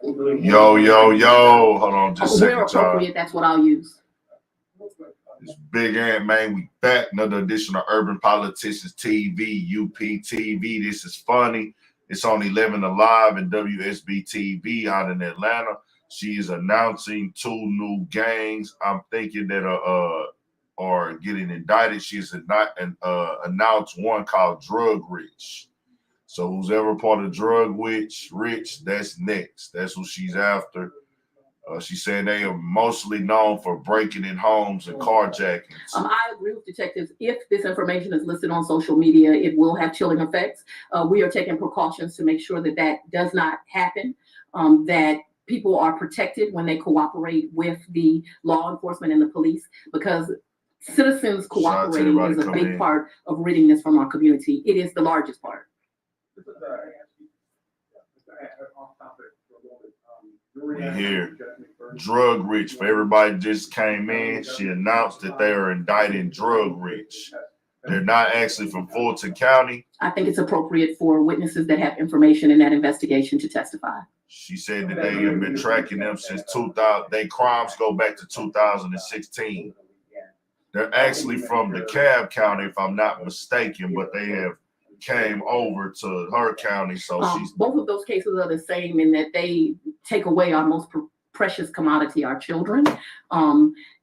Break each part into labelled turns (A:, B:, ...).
A: Yo, yo, yo. Hold on just a
B: Where
A: second, y'all.
B: appropriate, that's what I'll use.
A: It's Big Ant, man. We back. Another edition of Urban Politicians TV, UPTV. This is funny. It's on 11 Alive and WSB TV out in Atlanta. She is announcing 2 new gangs. I'm thinking that are getting indicted. She's announced one called Drug Rich. So who's ever part of Drug Rich, that's next. That's who she's after. She said they are mostly known for breaking in homes and carjackings.
B: I agree with detectives. If this information is listed on social media, it will have chilling effects. We are taking precautions to make sure that that does not happen, that people are protected when they cooperate with the law enforcement and the police, because citizens cooperating is a big part of ridding this from our community. It is the largest part.
A: We here. Drug Rich. For everybody just came in, she announced that they are indicting Drug Rich. They're not actually from Fulton County.
B: I think it's appropriate for witnesses that have information in that investigation to testify.
A: She said that they have been tracking them since 2000. Their crimes go back to 2016. They're actually from DeKalb County, if I'm not mistaken, but they have came over to her county. So she's
B: both of those cases are the same in that they take away our most precious commodity, our children.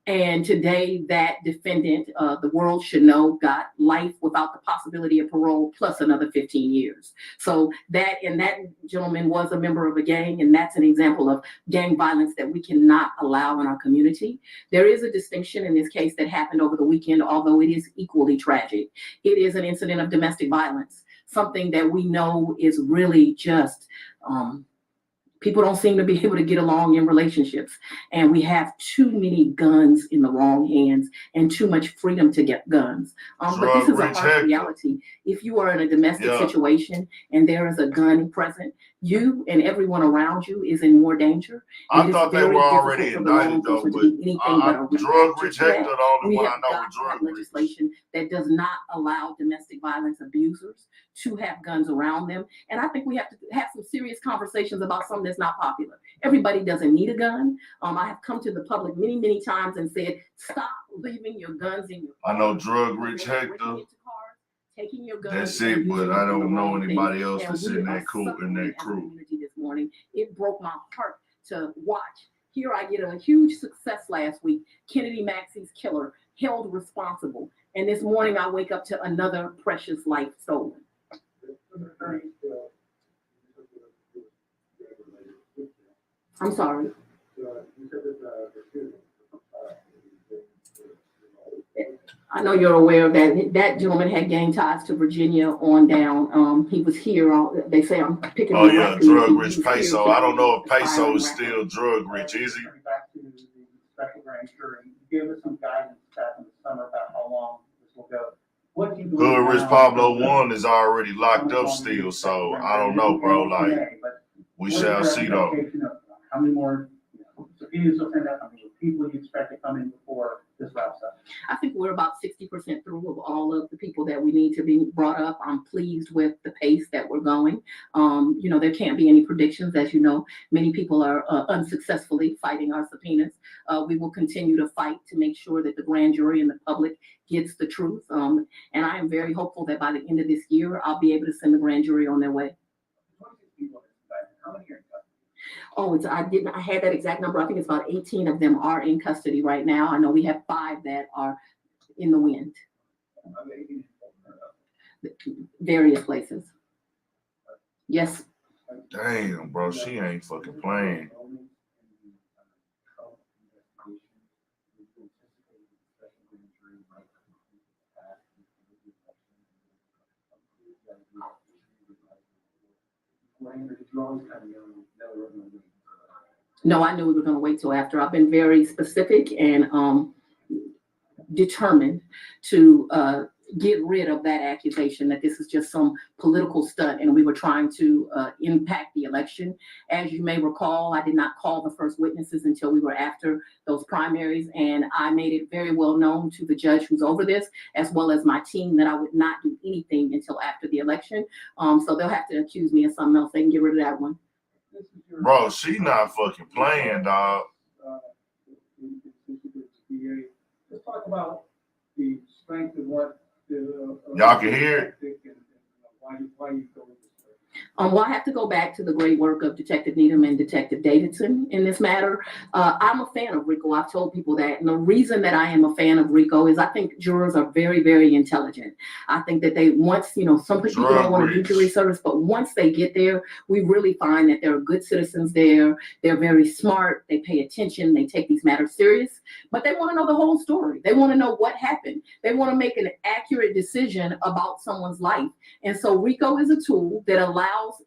B: And today that defendant, the world should know, got life without the possibility of parole plus another 15 years. So that gentleman was a member of a gang, and that's an example of gang violence that we cannot allow in our community. There is a distinction in this case that happened over the weekend, although it is equally tragic. It is an incident of domestic violence, something that we know is really just people don't seem to be able to get along in relationships, and we have too many guns in the wrong hands and too much freedom to get guns. But this is a harsh reality. If you are in a domestic situation and there is a gun present, you and everyone around you is in more danger.
A: I thought they were already indicted though, but Drug Rich Hector, the only one I know with drug
B: legislation that does not allow domestic violence abusers to have guns around them. And I think we have to have some serious conversations about something that's not popular. Everybody doesn't need a gun. I have come to the public many, many times and said, stop leaving your guns in your car.
A: I know Drug Rich Hector.
B: Taking your guns.
A: That's it, but I don't know anybody else that's in that crew.
B: This morning, it broke my heart to watch. Here I get a huge success last week. Kennedy Maxey's killer held responsible. And this morning I wake up to another precious life stolen. I'm sorry. I know you're aware of that. That gentleman had gang ties to Virginia on down. He was here. They say I'm picking.
A: Oh yeah, Drug Rich Peso. I don't know if Peso is still Drug Rich. Is he?
C: Back to the special grand jury. You gave us some guidance back in the summer about how long this will go. What do you believe?
A: Hood Rich Pablo 1 is already locked up still, so I don't know, bro. Like we shall see though.
C: How many more subpoenas will send out? How many people you expect to come in before this wraps up?
B: I think we're about 60% through of all of the people that we need to be brought up. I'm pleased with the pace that we're going. There can't be any predictions. As you know, many people are unsuccessfully fighting our subpoenas. We will continue to fight to make sure that the grand jury and the public gets the truth. And I am very hopeful that by the end of this year, I'll be able to send the grand jury on their way.
C: How many are in custody?
B: I had that exact number. I think it's about 18 of them are in custody right now. I know we have 5 that are in the wind. Various places. Yes.
A: Damn, bro, she ain't fucking playing.
B: No, I knew we were going to wait till after. I've been very specific and determined to get rid of that accusation that this is just some political stunt and we were trying to impact the election. As you may recall, I did not call the first witnesses until we were after those primaries, and I made it very well known to the judge who's over this, as well as my team, that I would not do anything until after the election. So they'll have to accuse me of something else. They can get rid of that one.
C: This is your
A: Bro, she not fucking playing, dog.
C: Let's talk about the strength of what the.
A: Y'all can hear it?
C: And why you go with this way.
B: Well, I have to go back to the great work of Detective Needham and Detective Davidson in this matter. I'm a fan of RICO. I've told people that. And the reason that I am a fan of RICO is I think jurors are very, very intelligent. I think that some people don't want to do jury service, but once they get there, we really find that there are good citizens there. They're very smart. They pay attention. They take these matters serious, but they want to know the whole story. They want to know what happened. They want to make an accurate decision about someone's life. And so RICO is a tool that allows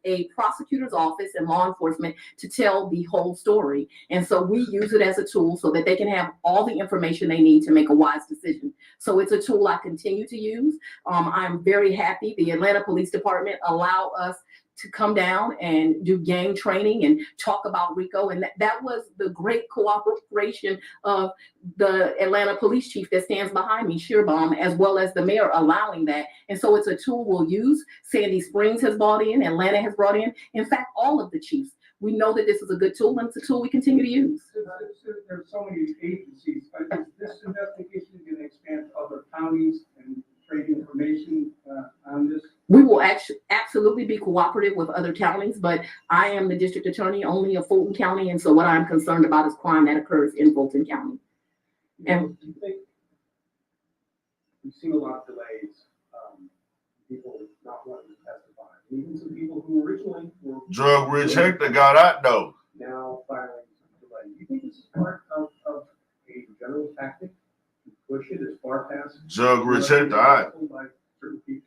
B: a prosecutor's office and law enforcement to tell the whole story. And so we use it as a tool so that they can have all the information they need to make a wise decision. So it's a tool I continue to use. I'm very happy the Atlanta Police Department allow us to come down and do gang training and talk about RICO. And that was the great cooperation of the Atlanta police chief that stands behind me, Shearbaum, as well as the mayor allowing that. And so it's a tool we'll use. Sandy Springs has brought in, Atlanta has brought in fact, all of the chiefs. We know that this is a good tool, and it's a tool we continue to use.
C: There's so many agencies. Is this investigation going to expand to other counties and trade information on this?
B: We will absolutely be cooperative with other counties, but I am the district attorney only of Fulton County, and so what I'm concerned about is crime that occurs in Fulton County.
C: And do you think we've seen a lot of delays, people not wanting to testify, even some people who originally were
A: Drug Rich Hector got out though.
C: now filing some delay. Do you think this is part of a general tactic to push it as far past?
A: Drug Rich Hector, all right.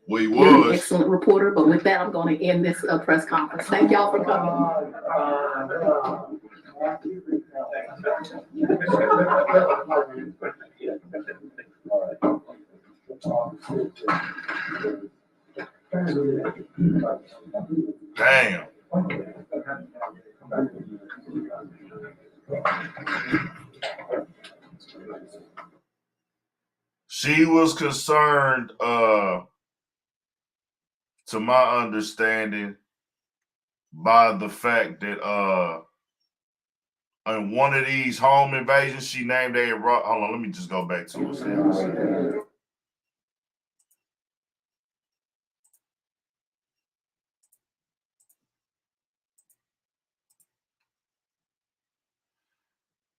A: We
B: You're an
A: was.
B: excellent reporter, but with that, I'm going to end this press conference. Thank y'all for coming.
A: Damn. She was concerned, to my understanding, by the fact that on one of these home invasions, she named a hold on, let me just go back to it.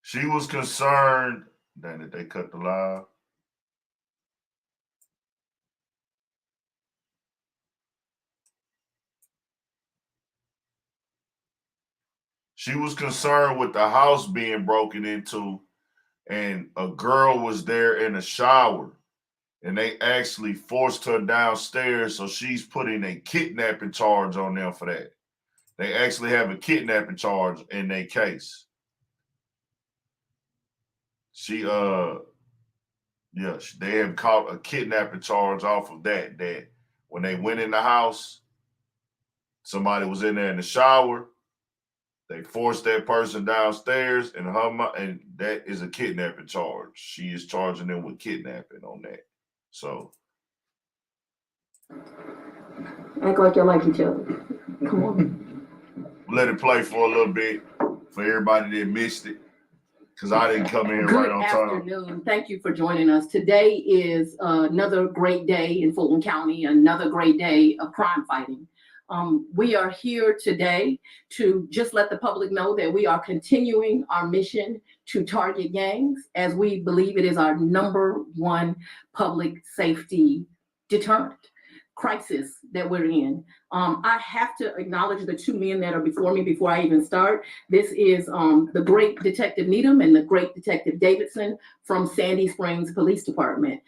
A: She was concerned. Damn it, they cut the live. She was concerned with the house being broken into, and a girl was there in a shower, and they actually forced her downstairs. So she's putting a kidnapping charge on them for that. They actually have a kidnapping charge in their case. They have caught a kidnapping charge off of that. That when they went in the house, somebody was in there in the shower. They forced that person downstairs, and that is a kidnapping charge. She is charging them with kidnapping on that. So
B: act like you like each other. Come on.
A: Let it play for a little bit for everybody that missed it, because I didn't come in here right on time.
B: Good afternoon. Thank you for joining us. Today is another great day in Fulton County, another great day of crime fighting. We are here today to just let the public know that we are continuing our mission to target gangs, as we believe it is our number one public safety deterrent crisis that we're in. I have to acknowledge the two men that are before me before I even start. This is the great Detective Needham and the great Detective Davidson from Sandy Springs Police Department.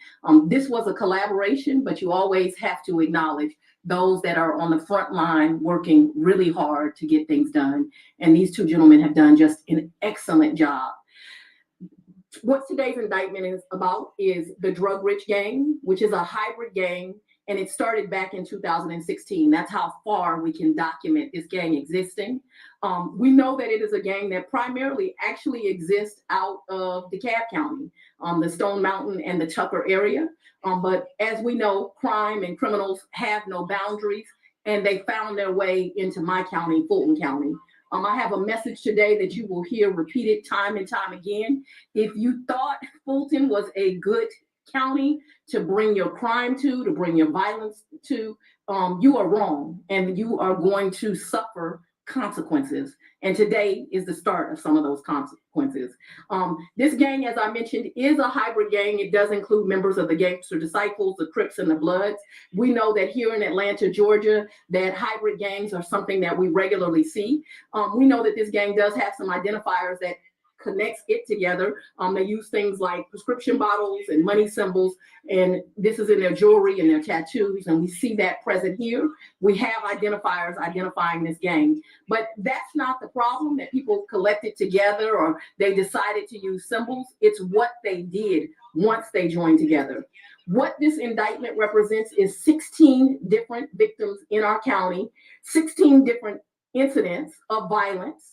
B: This was a collaboration, but you always have to acknowledge those that are on the front line working really hard to get things done. And these two gentlemen have done just an excellent job. What today's indictment is about is the Drug Rich Gang, which is a hybrid gang, and it started back in 2016. That's how far we can document this gang existing. We know that it is a gang that primarily actually exists out of DeKalb County, the Stone Mountain and the Tucker area. But as we know, crime and criminals have no boundaries, and they found their way into my county, Fulton County. I have a message today that you will hear repeated time and time again. If you thought Fulton was a good county to bring your crime to bring your violence to, you are wrong, and you are going to suffer consequences. And today is the start of some of those consequences. This gang, as I mentioned, is a hybrid gang. It does include members of the Gangster Disciples, the Crips, and the Bloods. We know that here in Atlanta, Georgia, that hybrid gangs are something that we regularly see. We know that this gang does have some identifiers that connects it together. They use things like prescription bottles and money symbols, and this is in their jewelry and their tattoos, and we see that present here. We have identifiers identifying this gang, but that's not the problem, that people collected together or they decided to use symbols. It's what they did once they joined together. What this indictment represents is 16 different victims in our county, 16 different incidents of violence,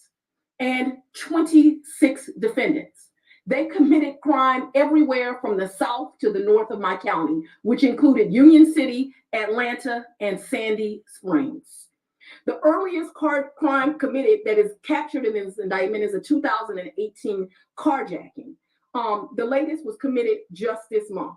B: and 26 defendants. They committed crime everywhere from the south to the north of my county, which included Union City, Atlanta, and Sandy Springs. The earliest crime committed that is captured in this indictment is a 2018 carjacking. The latest was committed just this month.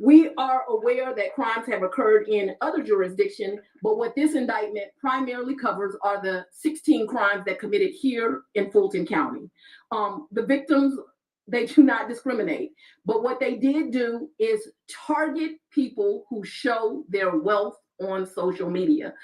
B: We are aware that crimes have occurred in other jurisdictions, but what this indictment primarily covers are the 16 crimes that committed here in Fulton County. The victims, they do not discriminate, but what they did do is target people who show their wealth on social media.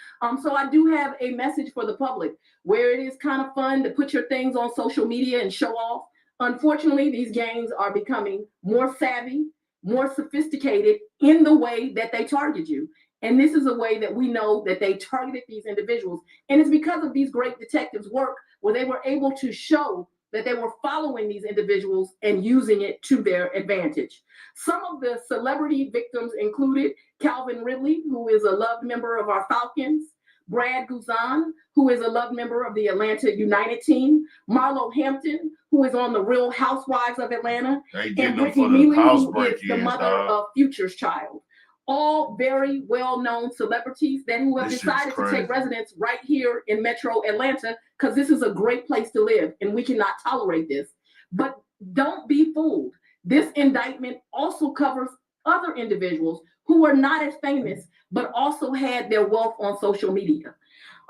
B: So I do have a message for the public. Where it is kind of fun to put your things on social media and show off, unfortunately, these gangs are becoming more savvy, more sophisticated in the way that they target you. And this is a way that we know that they targeted these individuals. And it's because of these great detectives' work where they were able to show that they were following these individuals and using it to their advantage. Some of the celebrity victims included Calvin Ridley, who is a loved member of our Falcons, Brad Guzan, who is a loved member of the Atlanta United team, Marlo Hampton, who is on the Real Housewives of Atlanta, and Brittany Mealy, who is the mother of Future's child. All very well-known celebrities that who have decided to take residence right here in Metro Atlanta, because this is a great place to live and we cannot tolerate this. But don't be fooled. This indictment also covers other individuals who are not as famous, but also had their wealth on social media.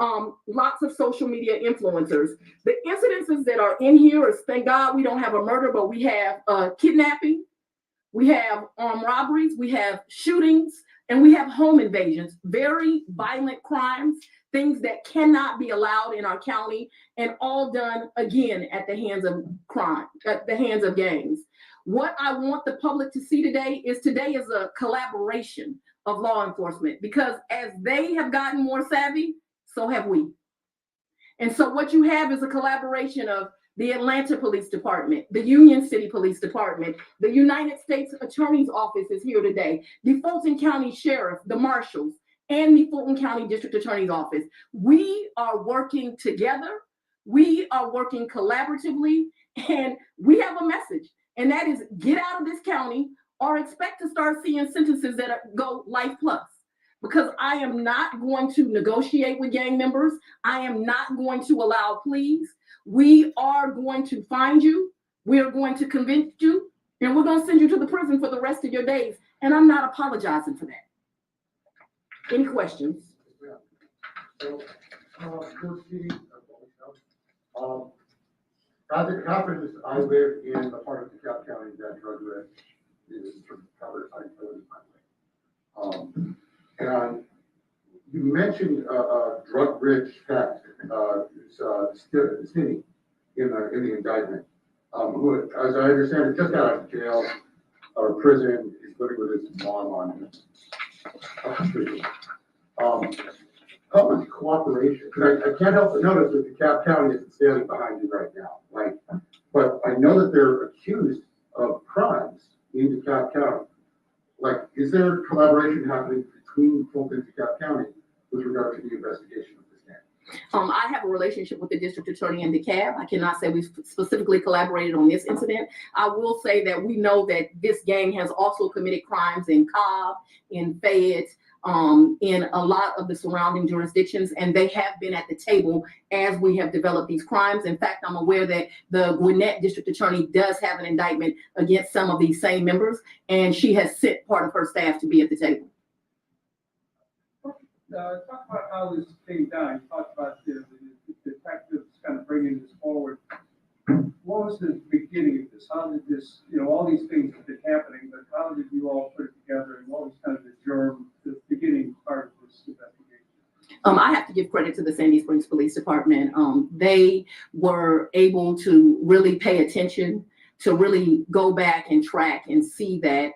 B: Lots of social media influencers. The incidences that are in here is, thank God we don't have a murder, but we have kidnapping, we have armed robberies, we have shootings, and we have home invasions. Very violent crimes, things that cannot be allowed in our county, and all done again at the hands of crime, at the hands of gangs. What I want the public to see today is a collaboration of law enforcement, because as they have gotten more savvy, so have we. And so what you have is a collaboration of the Atlanta Police Department, the Union City Police Department, the United States Attorney's Office is here today, the Fulton County Sheriff, the Marshals, and the Fulton County District Attorney's Office. We are working together. We are working collaboratively, and we have a message, and that is get out of this county or expect to start seeing sentences that go life plus. Because I am not going to negotiate with gang members. I am not going to allow pleas. We are going to find you. We are going to convict you, and we're going to send you to the prison for the rest of your days. And I'm not apologizing for that. Any questions?
D: So, as it happens, I live in the part of DeKalb County that drug rich is sort of covered by and you mentioned drug-rich fact, Stinney in the indictment, who, as I understand it, just got out of jail or prison. He's living with his mom on how much cooperation? Because I can't help but notice that DeKalb County isn't standing behind you right now. Like, but I know that they're accused of crimes in DeKalb County. Like, is there collaboration happening between Fulton and DeKalb County with regard to the investigation of this gang?
B: I have a relationship with the district attorney in DeKalb. I cannot say we specifically collaborated on this incident. I will say that we know that this gang has also committed crimes in Cobb, in Fayette, in a lot of the surrounding jurisdictions, and they have been at the table as we have developed these crimes. In fact, I'm aware that the Gwinnett District Attorney does have an indictment against some of these same members, and she has sent part of her staff to be at the table.
E: Talk about how this came down. You talked about the detectives kind of bringing this forward. What was the beginning of this? How did this, all these things have been happening, but how did you all put it together, and what was kind of the germ, the beginning part of this investigation?
B: I have to give credit to the Sandy Springs Police Department. They were able to really pay attention, to really go back and track and see that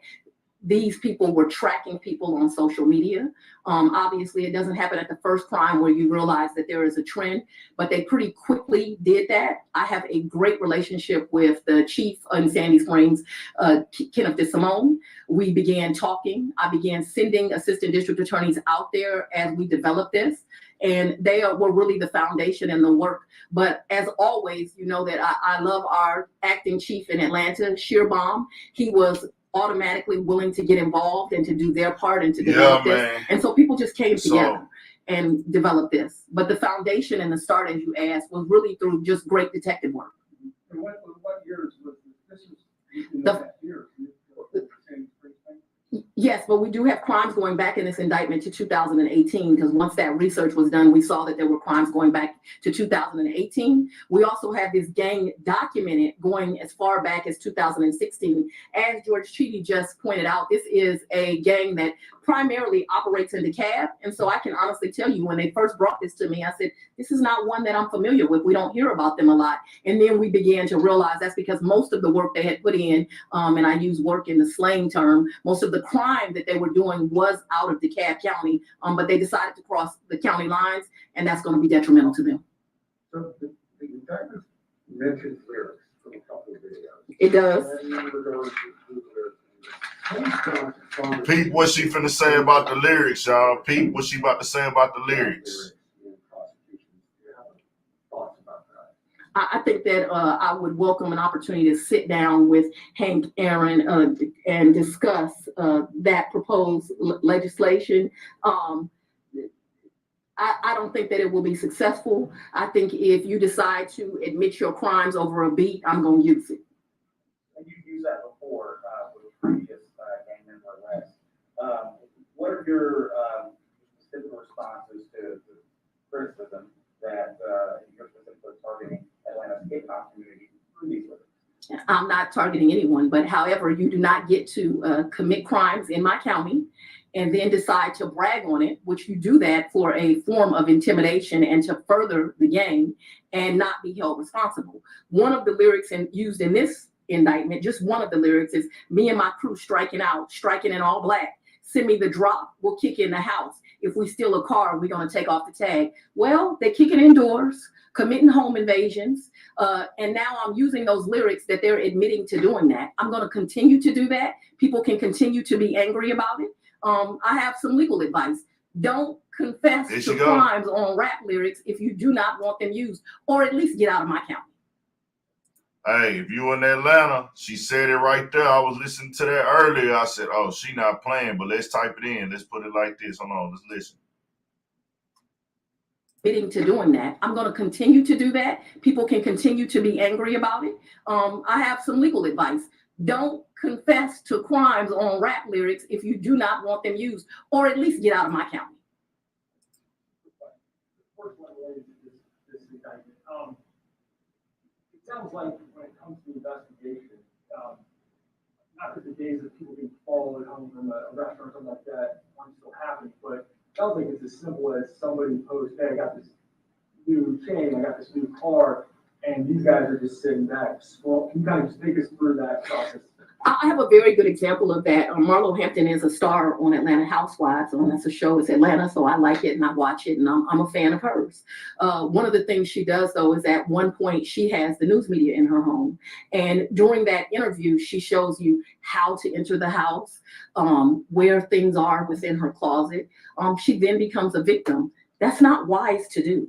B: these people were tracking people on social media. Obviously, it doesn't happen at the first crime where you realize that there is a trend, but they pretty quickly did that. I have a great relationship with the chief in Sandy Springs, Kenneth DeSimone. We began talking. I began sending assistant district attorneys out there as we developed this, and they were really the foundation and the work. But as always, you know that I love our acting chief in Atlanta, Shearbaum. He was automatically willing to get involved and to do their part and to develop this.
A: Man.
B: And so people just came together and developed this. But the foundation and the start, as you asked, was really through just great detective work.
E: And what years was this? This was in
B: The-
E: that year.
B: Yes, but we do have crimes going back in this indictment to 2018, because once that research was done, we saw that there were crimes going back to 2018. We also have this gang documented going as far back as 2016. As George Cheedy just pointed out, this is a gang that primarily operates in DeKalb. And so I can honestly tell you, when they first brought this to me, I said, this is not one that I'm familiar with. We don't hear about them a lot. And then we began to realize that's because most of the work they had put in, and I use work in the slang term, most of the crime that they were doing was out of DeKalb County, but they decided to cross the county lines, and that's going to be detrimental to them.
D: So the indictment mentions lyrics from a couple of videos.
B: It does.
D: And then we're going to do lyrics.
A: Pete, what she finna say about the lyrics, y'all? Pete, what she about to say about the lyrics?
B: I think that I would welcome an opportunity to sit down with Hank Aaron and discuss that proposed legislation. I don't think that it will be successful. I think if you decide to admit your crimes over a beat, I'm going to use it.
F: And you've used that before with previous gang member arrests. What are your specific responses to the criticism that you're specifically targeting Atlanta's hip-hop community through these lyrics?
B: I'm not targeting anyone, but however, you do not get to commit crimes in my county and then decide to brag on it, which you do that for a form of intimidation and to further the gang and not be held responsible. One of the lyrics used in this indictment, just one of the lyrics, is me and my crew striking out, striking in all black. Send me the drop, we'll kick in the house. If we steal a car, we're gonna take off the tag. Well, they kick it indoors, committing home invasions, and now I'm using those lyrics that they're admitting to doing that. I'm gonna continue to do that. People can continue to be angry about it. I have some legal advice. Don't confess to crimes on rap lyrics if you do not want them used, or at least get out of my county.
A: Hey, if you in Atlanta, she said it right there. I was listening to that earlier. I said, oh, she not playing, but let's type it in. Let's put it like this. Hold on, let's listen.
B: Admitting to doing that. I'm going to continue to do that. People can continue to be angry about it. I have some legal advice. Don't confess to crimes on rap lyrics if you do not want them used, or at least get out of my county.
C: First one related to this indictment. It sounds like when it comes to investigation, not that the days of people being followed home from a restaurant or something like that aren't still happening, but it sounds like it's as simple as somebody posts, hey, I got this new chain, I got this new car, and these guys are just sitting back. Well, can you kind of just take us through that process?
B: I have a very good example of that. Marlo Hampton is a star on Atlanta Housewives, and that's a show. It's Atlanta, so I like it and I watch it, and I'm a fan of hers. One of the things she does, though, is at one point she has the news media in her home, and during that interview, she shows you how to enter the house, where things are within her closet. She then becomes a victim. That's not wise to do.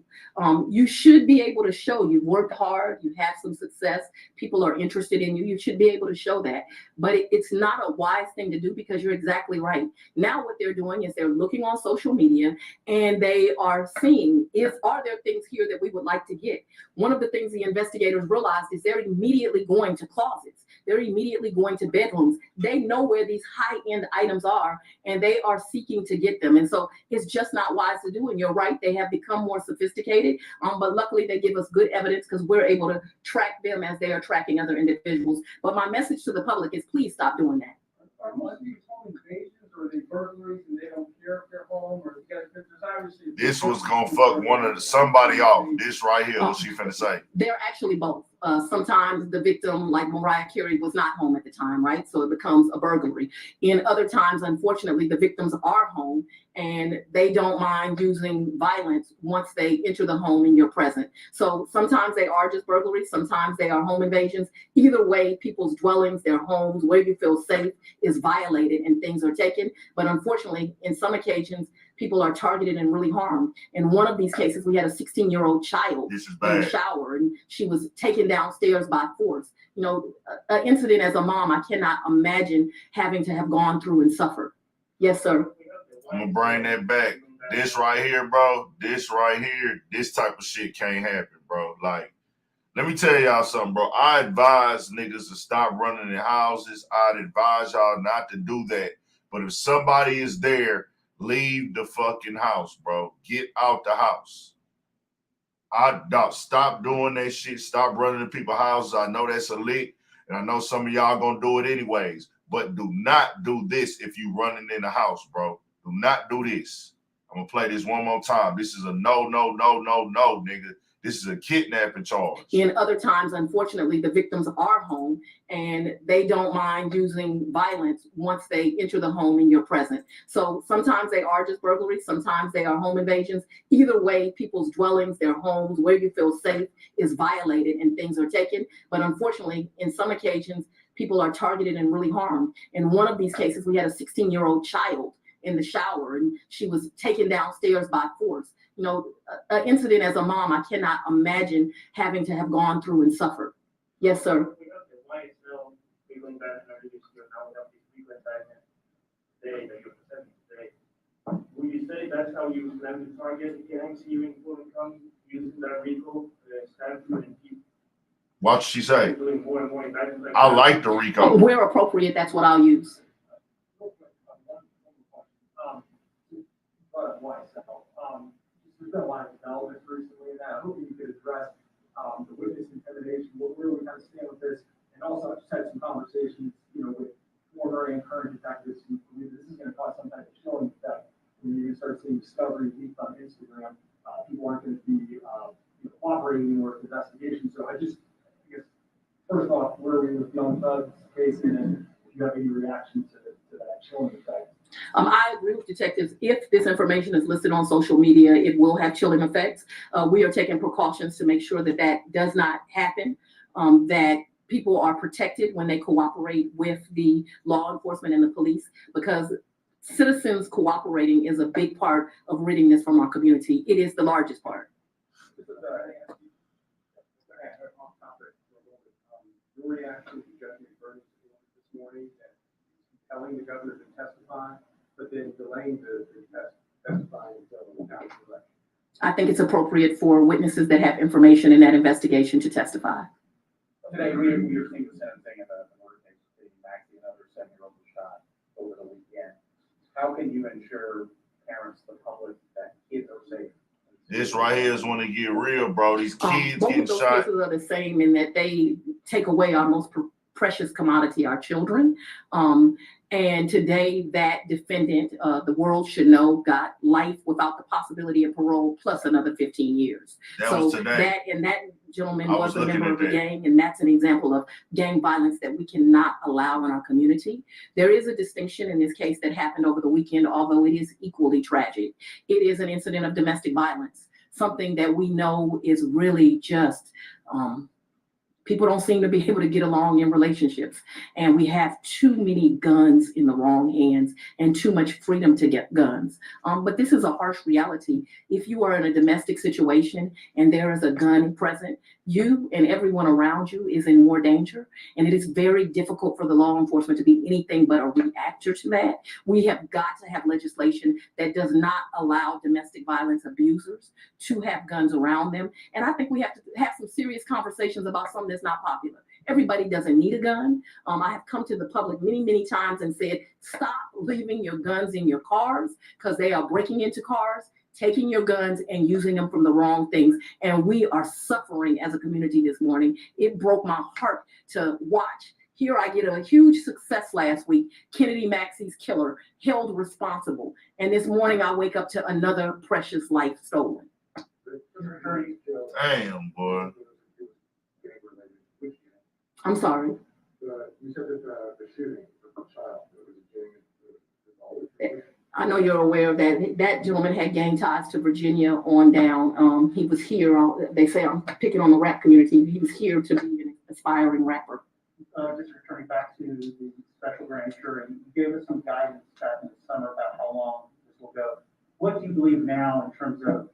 B: You should be able to show you've worked hard, you've had some success, people are interested in you. You should be able to show that. But it's not a wise thing to do, because you're exactly right. Now what they're doing is they're looking on social media and they are seeing, are there things here that we would like to get? One of the things the investigators realized is they're immediately going to closets. They're immediately going to bedrooms. They know where these high-end items are, and they are seeking to get them. And so it's just not wise to do. And you're right, they have become more sophisticated. But luckily they give us good evidence, because we're able to track them as they are tracking other individuals. But my message to the public is, please stop doing that.
E: Are most of these home invasions, or are they burglaries and they don't care if they're home, or because there's obviously.
A: This was gonna fuck somebody off. This right here, what she finna say.
B: They're actually both. Sometimes the victim, like Mariah Carey, was not home at the time, right? So it becomes a burglary. In other times, unfortunately, the victims are home and they don't mind using violence once they enter the home and you're present. So sometimes they are just burglaries. Sometimes they are home invasions. Either way, people's dwellings, their homes, where you feel safe is violated and things are taken. But unfortunately, in some occasions, people are targeted and really harmed. In one of these cases, we had a 16-year-old child in the shower, and she was taken downstairs by force. You know, an incident as a mom, I cannot imagine having to have gone through and suffered. Yes, sir.
A: I'm gonna bring that back. This right here, bro. This right here. This type of shit can't happen, bro. Like, let me tell y'all something, bro. I advise niggas to stop running their houses. I'd advise y'all not to do that. But if somebody is there, leave the fucking house, bro. Get out the house. Stop doing that shit. Stop running to people's houses. I know that's a lick, and I know some of y'all gonna do it anyways. But do not do this if you running in the house, bro. Do not do this. I'm gonna play this one more time. This is a no, nigga. This is a kidnapping charge.
B: In other times, unfortunately, the victims are home and they don't mind using violence once they enter the home and you're present. So sometimes they are just burglaries. Sometimes they are home invasions. Either way, people's dwellings, their homes, where you feel safe is violated and things are taken. But unfortunately, in some occasions, people are targeted and really harmed. In one of these cases, we had a 16-year-old child in the shower, and she was taken downstairs by force. You know, an incident as a mom, I cannot imagine having to have gone through and suffered. Yes, sir.
F: Would you say that's how you plan to target gangs here in Fulton, using that RICO statute and keep
A: What she say?
F: doing more and more indictments?
A: I like the RICO.
B: Where appropriate, that's what I'll use.
C: There's been a lot of developments recently, and I hope you could address the witness intimidation, where we kind of stand with this, and also I just had some conversations, with former and current detectives who believe this is going to cause some type of chilling effect. When you start seeing discovery leaked on Instagram, people aren't going to be cooperating anymore with the investigation. So I guess, first off, where are we with Young Thug's case, and then if you have any reaction to that chilling effect?
B: I agree with detectives. If this information is listed on social media, it will have chilling effects. We are taking precautions to make sure that that does not happen, that people are protected when they cooperate with the law enforcement and the police, because citizens cooperating is a big part of ridding this from our community. It is the largest part.
C: Your reaction to Judge McBurney's this morning, telling the governor to testify, but then delaying the testifying until the council election?
B: I think it's appropriate for witnesses that have information in that investigation to testify.
F: Today, we were seeing the same thing about the murder case of Maxie, another 7-year-old was shot over the weekend. How can you ensure parents, the public, that kids are safe?
A: This right here is when it get real, bro. These kids
B: Both
A: getting
B: of those
A: shot.
B: cases are the same in that they take away our most precious commodity, our children. And today that defendant, the world should know, got life without the possibility of parole plus another 15 years.
A: That was today.
B: That gentleman
A: I
B: was
A: was
B: a member of the
A: looking at that.
B: gang, and that's an example of gang violence that we cannot allow in our community. There is a distinction in this case that happened over the weekend, although it is equally tragic. It is an incident of domestic violence, something that we know is really just People don't seem to be able to get along in relationships. And we have too many guns in the wrong hands and too much freedom to get guns. But this is a harsh reality. If you are in a domestic situation and there is a gun present, you and everyone around you is in more danger. And it is very difficult for the law enforcement to be anything but a reactor to that. We have got to have legislation that does not allow domestic violence abusers to have guns around them. And I think we have to have some serious conversations about something that's not popular. Everybody doesn't need a gun. I have come to the public many times and said, stop leaving your guns in your cars because they are breaking into cars, taking your guns and using them from the wrong things. And we are suffering as a community this morning. It broke my heart to watch. Here I get a huge success last week. Kennedy Maxey's killer held responsible. And this morning I wake up to another precious life stolen.
A: Damn, boy.
B: I'm sorry.
D: You said that the shooting of the child was
B: I know you're aware of that. That gentleman had gang ties to Virginia on down. He was here. They say I'm picking on the rap community. He was here to be an aspiring rapper.
F: Just returning back to the special grand jury, you gave us some guidance back in the summer about how long this will go. What do you believe now in terms of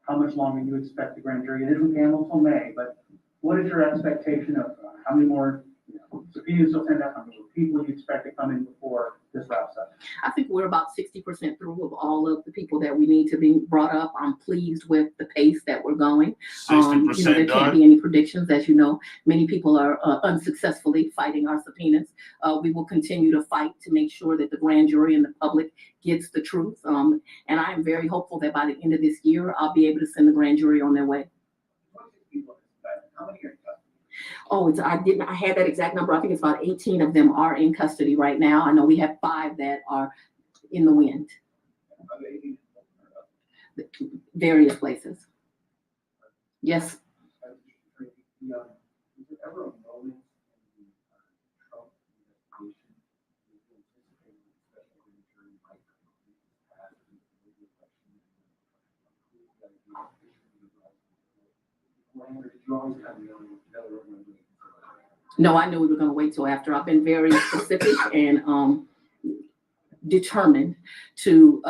F: how much longer you expect the grand jury? It isn't handled until May, but what is your expectation of how many more subpoenas will send out, how many more people you expect to come in before this wraps up?
B: I think we're about 60% through of all of the people that we need to be brought up. I'm pleased with the pace that we're going.
A: 60%
B: there
A: done.
B: can't be any predictions. As you know, many people are unsuccessfully fighting our subpoenas. We will continue to fight to make sure that the grand jury and the public gets the truth. And I am very hopeful that by the end of this year, I'll be able to send the grand jury on their way.
F: How many are in custody?
B: Oh, I had that exact number. I think it's about 18 of them are in custody right now. I know we have 5 that are in the wind. Various places. Yes.
F: Is there ever a moment in the Trump investigation that you anticipated the special grand jury might complete this past the election? Did you always kind of know that we were going to wait?
B: No, I knew we were going to wait till after. I've been very specific and determined to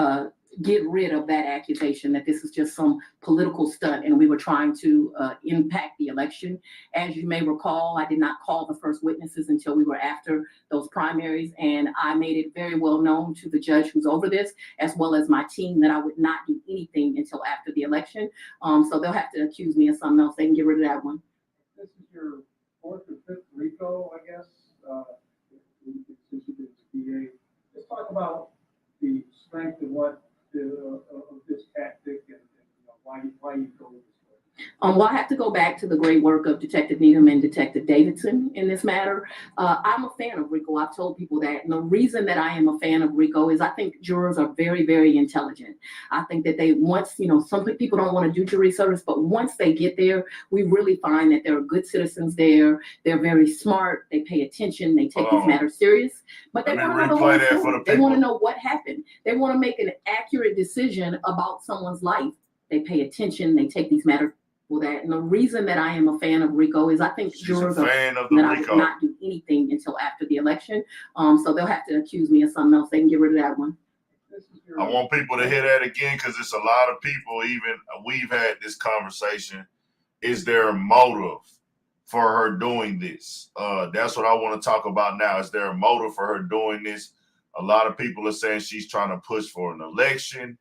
B: get rid of that accusation that this is just some political stunt and we were trying to impact the election. As you may recall, I did not call the first witnesses until we were after those primaries, and I made it very well known to the judge who's over this, as well as my team, that I would not do anything until after the election. So they'll have to accuse me of something else. They can get rid of that one.
E: This is your 4th or 5th RICO, I guess, since you've been DA. Let's talk about the strength and what of this tactic and why you go this way.
B: Well, I have to go back to the great work of Detective Needham and Detective Davidson in this matter. I'm a fan of RICO. I've told people that. And the reason that I am a fan of RICO is I think jurors are very intelligent. I think that some people don't want to do jury service, but once they get there, we really find that there are good citizens there. They're very smart. They pay attention. They take these matters serious. But they want to know the whole story. They want to know what happened. They want to make an accurate decision about someone's life. They pay attention. They take these matters for that. And the reason that I am a fan of RICO is I think jurors are that I would not do anything until after the election. So they'll have to accuse me of something else. They can get rid of that one.
A: I want people to hear that again because it's a lot of people, even we've had this conversation. Is there a motive for her doing this? That's what I want to talk about now. Is there a motive for her doing this? A lot of people are saying she's trying to push for an election.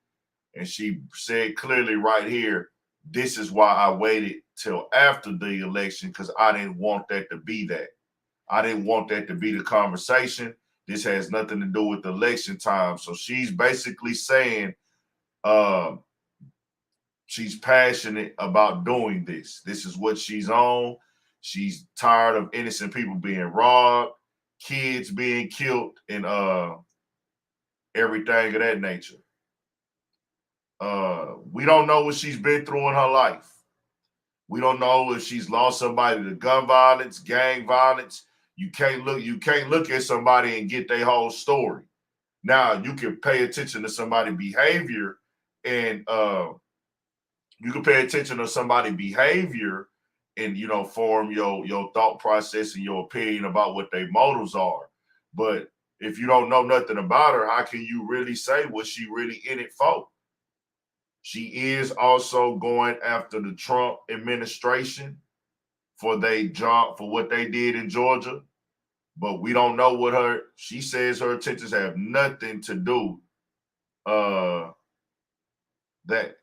A: And she said clearly right here, this is why I waited till after the election, because I didn't want that to be that. I didn't want that to be the conversation. This has nothing to do with election time. So she's basically saying she's passionate about doing this. This is what she's on. She's tired of innocent people being robbed, kids being killed, and everything of that nature. We don't know what she's been through in her life. We don't know if she's lost somebody to gun violence, gang violence. You can't look at somebody and get their whole story. Now you can pay attention to somebody's behavior, and you can pay attention to somebody's behavior and form your thought process and your opinion about what their motives are. But if you don't know nothing about her, how can you really say what she really in it for? She is also going after the Trump administration for their job, for what they did in Georgia. But we don't know what she says her intentions have nothing to do that,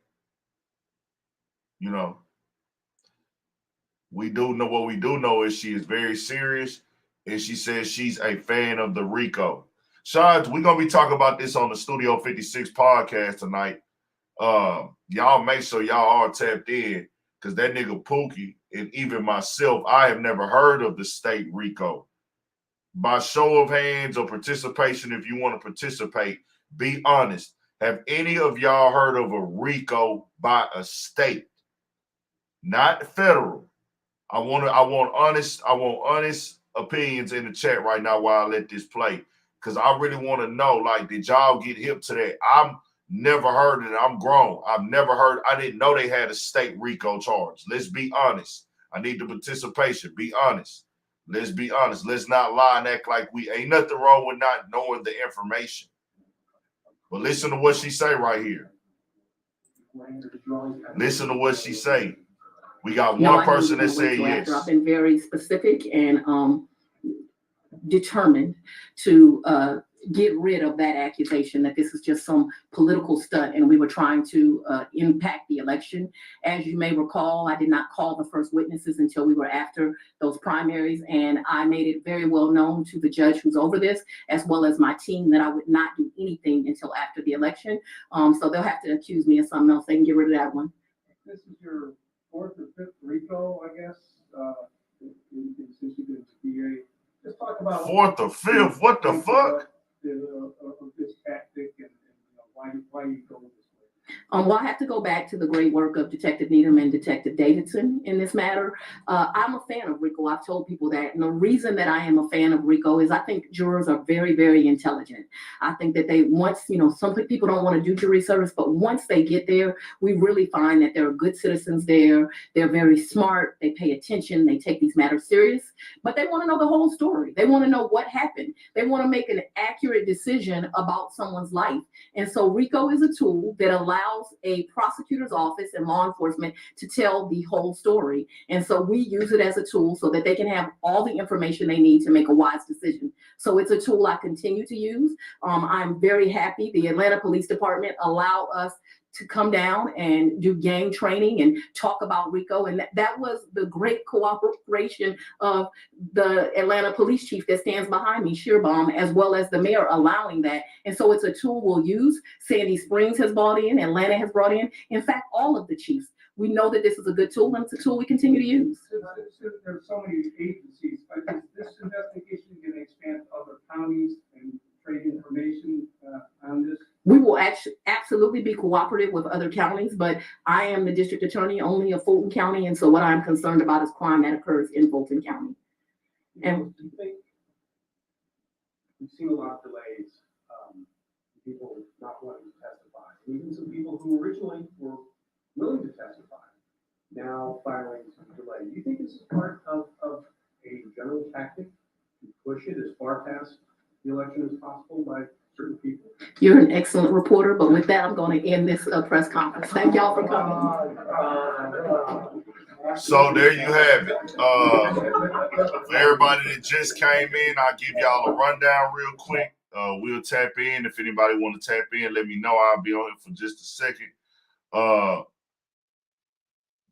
A: we do know what we do know is she is very serious, and she says she's a fan of the RICO. Sean, we're gonna be talking about this on the Studio 56 podcast tonight. Y'all make sure y'all are tapped in, because that nigga Pookie and even myself, I have never heard of the state RICO. By show of hands or participation, if you want to participate, be honest. Have any of y'all heard of a RICO by a state, not federal? I want honest opinions in the chat right now while I let this play, because I really want to know, like, did y'all get hip to that? I've never heard it. I'm grown. I didn't know they had a state RICO charge. Let's be honest. I need the participation. Be honest. Let's be honest. Let's not lie and act like we ain't nothing wrong with not knowing the information. But listen to what she say right here. Listen to what she say. We got one person that said yes.
B: I've been very specific and determined to get rid of that accusation that this is just some political stunt and we were trying to impact the election. As you may recall, I did not call the first witnesses until we were after those primaries, and I made it very well known to the judge who's over this, as well as my team, that I would not do anything until after the election. So they'll have to accuse me of something else. They can get rid of that one.
E: This is your fourth or fifth RICO, I guess, since you've been DA. Just talk about
A: fourth or fifth. What the fuck?
E: Of this tactic and why you go this way.
B: Well, I have to go back to the great work of Detective Needham and Detective Davidson in this matter. I'm a fan of RICO. I've told people that. And the reason that I am a fan of RICO is I think jurors are very, very intelligent. I think that some people don't want to do jury service, but once they get there, we really find that there are good citizens there. They're very smart. They pay attention. They take these matters serious, but they want to know the whole story. They want to know what happened. They want to make an accurate decision about someone's life. And so RICO is a tool that allows a prosecutor's office and law enforcement to tell the whole story. And so we use it as a tool so that they can have all the information they need to make a wise decision. So it's a tool I continue to use. I'm very happy the Atlanta Police Department allowed us to come down and do gang training and talk about RICO. And that was the great cooperation of the Atlanta police chief that stands behind me, Shearbaum, as well as the mayor allowing that. And so it's a tool we'll use. Sandy Springs has brought in, Atlanta has brought in fact, all of the chiefs. We know that this is a good tool, and it's a tool we continue to use.
E: There's so many agencies. Is this investigation going to expand to other counties and trade information on this?
B: We will absolutely be cooperative with other counties, but I am the district attorney only of Fulton County, and so what I'm concerned about is crime that occurs in Fulton County. And
F: do you think we've seen a lot of delays, people not wanting to testify, even some people who originally were willing to testify, now filing some delay. Do you think this is part of a general tactic to push it as far past the election as possible by certain people?
B: You're an excellent reporter, but with that, I'm going to end this press conference. Thank y'all for coming.
A: So there you have it. For everybody that just came in, I'll give y'all a rundown real quick. We'll tap in. If anybody want to tap in, let me know. I'll be on here for just a second.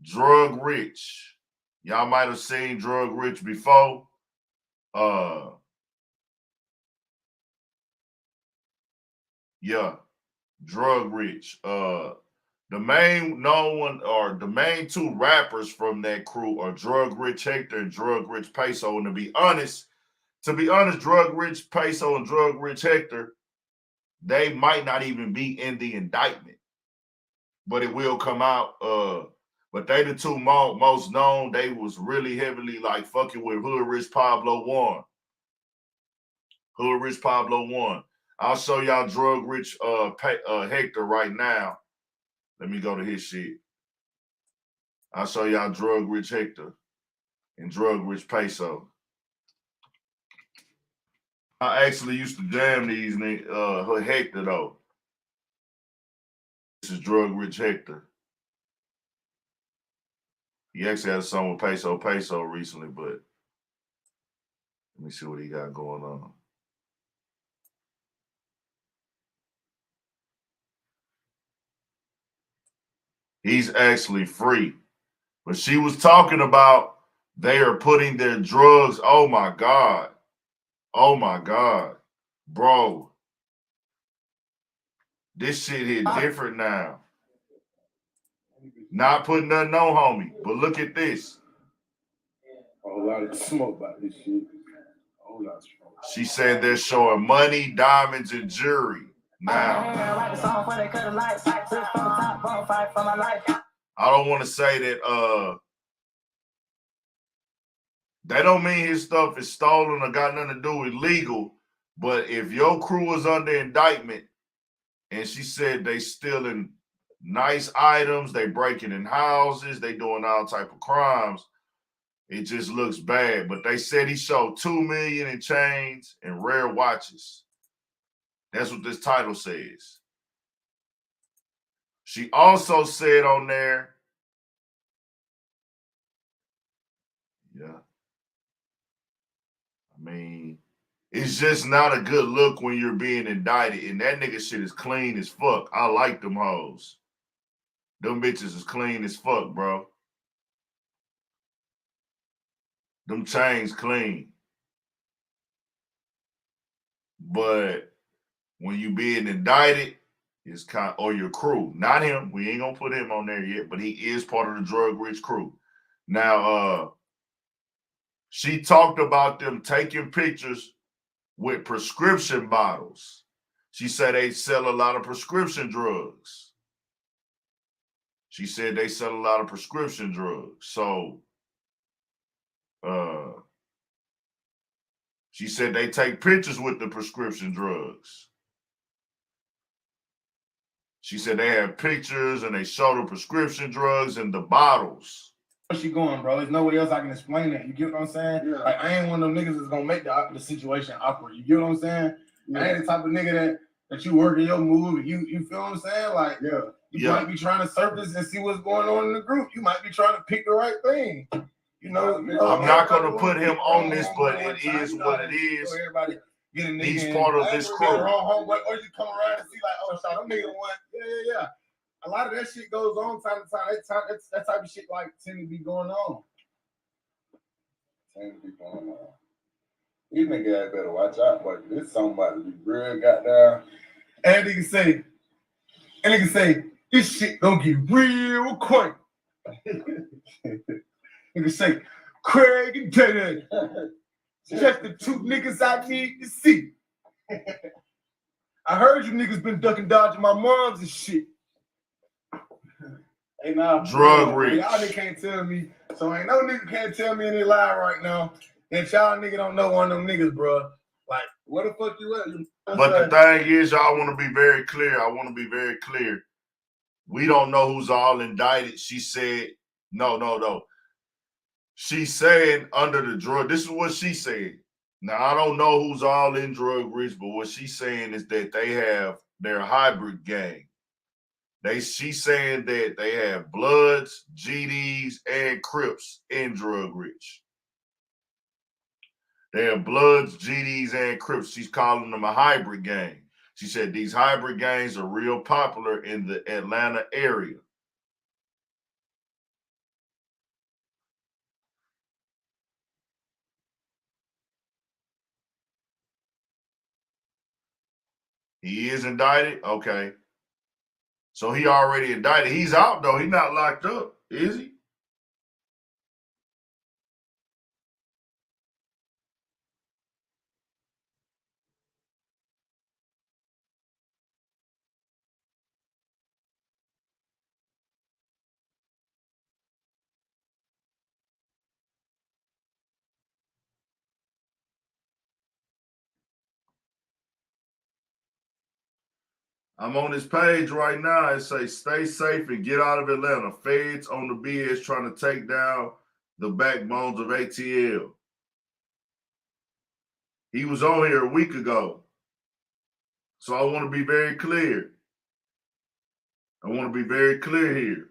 A: Drug Rich. Y'all might have seen Drug Rich before. Yeah, Drug Rich. The main the main two rappers from that crew are Drug Rich Hector and Drug Rich Peso. And to be honest, Drug Rich Peso and Drug Rich Hector, they might not even be in the indictment, but it will come out. But they the two most known. They was really heavily like fucking with Hood Rich Pablo One. Hood Rich Pablo One. I'll show y'all Drug Rich Hector right now. Let me go to his shit. I'll show y'all Drug Rich Hector. and Drug Rich Peso. I actually used to jam these Hector though. This is Drug Rich Hector. He actually had a song with Peso recently, but let me see what he got going on. He's actually free. But she was talking about they are putting their drugs. Oh my God. Oh my God. Bro. This shit hit different now. Not putting nothing on, homie. But look at this.
G: A whole lot of smoke about this shit. A whole lot of smoke.
A: She said they're showing money, diamonds, and jewelry. Now, I don't want to say that that don't mean his stuff is stolen or got nothing to do with legal. But if your crew is under indictment and she said they stealing nice items, they breaking in houses, they doing all type of crimes, it just looks bad. But they said he showed $2 million in chains and rare watches. That's what this title says. She also said on there, yeah, I mean, it's just not a good look when you're being indicted. And that nigga shit is clean as fuck. I like them hoes. Them bitches is clean as fuck, bro. Them chains clean. But when you being indicted, it's kind of, or your crew, not him. We ain't gonna put him on there yet, but he is part of the drug rich crew. Now, she talked about them taking pictures with prescription bottles. She said they sell a lot of prescription drugs. She said they sell a lot of prescription drugs. So, she said they take pictures with the prescription drugs. She said they have pictures and they show the prescription drugs and the bottles.
G: Where she going, bro? There's nowhere else I can explain that. You get what I'm saying?
D: Yeah.
G: Like, I ain't one of them niggas that's gonna make the situation awkward. You get what I'm saying?
D: Yeah.
G: I ain't the type of nigga that you work in your move. You feel what I'm saying? Like,
D: Yeah.
G: you might be trying to surface and see what's going on in the group. You might be trying to pick the right thing. You know,
A: I'm not gonna put him on this, but it is what it is.
G: Everybody get a nigga.
A: He's part of this crew.
G: Or you come around and see like, oh, shit, them niggas want, yeah. A lot of that shit goes on time to time. That type of shit like tend to be going on. These niggas better watch out, but this something about to be real goddamn. And nigga say, this shit gonna get real quick. Nigga say, Craig and Daddy, just the two niggas I need to see. I heard you niggas been ducking dodging my moms and shit. Hey, now,
A: Drug rich.
G: Y'all niggas can't tell me. So ain't no nigga can't tell me any lie right now that y'all nigga don't know one of them niggas, bro. Like, what the fuck you at?
A: But the thing is, y'all want to be very clear. I want to be very clear. We don't know who's all indicted. She said, no. She's saying under the drug. This is what she said. Now, I don't know who's all in drug rich, but what she's saying is that they have their hybrid gang. She's saying that they have Bloods, GDs, and Crips in drug rich. They have Bloods, GDs, and Crips. She's calling them a hybrid gang. She said these hybrid gangs are real popular in the Atlanta area. He is indicted? Okay. So he already indicted. He's out, though. He's not locked up, is he? I'm on this page right now. It says, stay safe and get out of Atlanta. Feds on the BS trying to take down the backbones of ATL. He was on here a week ago. So I want to be very clear. I want to be very clear here.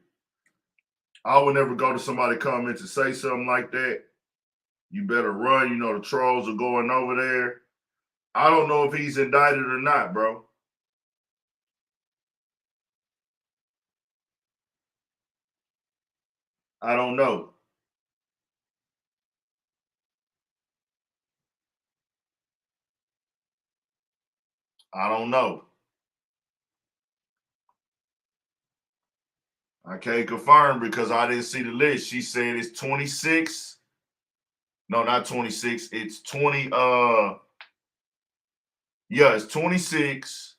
A: I would never go to somebody's comments and say something like that. You better run. You know the trolls are going over there. I don't know if he's indicted or not, bro. I don't know. I don't know. I can't confirm because I didn't see the list. She said it's 26. No, not 26. It's 20. Yeah, it's 26.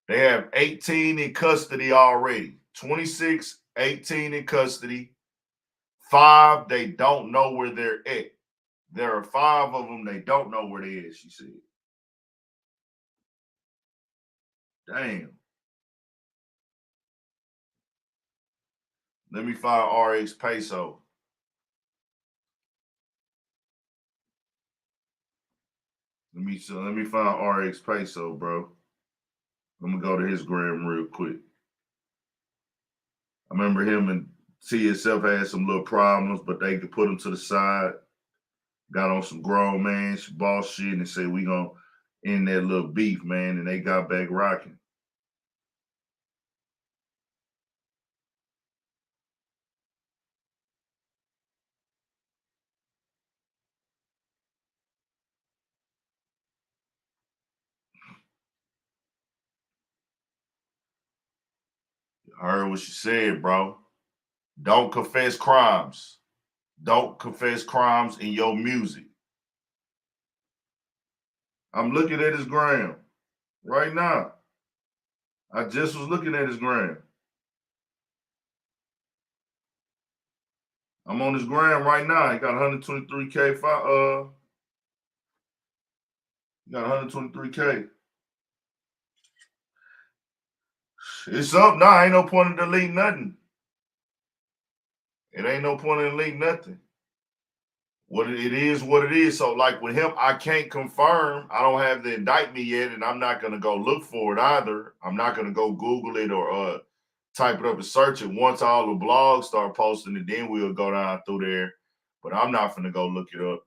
A: They have 18 in custody already. 26, 18 in custody. 5, they don't know where they're at. There are 5 of them, they don't know where they is, she said. Damn. Let me find RX Peso. Let me find RX Peso, bro. I'm gonna go to his gram real quick. I remember him and TSF had some little problems, but they could put him to the side. Got on some grown man boss shit and said we gonna end that little beef, man, and they got back rocking. I heard what she said, bro. Don't confess crimes. Don't confess crimes in your music. I'm looking at his gram right now. I just was looking at his gram. I'm on his gram right now. He got 123K. He got 123K. It's up now. Ain't no point in deleting nothing. It ain't no point in deleting nothing. What it is, what it is. So, like with him, I can't confirm. I don't have the indictment yet, and I'm not gonna go look for it either. I'm not gonna go Google it or type it up and search it. Once all the blogs start posting it, then we'll go down through there. But I'm not gonna go look it up.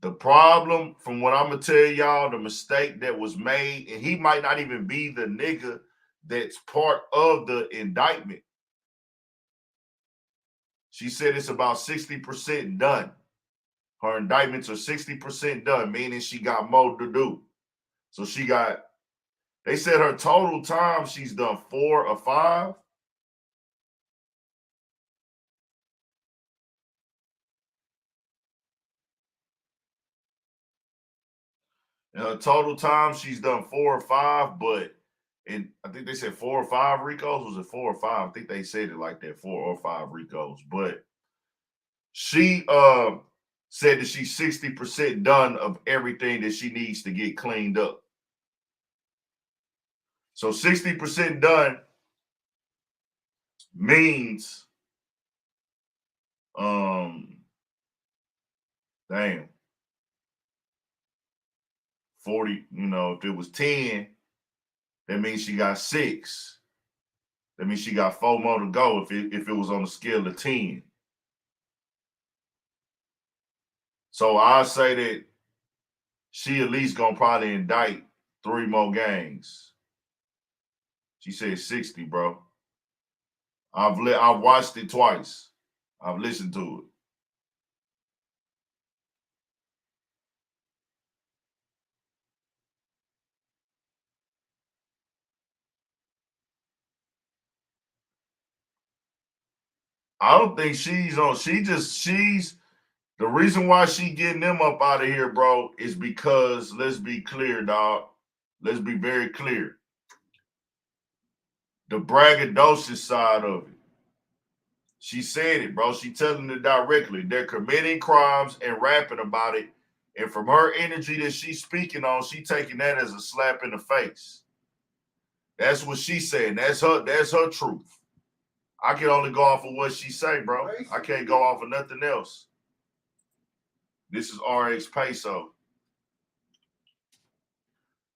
A: The problem, from what I'm gonna tell y'all, the mistake that was made, and he might not even be the nigga that's part of the indictment. She said it's about 60% done. Her indictments are 60% done, meaning she got more to do. So they said her total time, she's done 4 or 5. In her total time, she's done 4 or 5, but I think they said 4 or 5 RICOs. Was it 4 or 5? I think they said it like that, 4 or 5 RICOs. But she said that she's 60% done of everything that she needs to get cleaned up. So 60% done means, damn, 40, if it was 10, that means she got 6. That means she got 4 more to go if it was on a scale of 10. So I say that she at least gonna probably indict 3 more gangs. She said 60, bro. I've watched it twice. I've listened to it. I don't think she's the reason why she getting them up out of here, bro, is because, let's be clear, dog. Let's be very clear. The braggadocious side of it. She said it, bro. She telling it directly. They're committing crimes and rapping about it. And from her energy that she's speaking on, she taking that as a slap in the face. That's what she said. That's her truth. I can only go off of what she say, bro. I can't go off of nothing else. This is RX Peso.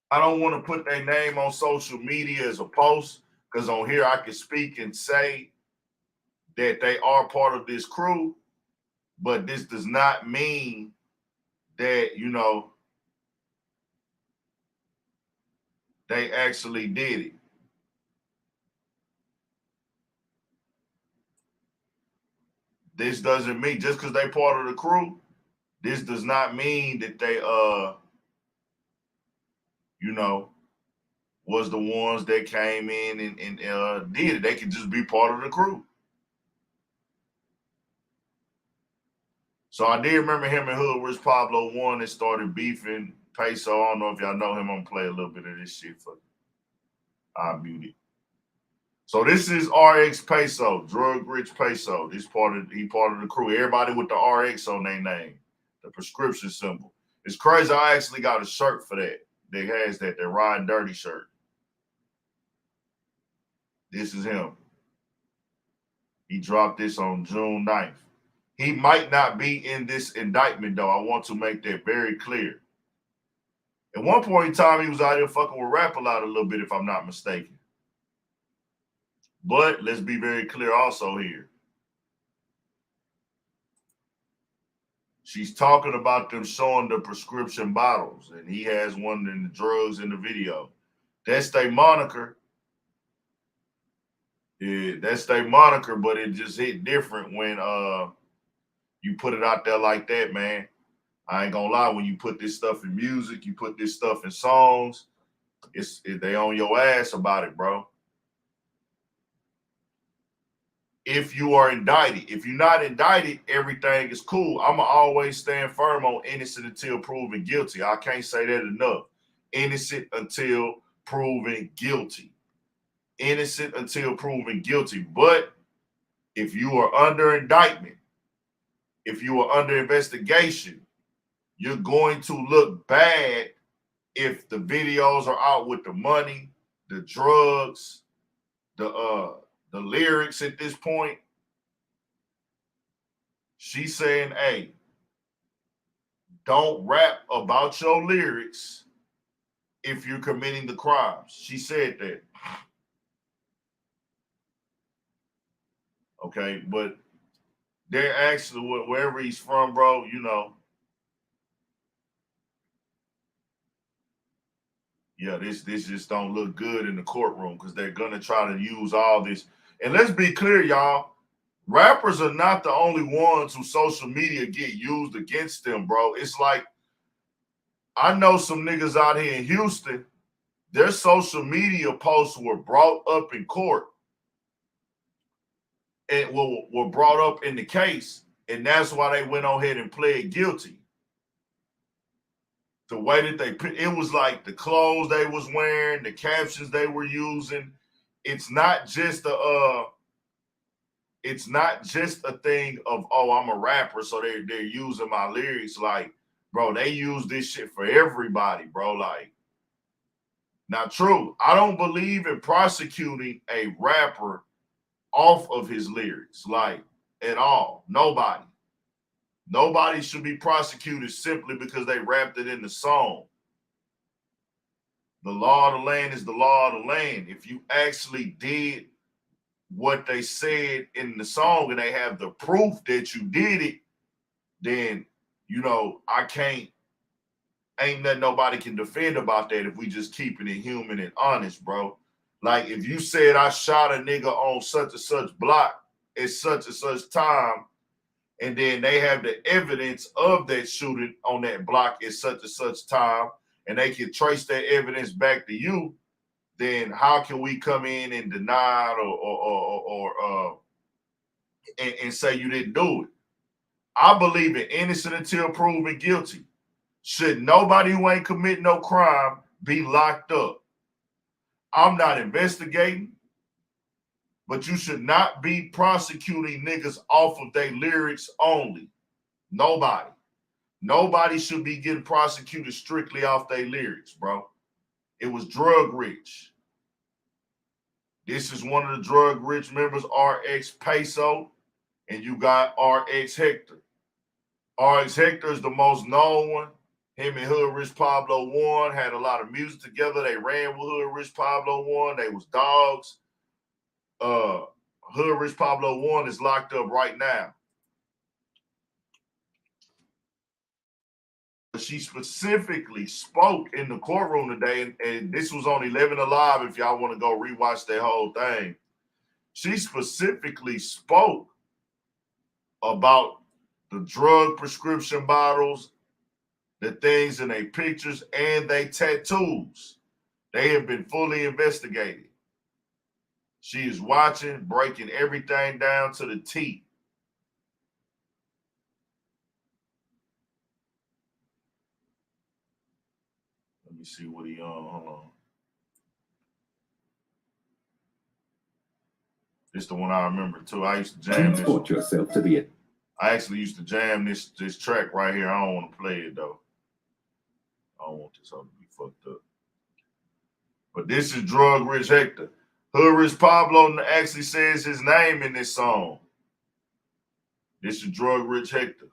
A: I don't want to put their name on social media as a post, because on here I can speak and say that they are part of this crew, but this does not mean that, you know, they actually did it. This doesn't mean, just because they part of the crew, this does not mean that they you know, was the ones that came in and did it. They could just be part of the crew. So I did remember him and Hood Rich Pablo one that started beefing Peso. I don't know if y'all know him. I'm gonna play a little bit of this shit for you. I'll mute it. So this is RX Peso, Drug Rich Peso. He part of the crew. Everybody with the RX on their name, the prescription symbol. It's crazy. I actually got a shirt for that. That has that Ride Dirty shirt. This is him. He dropped this on June 9th. He might not be in this indictment, though. I want to make that very clear. At one point in time, he was out here fucking with Rap a lot a little bit, if I'm not mistaken. But let's be very clear also here. She's talking about them showing the prescription bottles, and he has one in the drugs in the video. That's their moniker. Yeah, that's their moniker, but it just hit different when you put it out there like that, man. I ain't gonna lie, when you put this stuff in music, you put this stuff in songs, they on your ass about it, bro. If you are indicted. If you're not indicted, everything is cool. I'ma always stand firm on innocent until proven guilty. I can't say that enough. Innocent until proven guilty. Innocent until proven guilty. But if you are under indictment, if you are under investigation, you're going to look bad if the videos are out with the money, the drugs, the lyrics at this point. She's saying, hey, don't rap about your lyrics if you're committing the crimes. She said that. Okay, but they're actually, wherever he's from, bro, you know, yeah, this just don't look good in the courtroom, because they're gonna try to use all this. And let's be clear, y'all, rappers are not the only ones who social media get used against them, bro. It's like, I know some niggas out here in Houston, their social media posts were brought up in court and were brought up in the case, and that's why they went on ahead and pled guilty. The way that they put it was like the clothes they was wearing, the captions they were using. It's not just a thing of, oh, I'm a rapper, so they're using my lyrics. Like, bro, they use this shit for everybody, bro. Like, not true. I don't believe in prosecuting a rapper off of his lyrics, like, at all. Nobody should be prosecuted simply because they rapped it in the song. The law of the land is the law of the land. If you actually did what they said in the song and they have the proof that you did it, then, you know, ain't nothing nobody can defend about that if we just keeping it human and honest, bro. Like, if you said I shot a nigga on such and such block at such and such time, and then they have the evidence of that shooting on that block at such and such time, and they can trace that evidence back to you, then how can we come in and deny it and say you didn't do it? I believe in innocent until proven guilty. Should nobody who ain't commit no crime be locked up? I'm not investigating, but you should not be prosecuting niggas off of their lyrics only. Nobody. Nobody should be getting prosecuted strictly off their lyrics, bro. It was Drug Rich. This is one of the drug rich members, RX Peso, and you got RX Hector. RX Hector is the most known one. Him and Hood Rich Pablo One had a lot of music together. They ran with Hood Rich Pablo One. They was dogs. Hood Rich Pablo One is locked up right now. She specifically spoke in the courtroom today, and this was on 11 Alive if y'all want to go rewatch that whole thing. She specifically spoke about the drug prescription bottles, the things in their pictures, and their tattoos. They have been fully investigated. She is watching, breaking everything down to the T. Let me see what he on. Hold on. This the one I remember too. I used to jam
H: Transport yourself to the.
A: I actually used to jam this track right here. I don't want to play it though. I don't want this all to be fucked up. But this is Drug Rich Hector. Hood Rich Pablo actually says his name in this song. This is Drug Rich Hector.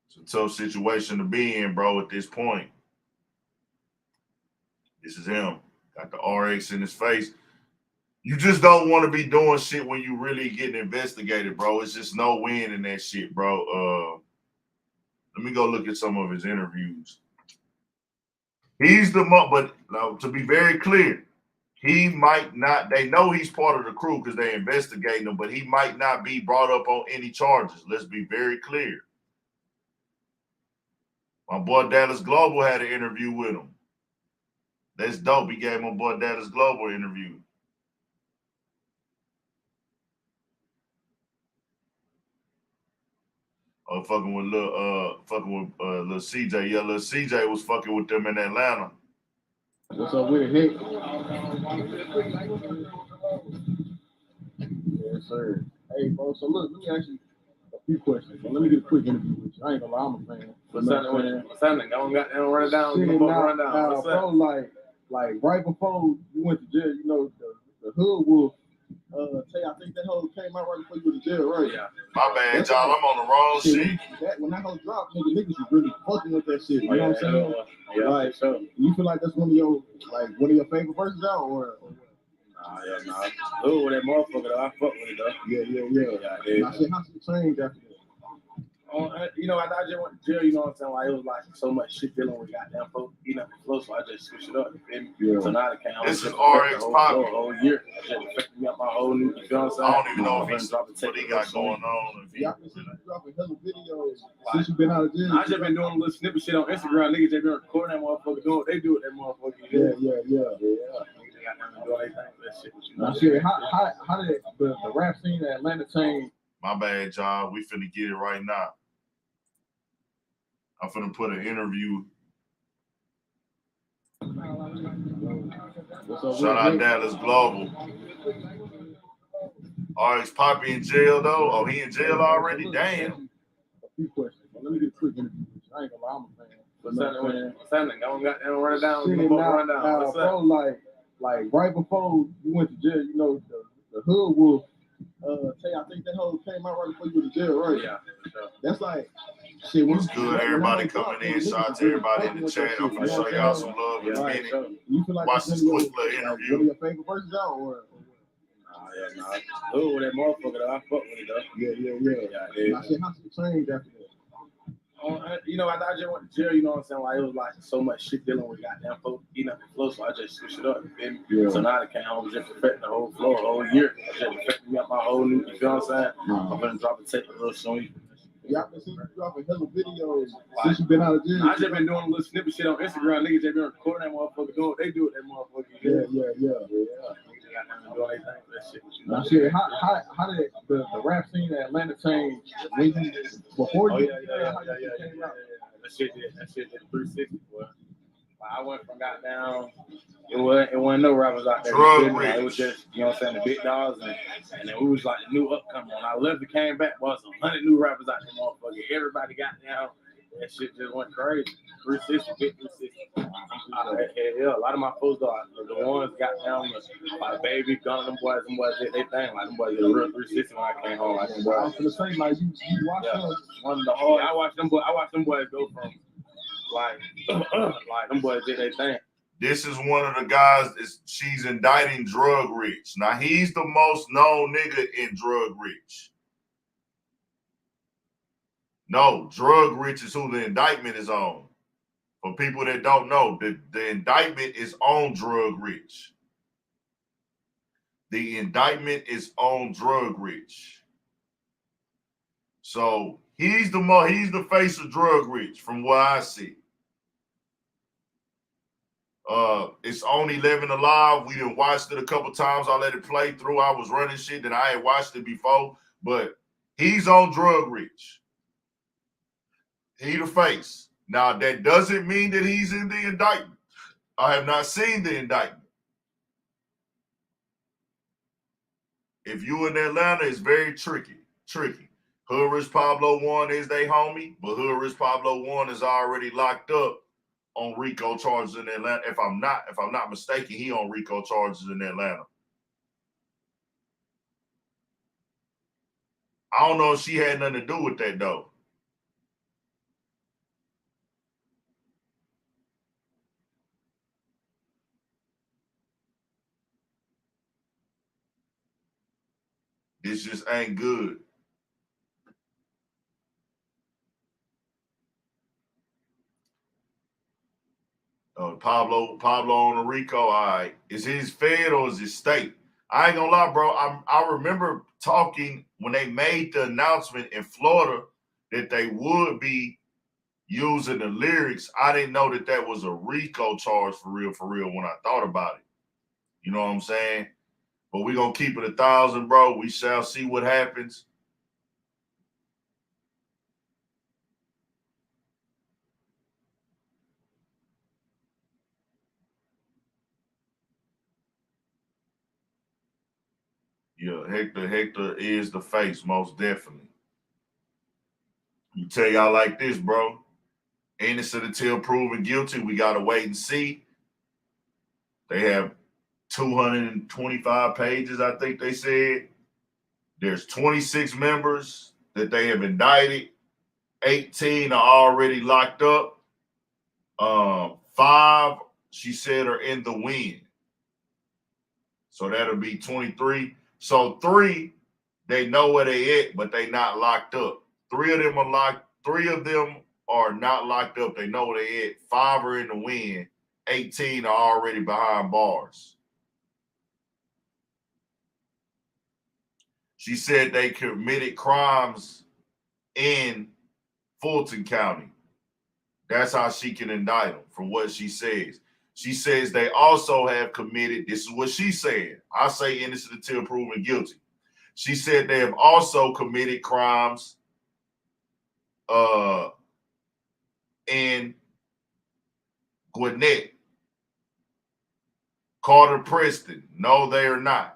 A: It's a tough situation to be in, bro, at this point. This is him. Got the RX in his face. You just don't want to be doing shit when you really getting investigated, bro. It's just no win in that shit, bro. Let me go look at some of his interviews. He's the but now, to be very clear, he might not. They know he's part of the crew because they're investigating him, but he might not be brought up on any charges. Let's be very clear. My boy Dallas Global had an interview with him. That's dope. He gave my boy Dallas Global an interview. Fucking with little CJ. Yeah, little CJ was fucking with them in Atlanta.
I: What's up with it, Hick? Yes, sir. Hey, bro, so look, let me ask you a few questions. Let me get a quick interview with you. I ain't gonna lie, I'm a fan.
J: What's happening? What's happening? I don't got to run it down.
I: Shit,
J: Run down.
I: now, bro, like right before you went to jail, you know, the hood wolf. I think that hoe came out right before you went to jail, right?
J: Yeah.
A: My bad, y'all. I'm on the wrong shit.
I: When that hoe dropped, niggas was really fucking with that shit. You know what I'm saying?
J: Yeah,
I: like,
J: sure.
I: You feel like that's one of your favorite verses out, or?
J: Nah. Ooh, with that motherfucker though, I fuck with it though.
I: Yeah. Now, shit, how shit changed after that?
J: You know, I just went to jail, you know what I'm saying? Like, it was like so much shit dealing with goddamn folk, eating up the flow, so I just switched it up.
I: Yeah.
J: So now I can't.
A: This is RX Poppy.
J: Whole year. It just affected me up my whole new, you know what I'm saying?
A: I don't even know if he's what he got going on.
I: Yeah, I've been dropping hella videos since you've been out of jail.
J: I just been doing a little snippet shit on Instagram. Niggas just been recording that motherfucker, doing what they do with that motherfucker.
I: Yeah. Now, shit, how did the rap scene in Atlanta change?
A: My bad, y'all. We finna get it right now. I'm finna put an interview. Shout out Dallas Global. RX Poppy in jail though? Oh, he in jail already? Damn.
I: A few questions. Let me get a quick interview with you. I ain't gonna lie, I'm a fan.
J: What's happening? I don't got to run it down.
I: Shit, now, bro, like right before you went to jail, you know, the hood wolf. I think that hoe came out right before you went to jail, right?
J: Yeah, sure.
I: That's like shit.
A: What's good, everybody coming in? Shout out to everybody in the chat. I'm gonna show y'all some love in a minute.
I: You feel like
A: Watch this quick little interview.
I: One of your favorite verses out, or?
J: Nah. Ooh, with that motherfucker though, I fuck with it though.
I: Yeah. Now, shit, how shit changed after that?
J: You know, I just went to jail, you know what I'm saying? Like, it was like so much shit dealing with goddamn folk eating up the flow, so I just switched it up. So now I came home, just affecting the whole flow, the whole year. It just affected me up my whole new, you feel what I'm saying? I'm gonna drop a tape a little soon.
I: Yeah, I've been seeing you dropping hella videos since you've been out of jail.
J: I just been doing a little snippet shit on Instagram. Niggas just been recording that motherfucker, doing what they do with that motherfucker.
I: Yeah.
J: That shit.
I: Now, shit, how did the rap scene in Atlanta change when you before you?
J: Yeah. That shit did 360, boy. Like, I went from goddamn. It wasn't no rappers out there. It was just, you know what I'm saying, the big dogs, and then we was like the new upcoming. When I left and came back, was 100 new rappers out there, motherfucker. Everybody got down. That shit just went crazy. 360, big 360. Yeah, a lot of my folks though, the ones got down by baby, gun, them boys did they thing. Like them boys did a real 360 when I came home. Like them boys.
I: I was gonna say, like, you watch
J: One of the hard. I watched them boys go from like like them boys did their thing.
A: This is one of the guys. She's indicting Drug Rich. Now he's the most known nigga in Drug Rich. No, Drug Rich is who the indictment is on. For people that don't know, the indictment is on Drug Rich. The indictment is on Drug Rich. So he's the face of Drug Rich from what I see. It's on 11 Alive. We done watched it a couple times. I let it play through. I was running shit that I had watched it before, but he's on Drug Rich. He the face. Now that doesn't mean that he's in the indictment. I have not seen the indictment. If you in Atlanta, it's very tricky. Hood Rich Pablo 1 is they homie, but Hood Rich Pablo 1 is already locked up on RICO charges in Atlanta. If I'm not mistaken, he on RICO charges in Atlanta. I don't know if she had nothing to do with that though. This just ain't good. Pablo on the RICO, all right. Is his Fed or is his state? I ain't gonna lie, bro. I remember talking when they made the announcement in Florida that they would be using the lyrics. I didn't know that was a RICO charge for real when I thought about it. You know what I'm saying? But we're gonna keep it 1,000, bro. We shall see what happens. Yeah, Hector is the face, most definitely. You tell y'all like this, bro. Innocent until proven guilty. We gotta wait and see. They have 225 pages, I think they said. There's 26 members that they have indicted. 18 are already locked up. 5, she said, are in the wind. So that'll be 23. So 3, they know where they at, but they not locked up. 3 of them are locked. 3 of them are not locked up. They know where they at. 5 are in the wind. 18 are already behind bars. She said they committed crimes in Fulton County. That's how she can indict them, from what she says. She says they also have committed, this is what she said. I say innocent until proven guilty. She said they have also committed crimes in Gwinnett. Carter Preston. No, they are not.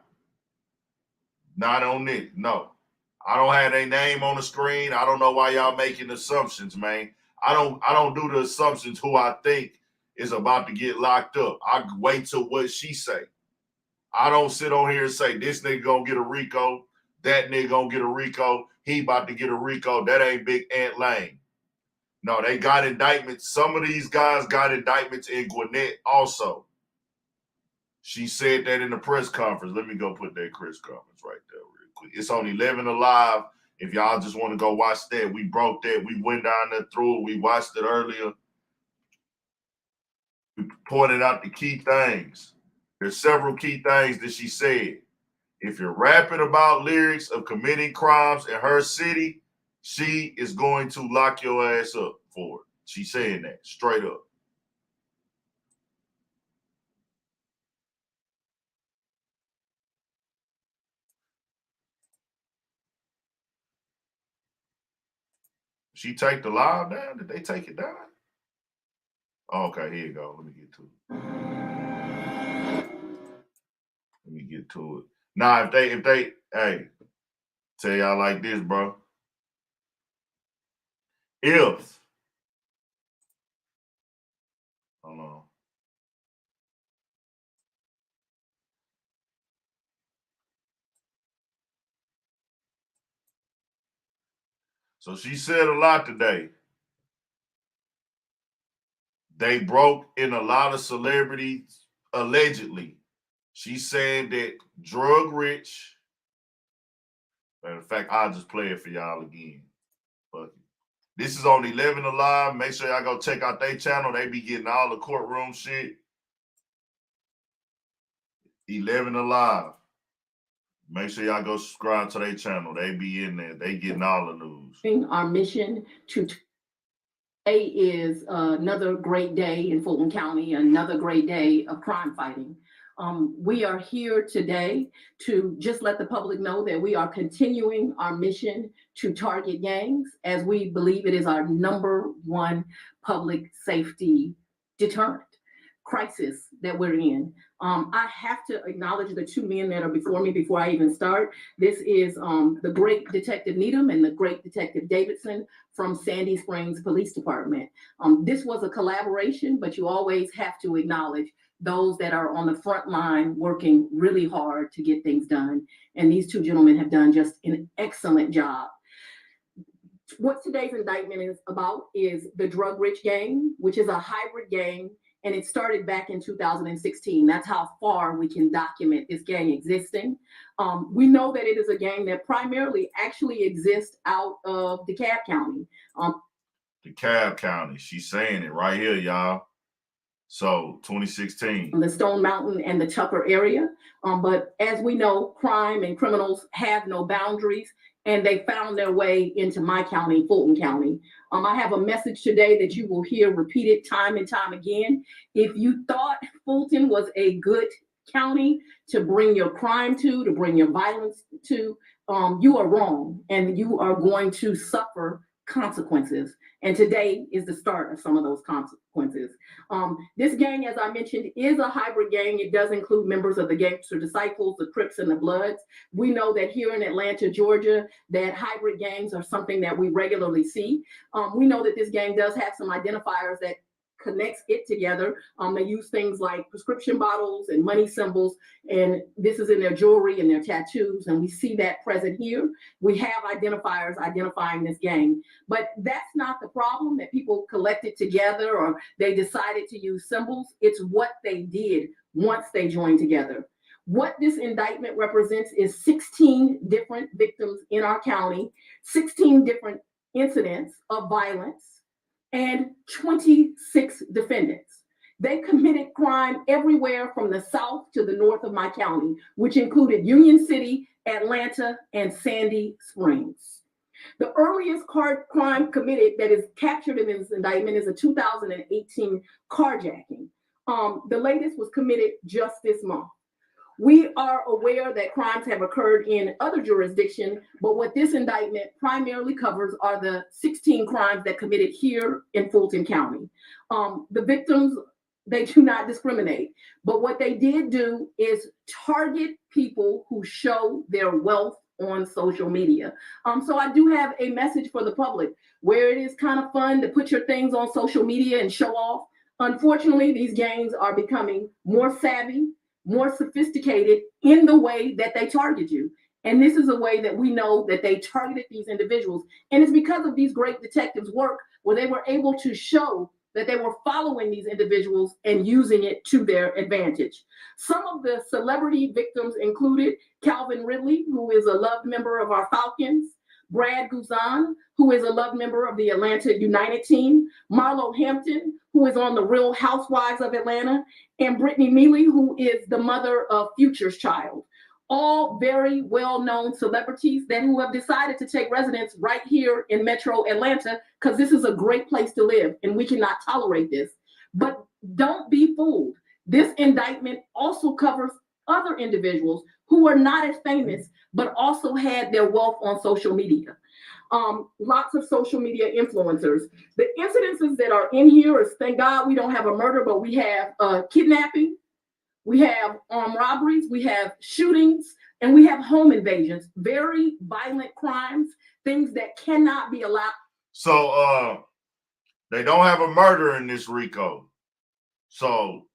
A: Not on it. No. I don't have their name on the screen. I don't know why y'all making assumptions, man. I don't do the assumptions who I think is about to get locked up. I wait till what she say. I don't sit on here and say this nigga gonna get a RICO, that nigga gonna get a RICO, he about to get a RICO. That ain't Big Ant Lane. No, they got indictments. Some of these guys got indictments in Gwinnett also. She said that in the press conference. Let me go put that press conference right there real quick. It's on 11 Alive. If y'all just want to go watch that, we broke that. We went down there through it. We watched it earlier. We pointed out the key things. There's several key things that she said. If you're rapping about lyrics of committing crimes in her city, she is going to lock your ass up for it. She's saying that straight up. She take the live down? Did they take it down? Oh, okay, here you go. Let me get to it. Now, if they, hey, tell y'all like this, bro. If So she said a lot today. They broke in a lot of celebrities, allegedly. She said that drug rich. Matter of fact, I'll just play it for y'all again. Fuck it. This is on 11 Alive. Make sure y'all go check out their channel. They be getting all the courtroom shit. 11 Alive. Make sure y'all go subscribe to their channel. They be in there. They getting all the news.
B: Our mission today is another great day in Fulton County, another great day of crime fighting. We are here today to just let the public know that we are continuing our mission to target gangs, as we believe it is our #1 public safety deterrent crisis that we're in. I have to acknowledge the two men that are before me before I even start. This is the great Detective Needham and the great Detective Davidson from Sandy Springs Police Department. This was a collaboration, but you always have to acknowledge those that are on the front line working really hard to get things done. And these two gentlemen have done just an excellent job. What today's indictment is about is the drug rich gang, which is a hybrid gang, and it started back in 2016. That's how far we can document this gang existing. We know that it is a gang that primarily actually exists out of DeKalb County.
A: DeKalb County. She's saying it right here, y'all. So 2016.
B: The Stone Mountain and the Tucker area. But as we know, crime and criminals have no boundaries, and they found their way into my county, Fulton County. I have a message today that you will hear repeated time and time again. If you thought Fulton was a good county to bring your crime to bring your violence to, you are wrong, and you are going to suffer consequences. And today is the start of some of those consequences. This gang, as I mentioned, is a hybrid gang. It does include members of the Gangster Disciples, the Crips, and the Bloods. We know that here in Atlanta, Georgia, that hybrid gangs are something that we regularly see. We know that this gang does have some identifiers that connects it together. They use things like prescription bottles and money symbols, and this is in their jewelry and their tattoos, and we see that present here. We have identifiers identifying this gang, but that's not the problem, that people collected together or they decided to use symbols. It's what they did once they joined together. What this indictment represents is 16 different victims in our county, 16 different incidents of violence, and 26 defendants. They committed crime everywhere from the south to the north of my county, which included Union City, Atlanta, and Sandy Springs. The earliest crime committed that is captured in this indictment is a 2018 carjacking. The latest was committed just this month. We are aware that crimes have occurred in other jurisdictions, but what this indictment primarily covers are the 16 crimes that committed here in Fulton County. The victims, they do not discriminate, but what they did do is target people who show their wealth on social media. So I do have a message for the public, where it is kind of fun to put your things on social media and show off. Unfortunately, these gangs are becoming more savvy, more sophisticated in the way that they target you. And this is a way that we know that they targeted these individuals. And it's because of these great detectives' work where they were able to show that they were following these individuals and using it to their advantage. Some of the celebrity victims included Calvin Ridley, who is a loved member of our Falcons, Brad Guzan, who is a loved member of the Atlanta United team, Marlo Hampton, who is on the Real Housewives of Atlanta, and Brittany Mealy, who is the mother of Future's child. All very well-known celebrities who have decided to take residence right here in Metro Atlanta, because this is a great place to live and we cannot tolerate this. But don't be fooled. This indictment also covers other individuals who are not as famous, but also had their wealth on social media. Lots of social media influencers. The incidences that are in here is, thank God we don't have a murder, but we have kidnapping, we have armed robberies, we have shootings, and we have home invasions. Very violent crimes, things that cannot be allowed.
A: So they don't have a murder in this RICO. So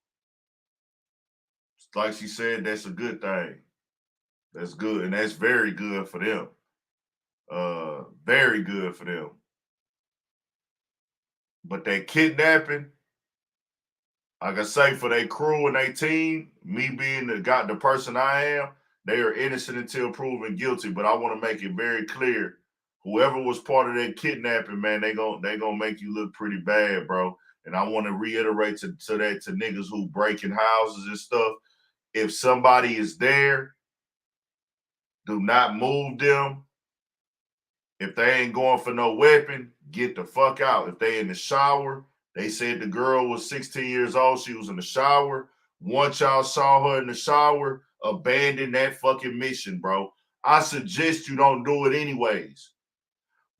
A: like she said, that's a good thing. That's good, and that's very good for them. Very good for them. But that kidnapping, like I say, for their crew and their team, me being the person I am, they are innocent until proven guilty. But I want to make it very clear, whoever was part of that kidnapping, man, they gonna make you look pretty bad, bro. And I want to reiterate to niggas who breaking houses and stuff. If somebody is there, do not move them. If they ain't going for no weapon, get the fuck out. If they in the shower, they said the girl was 16 years old. She was in the shower. Once y'all saw her in the shower, abandon that fucking mission, bro. I suggest you don't do it anyways.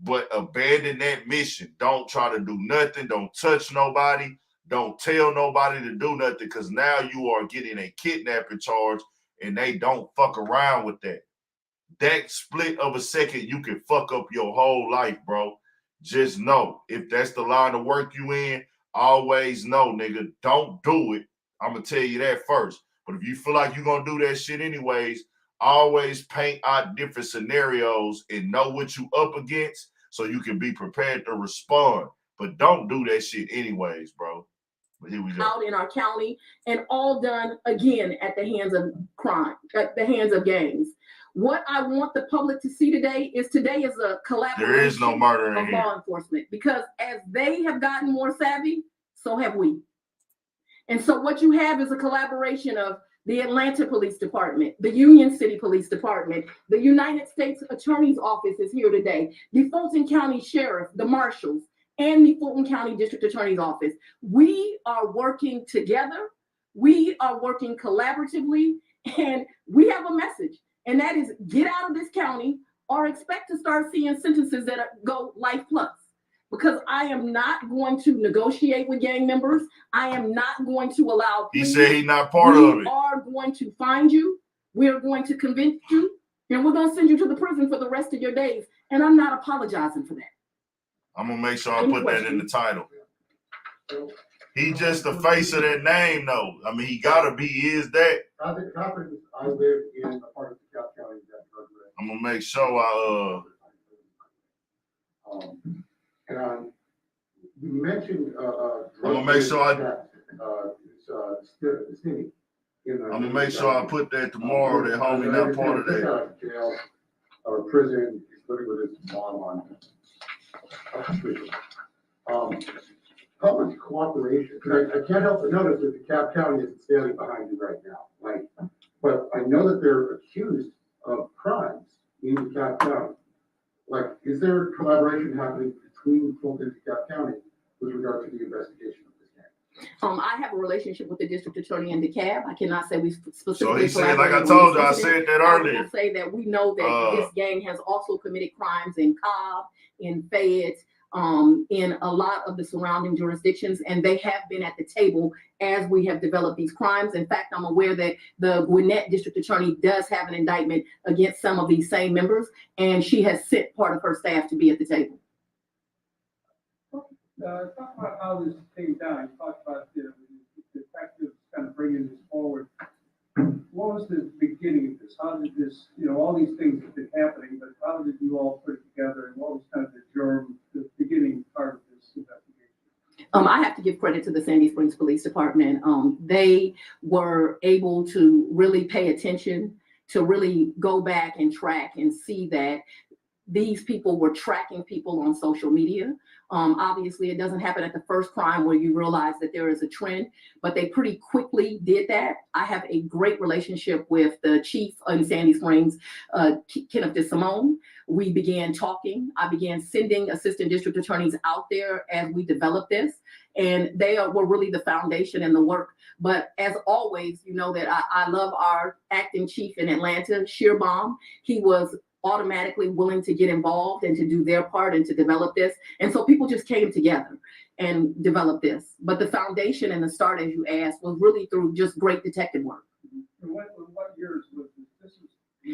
A: But abandon that mission. Don't try to do nothing. Don't touch nobody. Don't tell nobody to do nothing, because now you are getting a kidnapping charge, and they don't fuck around with that. That split of a second, you can fuck up your whole life, bro. Just know, if that's the line of work you in, always know, nigga, don't do it. I'm going to tell you that first. But if you feel like you're going to do that shit anyways, always paint out different scenarios and know what you up against so you can be prepared to respond. But don't do that shit anyways, bro. But here we go.
B: Out in our county, and all done again at the hands of crime, at the hands of gangs. What I want the public to see today is a collaboration.
A: There is no murder in
B: of
A: here.
B: law enforcement, because as they have gotten more savvy, so have we. And so what you have is a collaboration of the Atlanta Police Department, the Union City Police Department, the United States Attorney's Office is here today, the Fulton County Sheriff, the Marshals, and the Fulton County District Attorney's Office. We are working together. We are working collaboratively, and we have a message. And that is, get out of this county or expect to start seeing sentences that go life plus. Because I am not going to negotiate with gang members. I am not going to allow.
A: He said he's not part of it.
B: We are going to find you. We are going to convince you. And we're going to send you to the prison for the rest of your days. And I'm not apologizing for that.
A: I'm going to make sure I put that in the title. He just the face of that name, though. I mean, he got to be. He is that.
D: I live in a part of the South County that drug rest.
A: I'm gonna make sure
D: You mentioned
A: I'm gonna make sure I'm gonna make sure I put that tomorrow. That homie not part of that.
D: Out of jail or prison, he's living with his mom on. Public cooperation, because I can't help but notice that the Cap County isn't standing behind you right now. But I know that they're accused of crimes in the Cap County. Is there collaboration happening between Fulton and Cap County with regard to the investigation of this gang?
B: I have a relationship with the district attorney in DeKalb. I cannot say we specifically.
A: So he said, like I told you, I said that earlier.
B: I will say that we know that this gang has also committed crimes in Cobb, in Fayette, in a lot of the surrounding jurisdictions, and they have been at the table as we have developed these crimes. In fact, I'm aware that the Gwinnett District Attorney does have an indictment against some of these same members, and she has sent part of her staff to be at the table.
E: Talk about how this came down. You talked about the detectives kind of bringing this forward. What was the beginning of this? How did this, all these things have been happening, but how did you all put it together, and what was kind of the germ, the beginning part of this investigation?
B: I have to give credit to the Sandy Springs Police Department. They were able to really pay attention, to really go back and track and see that these people were tracking people on social media. Obviously, it doesn't happen at the first crime where you realize that there is a trend, but they pretty quickly did that. I have a great relationship with the chief in Sandy Springs, Kenneth DeSimone. We began talking. I began sending assistant district attorneys out there as we developed this, and they were really the foundation and the work. But as always, you know that I love our acting chief in Atlanta, Shearbaum. He was automatically willing to get involved and to do their part and to develop this. And so people just came together and developed this. But the foundation and the start, as you asked, was really through just great detective work.
E: And what years was this? This was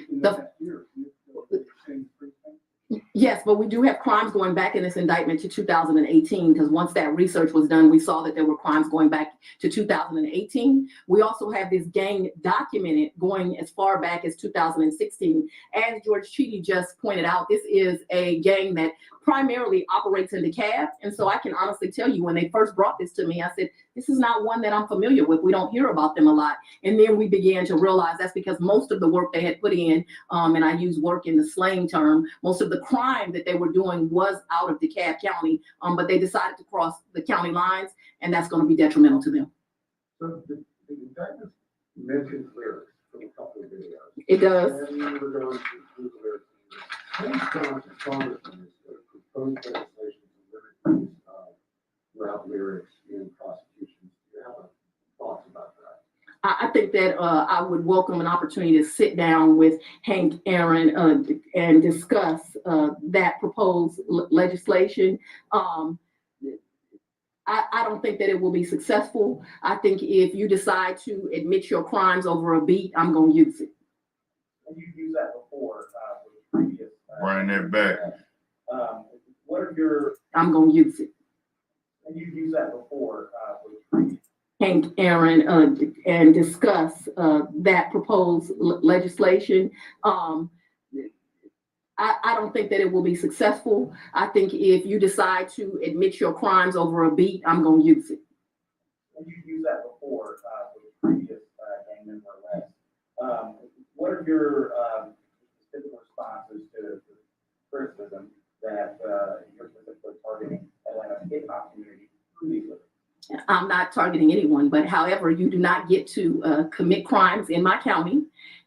E: in the last year.
B: Yes, but we do have crimes going back in this indictment to 2018, because once that research was done, we saw that there were crimes going back to 2018. We also have this gang documented going as far back as 2016. As George Cheedy just pointed out, this is a gang that primarily operates in DeKalb. And so I can honestly tell you, when they first brought this to me, I said, this is not one that I'm familiar with. We don't hear about them a lot. And then we began to realize that's because most of the work they had put in, and I use work in the slang term, most of the crime that they were doing was out of DeKalb County, but they decided to cross the county lines, and that's going to be detrimental to them.
D: So the indictment mentions lyrics from a couple of videos.
B: It does.
D: And we were going through the lyrics. How do you respond to congressmen that propose legislation to limit use of rap lyrics in prosecutions? Do you have thoughts about that?
B: I think that I would welcome an opportunity to sit down with Hank Aaron and discuss that proposed legislation. I don't think that it will be successful. I think if you decide to admit your crimes over a beat, I'm going to use it.
F: And you've used that before with previous.
A: Bring that back.
F: What are your?
B: I'm going to use it.
F: And you've used that before with previous.
B: Hank Aaron and discuss that proposed legislation. I don't think that it will be successful. I think if you decide to admit your crimes over a beat, I'm going to use it.
F: And you've used that before with previous gang member arrests. What are your specific responses to criticism that you're specifically targeting Atlanta's hip hop community through these lyrics?
B: I'm not targeting anyone, but however, you do not get to commit crimes in my county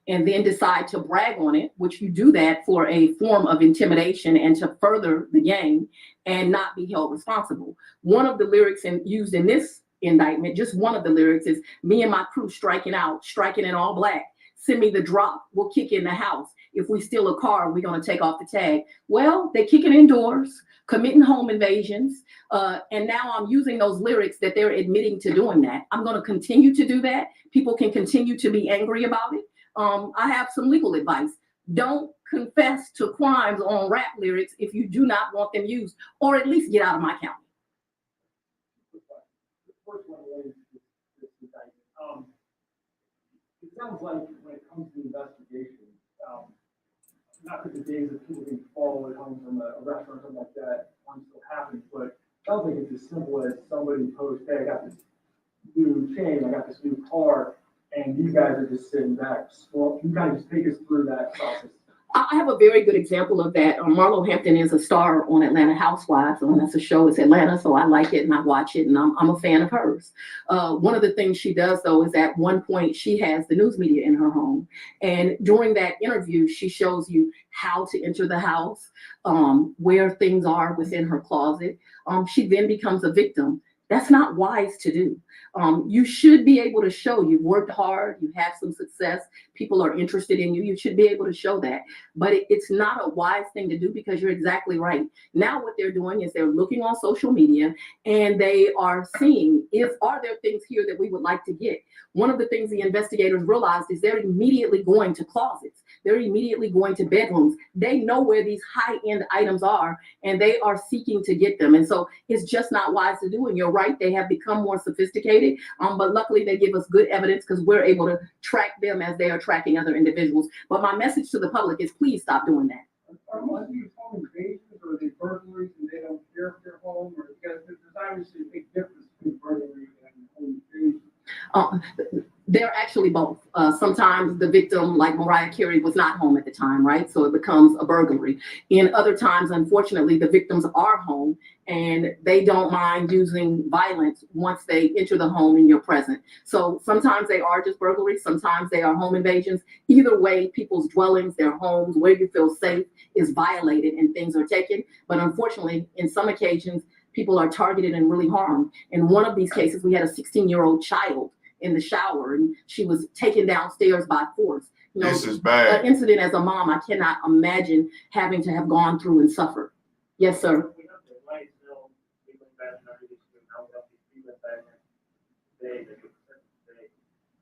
B: and then decide to brag on it, which you do that for a form of intimidation and to further the gang and not be held responsible. One of the lyrics used in this indictment, just one of the lyrics, is me and my crew striking out, striking in all black. Send me the drop, we'll kick in the house. If we steal a car, we're gonna take off the tag. Well, they kicking indoors, committing home invasions, and now I'm using those lyrics that they're admitting to doing that. I'm gonna continue to do that. People can continue to be angry about it. I have some legal advice. Don't confess to crimes on rap lyrics if you do not want them used, or at least get out of my county.
C: The first one related to this indictment. It sounds like when it comes to the investigation, not that the days of people being followed home from a restaurant or something like that aren't still happening, but it sounds like it's as simple as somebody posts, hey, I got this new chain, I got this new car, and these guys are just sitting back. Well, can you kind of just take us through that process?
B: I have a very good example of that. Marlo Hampton is a star on Atlanta Housewives, and that's a show. It's Atlanta, so I like it and I watch it, and I'm a fan of hers. One of the things she does, though, is at one point she has the news media in her home, and during that interview, she shows you how to enter the house, where things are within her closet. She then becomes a victim. That's not wise to do. You should be able to show you've worked hard, you have some success, people are interested in you. You should be able to show that. But it's not a wise thing to do, because you're exactly right. Now what they're doing is they're looking on social media and they are seeing, are there things here that we would like to get? One of the things the investigators realized is they're immediately going to closets. They're immediately going to bedrooms. They know where these high-end items are, and they are seeking to get them. And so it's just not wise to do. And you're right, they have become more sophisticated, but luckily they give us good evidence because we're able to track them as they are tracking other individuals. But my message to the public is please stop doing that.
E: Are most of these home invasions, or are they burglaries and they don't care if they're home? Or because there's obviously a big difference between burglary and home invasion.
B: They're actually both. Sometimes the victim, like Mariah Carey, was not home at the time, right? So it becomes a burglary. In other times, unfortunately, the victims are home and they don't mind using violence once they enter the home and you're present. So sometimes they are just burglaries. Sometimes they are home invasions. Either way, people's dwellings, their homes, where you feel safe is violated and things are taken. But unfortunately, in some occasions, people are targeted and really harmed. In one of these cases, we had a 16-year-old child in the shower and she was taken downstairs by force. You know,
A: this is bad.
B: An incident as a mom, I cannot imagine having to have gone through and suffered. Yes, sir.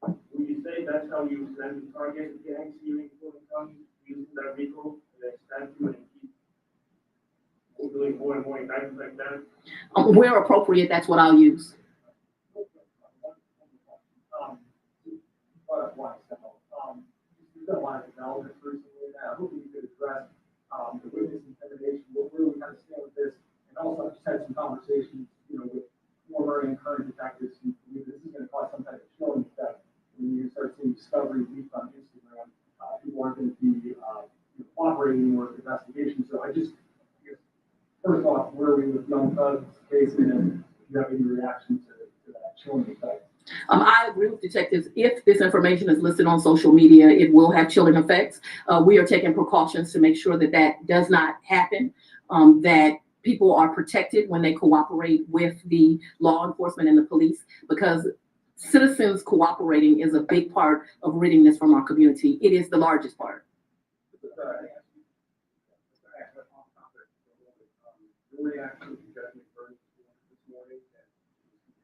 F: Would you say that's how you then target gangs here in Fulton County, using that RICO, that statute, and keep
B: Where appropriate, that's what I'll use.
C: We've done a lot of development recently, and I hope you could address the witness intimidation, where we kind of stand with this, and also I've just had some conversations, with former and current detectives who believe this is going to cause some kind of chilling effect when you start seeing discovery leaked on Instagram. People aren't going to be cooperating with investigations. So I guess, first off, where are we with Young Thug's case, and then if you have any reaction to that chilling effect?
B: I agree with detectives. If this information is listed on social media, it will have chilling effects. We are taking precautions to make sure that that does not happen, that people are protected when they cooperate with the law enforcement and the police, because citizens cooperating is a big part of ridding this from our community. It is the largest part.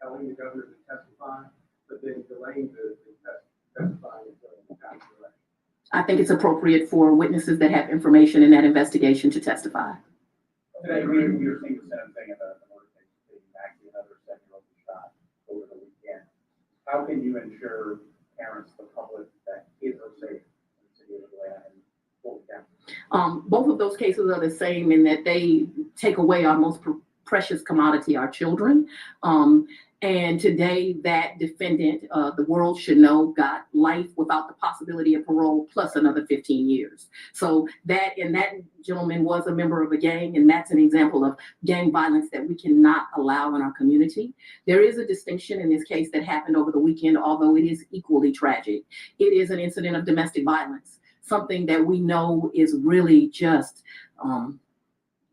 C: Telling the governor to testify, but then delaying the testifying until after the election.
B: I think it's appropriate for witnesses that have information in that investigation to testify.
F: Today, we were seeing the sentencing of the murder case, taking back another 7-year-old shot over the weekend. How can you ensure parents, the public, that kids are safe in the city of Atlanta and Fulton County?
B: Both of those cases are the same in that they take away our most precious commodity, our children. And today that defendant, the world should know, got life without the possibility of parole plus another 15 years. So that gentleman was a member of a gang, and that's an example of gang violence that we cannot allow in our community. There is a distinction in this case that happened over the weekend, although it is equally tragic. It is an incident of domestic violence, something that we know is really just,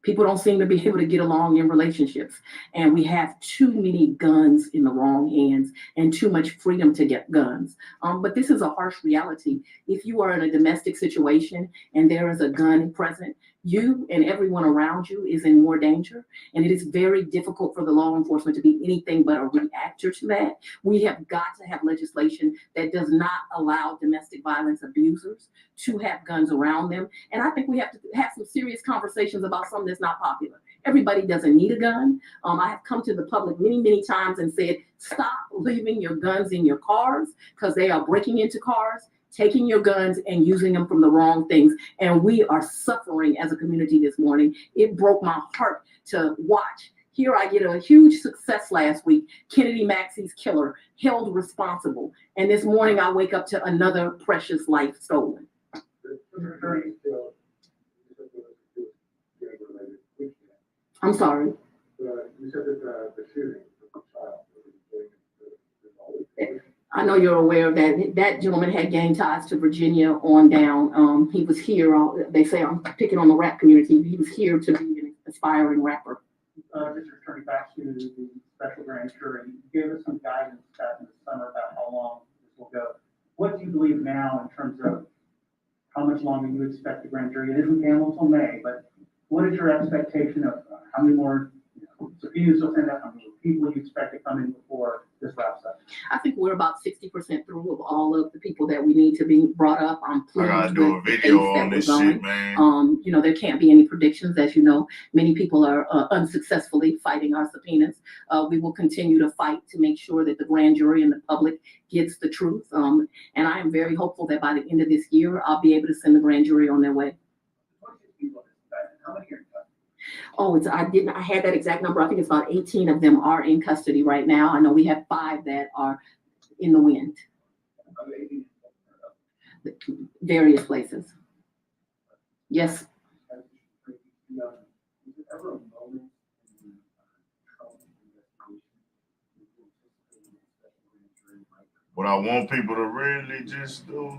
B: people don't seem to be able to get along in relationships. And we have too many guns in the wrong hands and too much freedom to get guns. But this is a harsh reality. If you are in a domestic situation and there is a gun present, you and everyone around you is in more danger. And it is very difficult for the law enforcement to be anything but a reactor to that. We have got to have legislation that does not allow domestic violence abusers to have guns around them. And I think we have to have some serious conversations about something that's not popular. Everybody doesn't need a gun. I have come to the public many, many times and said, stop leaving your guns in your cars because they are breaking into cars, taking your guns and using them from the wrong things. And we are suffering as a community this morning. It broke my heart to watch. Here I get a huge success last week. Kennedy Maxey's killer held responsible. And this morning I wake up to another precious life stolen. I'm sorry.
D: You said that the shooting of the child.
B: I know you're aware of that. That gentleman had gang ties to Virginia on down. He was here. They say I'm picking on the rap community. He was here to be an aspiring rapper.
F: Mr. Attorney, back to the special grand jury. You gave us some guidance back in the summer about how long this will go. What do you believe now in terms of how much longer you expect the grand jury? It isn't gamble until May, but what is your expectation of how many more subpoenas will send out, how many people you expect to come in before this wraps up?
B: I think we're about 60% through of all of the people that we need to be brought up. I'm pleased
A: I gotta do a video on this shit, man.
B: There can't be any predictions. As you know, many people are unsuccessfully fighting our subpoenas. We will continue to fight to make sure that the grand jury and the public gets the truth. And I am very hopeful that by the end of this year, I'll be able to send the grand jury on their way.
F: How many are in custody?
B: Oh, I had that exact number. I think it's about 18 of them are in custody right now. I know we have 5 that are in the wind. Various places. Yes.
A: What I want people to really just do,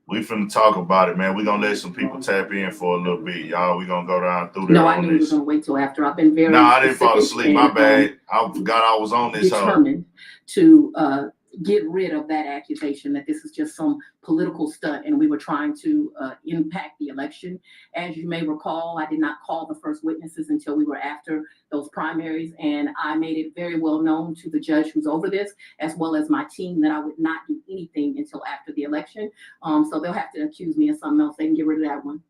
A: we finna talk about it, man. We gonna let some people tap in for a little bit, y'all. We gonna go down through there.
B: No, I knew you were gonna wait till after. I've been very
A: I didn't fall asleep. My bad. I forgot I was on this.
B: Determined to get rid of that accusation that this is just some political stunt and we were trying to impact the election. As you may recall, I did not call the first witnesses until we were after those primaries, and I made it very well known to the judge who's over this, as well as my team, that I would not do anything until after the election. So they'll have to accuse me of something else. They can get rid of that one.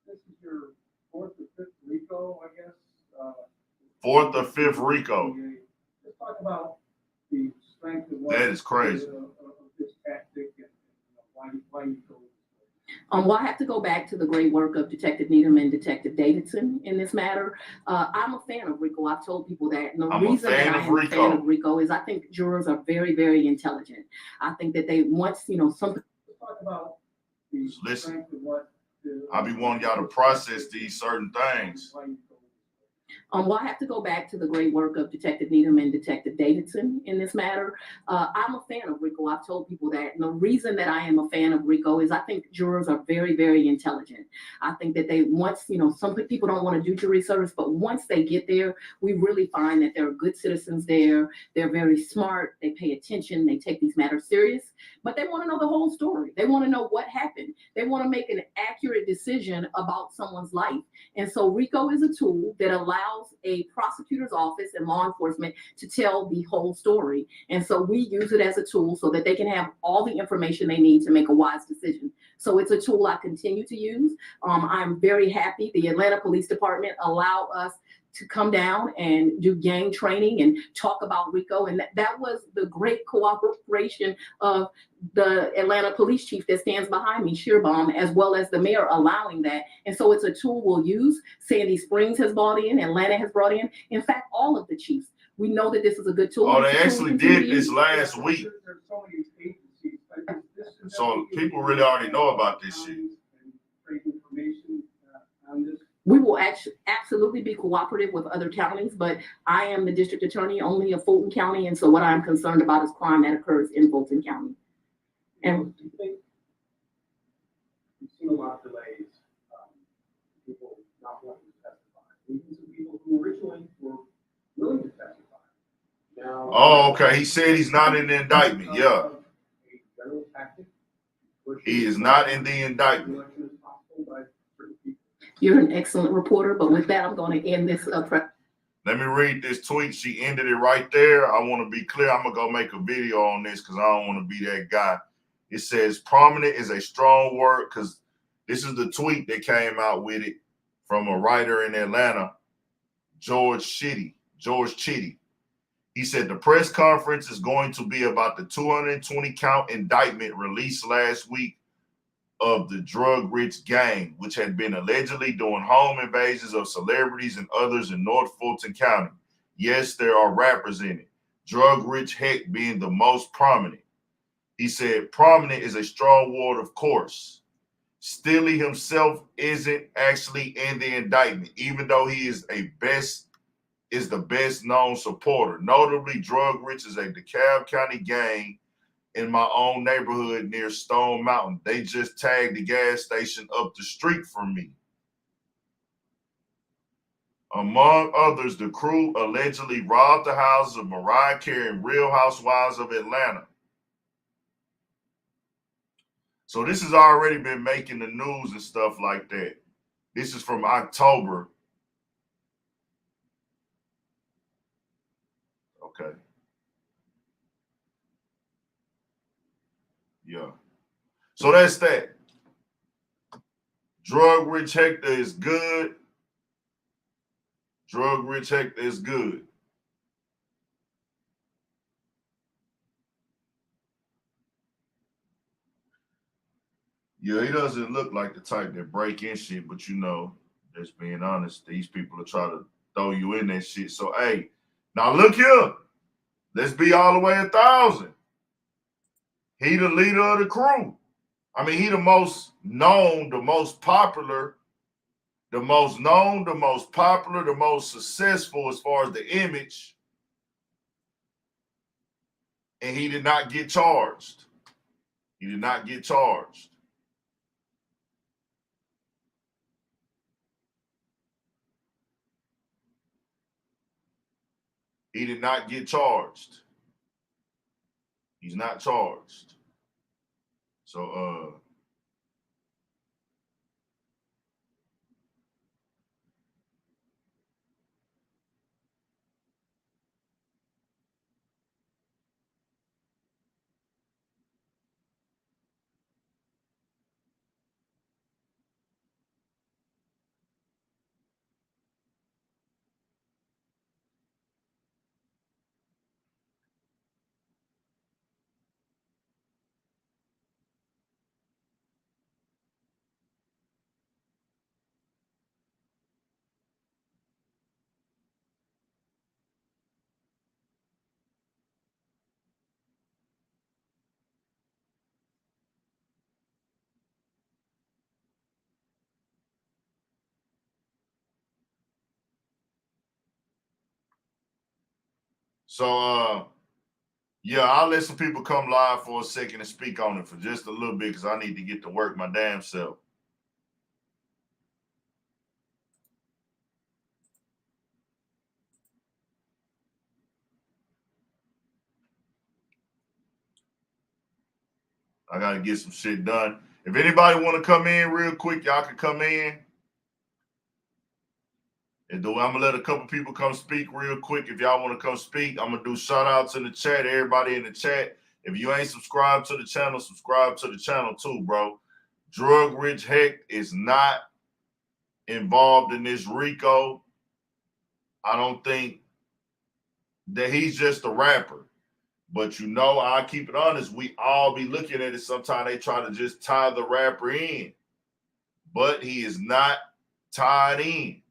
E: This is your 4th or 5th RICO, I guess.
A: 4th or 5th RICO.
E: Let's talk about the strength and what
A: That is crazy.
E: of this tactic and why you go.
B: Well, I have to go back to the great work of Detective Needham and Detective Davidson in this matter. I'm a fan of RICO. I've told people that. And the reason that I am a fan of RICO is I think jurors are very, very intelligent. I think that they once, some.
E: Let's talk about the strength and what.
A: I be wanting y'all to process these certain things.
B: Well, I have to go back to the great work of Detective Needham and Detective Davidson in this matter. I'm a fan of RICO. I've told people that. And the reason that I am a fan of RICO is I think jurors are very, very intelligent. I think that they once, some people don't want to do jury service, but once they get there, we really find that there are good citizens there. They're very smart. They pay attention. They take these matters serious, but they want to know the whole story. They want to know what happened. They want to make an accurate decision about someone's life. And so RICO is a tool that allows a prosecutor's office and law enforcement to tell the whole story. And so we use it as a tool so that they can have all the information they need to make a wise decision. So it's a tool I continue to use. I'm very happy the Atlanta Police Department allowed us to come down and do gang training and talk about RICO. And that was the great cooperation of the Atlanta police chief that stands behind me, Shearbaum, as well as the mayor allowing that. And so it's a tool we'll use. Sandy Springs has brought in, Atlanta has brought in fact, all of the chiefs. We know that this is a good tool.
A: Oh, they actually did this last week.
E: There's so many agencies.
A: So people really already know about this shit.
E: Information on this.
B: We will absolutely be cooperative with other counties, but I am the district attorney only of Fulton County, and so what I'm concerned about is crime that occurs in Fulton County. And
C: do you think we've seen a lot of delays, people not wanting to testify, even some people who originally were willing to testify. Now,
A: Oh, okay. He said he's not in the indictment. Yeah.
C: A general tactic.
A: He is not in the indictment.
C: Election is possible by certain people.
B: you're an excellent reporter, but with that, I'm going to end this.
A: Let me read this tweet. She ended it right there. I want to be clear. I'm going to go make a video on this because I don't want to be that guy. It says prominent is a strong word because this is the tweet that came out with it from a writer in Atlanta, George Chitty. He said the press conference is going to be about the 220 count indictment released last week of the drug-rich gang, which had been allegedly doing home invasions of celebrities and others in North Fulton County. Yes, there are rappers in it, drug-rich Heck being the most prominent. He said prominent is a strong word, of course. Steele himself isn't actually in the indictment, even though he is the best known supporter. Notably, Drug Rich is a DeKalb County gang in my own neighborhood near Stone Mountain. They just tagged the gas station up the street from me. Among others, the crew allegedly robbed the houses of Mariah Carey and Real Housewives of Atlanta. So this has already been making the news and stuff like that. This is from October. Okay. Yeah. So that's that. Drug Rich Hector is good. Drug Rich Hector is good. Yeah, he doesn't look like the type that break in shit, but just being honest, these people are trying to throw you in that shit. So, hey, now look here. Let's be all the way 1,000. He the leader of the crew. I mean, he the most known, the most popular, the most known, the most popular, the most successful as far as the image. And he did not get charged. He did not get charged. He did not get charged. He's not charged. So, So yeah, I'll let some people come live for a second and speak on it for just a little bit because I need to get to work my damn self. I gotta get some shit done. If anybody want to come in real quick, y'all can come in. And I'm gonna let a couple people come speak real quick. If y'all want to come speak, I'm gonna do shout outs in the chat. Everybody in the chat. If you ain't subscribed to the channel, subscribe to the channel too, bro. Drug Rich Heck is not involved in this RICO. I don't think that he's just a rapper. But you know, I keep it honest, we all be looking at it. Sometimes they try to just tie the rapper in. But he is not tied in.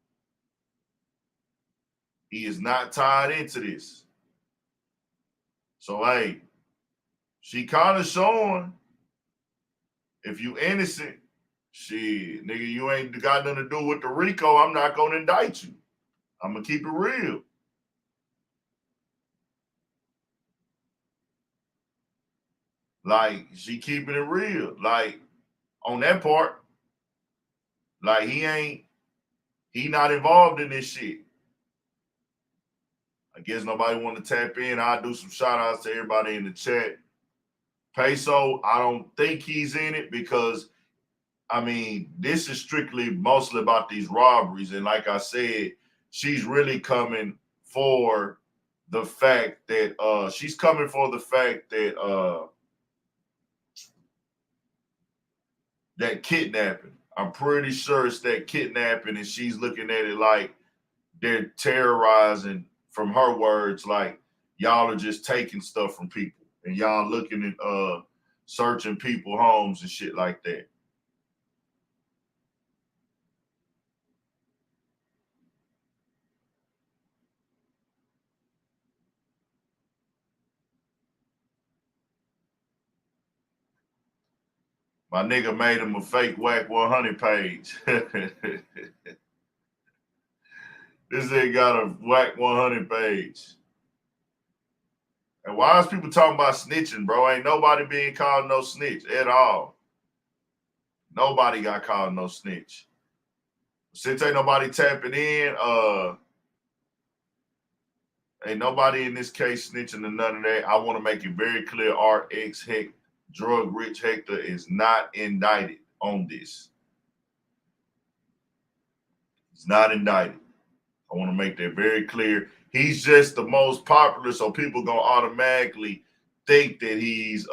A: He is not tied into this. So, hey, she kind of showing if you innocent, shit, nigga, you ain't got nothing to do with the RICO. I'm not going to indict you. I'm going to keep it real. Like, she keeping it real. Like, on that part, like, he not involved in this shit. I guess nobody want to tap in. I'll do some shout outs to everybody in the chat. Peso, I don't think he's in it because, I mean, this is strictly mostly about these robberies. And like I said, she's really coming for the fact that that kidnapping. I'm pretty sure it's that kidnapping, and she's looking at it like they're terrorizing, from her words, like y'all are just taking stuff from people and y'all looking at searching people's homes and shit like that. My nigga made him a fake Whack 100 page. This nigga got a Whack 100 page. And why is people talking about snitching, bro? Ain't nobody being called no snitch at all. Nobody got called no snitch. Since ain't nobody tapping in, ain't nobody in this case snitching or none of that. I want to make it very clear, RX Heck, Drug Rich Hector is not indicted on this. He's not indicted. I want to make that very clear. He's just the most popular, so people gonna automatically think that he's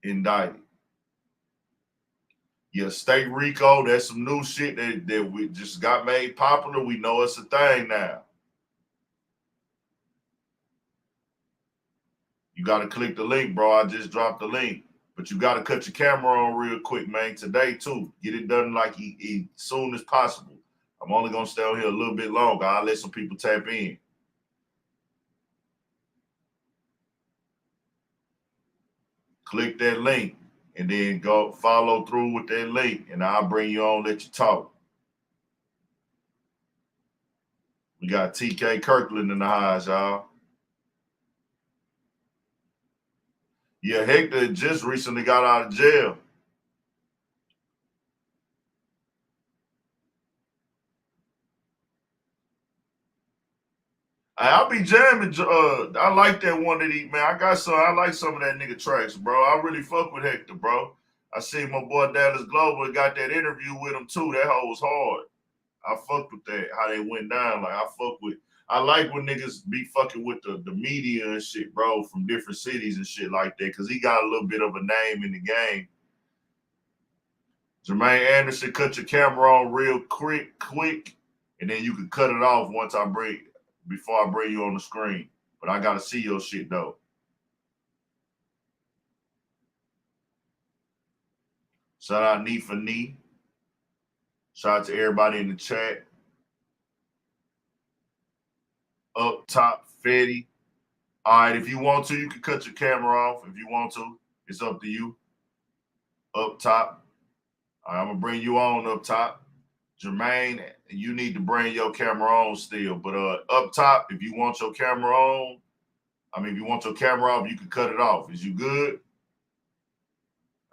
A: indicted. Yeah, state RICO, that's some new shit that we just got made popular. We know it's a thing now. You got to click the link, bro. I just dropped the link. But you got to cut your camera on real quick, man, today, too. Get it done like as soon as possible. I'm only going to stay on here a little bit longer. I'll let some people tap in. Click that link and then go follow through with that link, and I'll bring you on, let you talk. We got TK Kirkland in the house, y'all. Yeah, Hector just recently got out of jail. I'll be jamming. I like that one that he, man. I like some of that nigga tracks, bro. I really fuck with Hector, bro. I seen my boy Dallas Global got that interview with him too. That hoe was hard. I fucked with that, how they went down. Like I like when niggas be fucking with the media and shit, bro, from different cities and shit like that, because he got a little bit of a name in the game. Jermaine Anderson, cut your camera on real quick, and then you can cut it off before I bring you on the screen. But I gotta see your shit though. Shout out Knee for Knee. Shout out to everybody in the chat. Up top, Fetty. All right, if you want to, you can cut your camera off. If you want to, it's up to you. Up top. All right, I'm gonna bring you on up top. Jermaine, you need to bring your camera on still. But up top, if you want your camera on, if you want your camera off, you can cut it off. Is you good?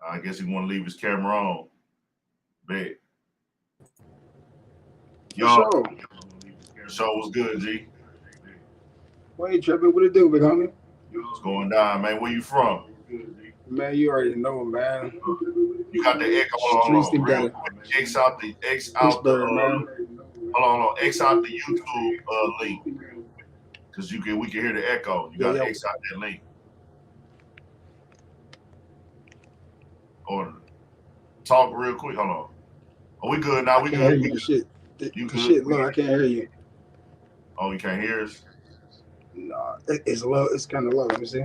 A: I guess he want to leave his camera on. Bet. Y'all, show was good, G.
H: Wait, Trevor, what it do, big homie?
A: What's going down, man? Where you from?
H: Man, you already know, man.
A: You got the echo. Hold on. Real quick. X out the
H: man.
A: Hold on. X out the YouTube link. Because we can hear the echo. You gotta X out that link. Or talk real quick. Hold on. Oh, we good now. We good.
H: You shit.
A: You good?
H: Shit, look, I can't hear you.
A: Oh, you can't hear us?
H: Nah, it's low. It's kind of low. Let me see.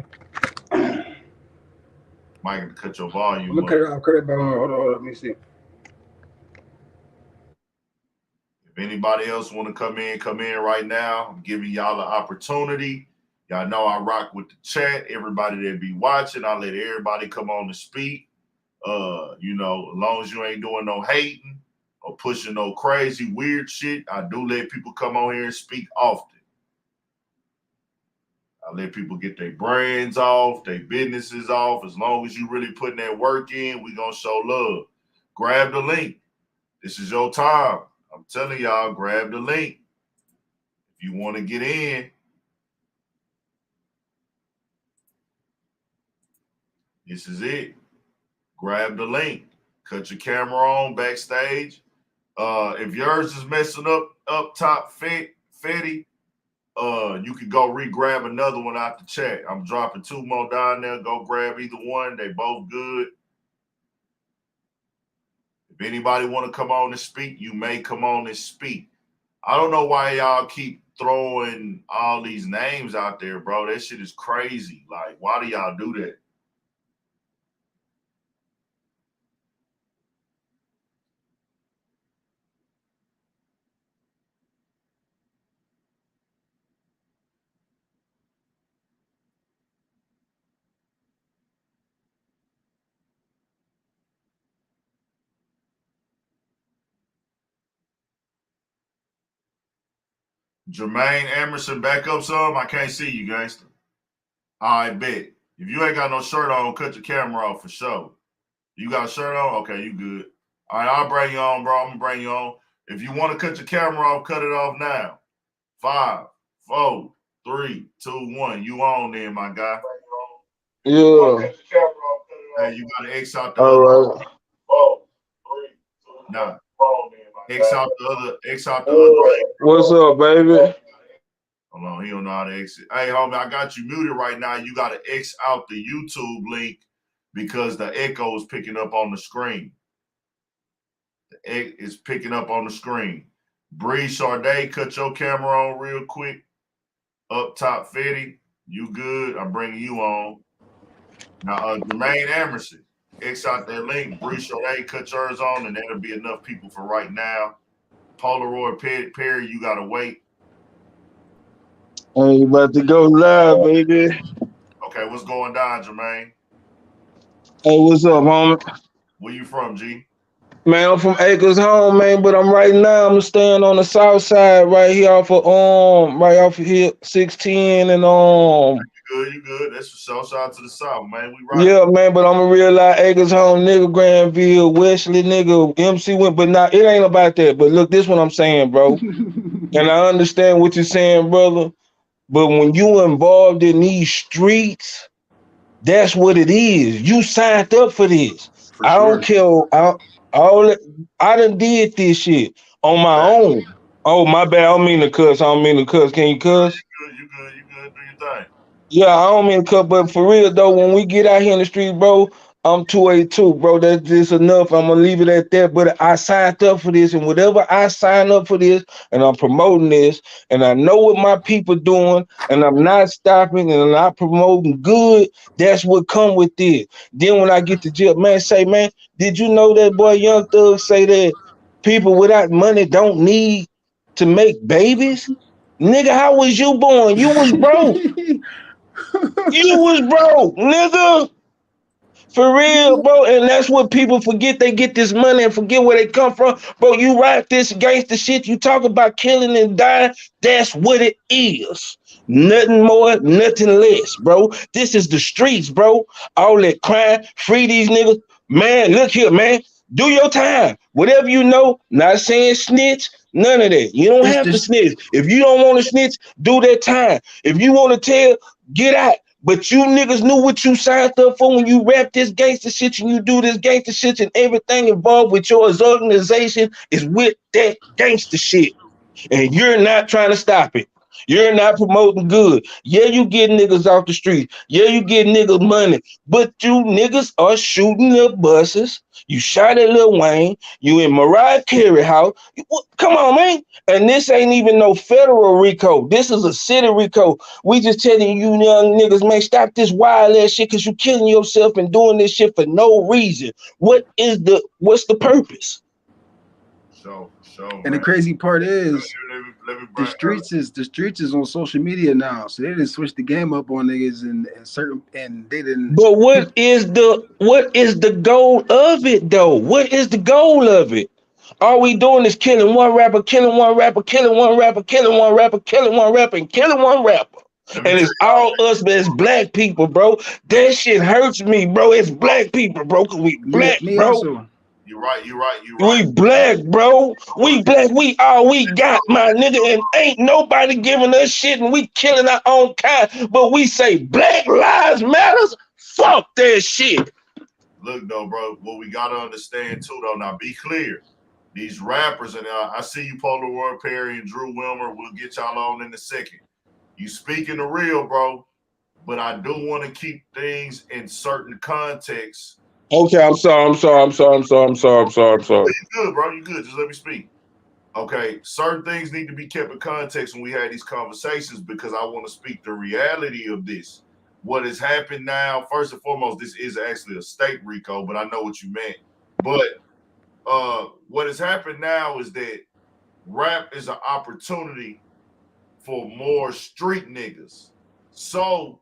A: Might have to cut your volume.
H: I'm gonna cut it off. Cut it back. Hold on. Let me see.
A: If anybody else want to come in right now. I'm giving y'all an opportunity. Y'all know I rock with the chat. Everybody that be watching, I let everybody come on and speak. As long as you ain't doing no hating or pushing no crazy weird shit, I do let people come on here and speak often. I let people get their brands off, their businesses off. As long as you really putting that work in, we gonna show love. Grab the link. This is your time. I'm telling y'all, grab the link. If you want to get in, this is it. Grab the link. Cut your camera on backstage. If yours is messing up top, Fetty, you can go re-grab another one out the chat. I'm dropping 2 more down there. Go grab either one. They both good. If anybody want to come on and speak, you may come on and speak. I don't know why y'all keep throwing all these names out there, bro. That shit is crazy. Like, why do y'all do that? Jermaine Emerson, back up some. I can't see you, gangster. I bet. If you ain't got no shirt on, cut your camera off for sure. You got a shirt on? Okay, you good. All right, I'll bring you on, bro. I'm going to bring you on. If you want to cut your camera off, cut it off now. 5, 4, 3, 2, 1. You on there, my guy.
G: Yeah.
A: Hey, you got to X out the
G: All
A: other.
G: right.
A: 4, 3, 2, 1. Nah. X out the other.
G: What's up, baby?
A: Hold on, he don't know how to exit. Hey, homie, I got you muted right now. You got to X out the YouTube link because the echo is picking up on the screen. The echo is picking up on the screen. Bree Sade, cut your camera on real quick. Up top, Fetty, you good? I'm bringing you on. Now, Jermaine Emerson, X out that link. Bree Sade, cut yours on, and that'll be enough people for right now. Polaroid Perry, you got to wait.
G: Hey, about to go live, baby.
A: Okay, what's going down, Jermaine?
G: Hey, what's up, homie?
A: Where you from, G?
G: Man, I'm from Acres Home, man, but I'm staying on the south side right here off of here 16 and
A: You good. That's for sure. Shout out to the south, man. We right.
G: Yeah, man, but I'm a real life Acres Home nigga, Granville, Wesley nigga, MC went, but now it ain't about that. But look, this what I'm saying, bro. And I understand what you're saying, brother. But when you involved in these streets, that's what it is. You signed up for this. I don't care. I done did this shit on my own. Oh, my bad. I don't mean to cuss. Can you cuss?
A: You good. Do your thing.
G: Yeah, I don't mean to cuss, but for real though, when we get out here in the street, bro, I'm 282, bro. That's just enough. I'm gonna leave it at that. But I signed up for this, and whatever I sign up for this, and I'm promoting this, and I know what my people doing, and I'm not stopping, and I'm not promoting good. That's what come with this. Then when I get to jail, man, say, man, did you know that boy Young Thug say that people without money don't need to make babies? Nigga, how was you born? You was broke. You was broke, nigga. For real, bro. And that's what people forget. They get this money and forget where they come from. Bro, you rap this gangster shit. You talk about killing and dying. That's what it is. Nothing more, nothing less, bro. This is the streets, bro. All that crime, free these niggas. Man, look here, man. Do your time. Whatever you know, not saying snitch, none of that. You don't
H: It's
G: have to
H: just
G: snitch. If you don't want to snitch, do that time. If you want to tell, get out. But you niggas knew what you signed up for when you rap this gangster shit and you do this gangster shit, and everything involved with your organization is with that gangster shit. And you're not trying to stop it. You're not promoting good. Yeah, you get niggas off the street. Yeah, you get niggas money. But you niggas are shooting up buses. You shot at Lil Wayne. You in Mariah Carey house. Come on, man. And this ain't even no federal RICO. This is a city RICO. We just telling you young niggas, man, stop this wild ass shit because you killing yourself and doing this shit for no reason. What's the purpose?
A: So,
H: and
A: man.
H: the crazy part is
A: Let me
H: the streets is on social media now, so they didn't switch the game up on niggas and they didn't.
G: But what is the goal of it though? What is the goal of it? All we doing is killing one rapper, killing one rapper, killing one rapper, killing one rapper, killing one rapper, and killing one rapper. And it's all us as black people, bro. That shit hurts me, bro. It's black people, bro. Cause we black,
H: Me
G: bro.
H: also.
A: You're right.
G: We black, bro. We black. We all we got, my nigga. And ain't nobody giving us shit, and we killing our own kind. But we say Black Lives Matters. Fuck that shit.
A: Look though, bro. What we gotta understand too, though. Now, be clear. These rappers, and I see you, Polar World Perry and Drew Wilmer. We'll get y'all on in a second. You speaking the real, bro. But I do want to keep things in certain contexts.
G: Okay, I'm sorry.
A: You good, bro. You good. Just let me speak. Okay, certain things need to be kept in context when we have these conversations because I want to speak the reality of this. What has happened now, first and foremost, this is actually a state RICO, but I know what you meant. But what has happened now is that rap is an opportunity for more street niggas. So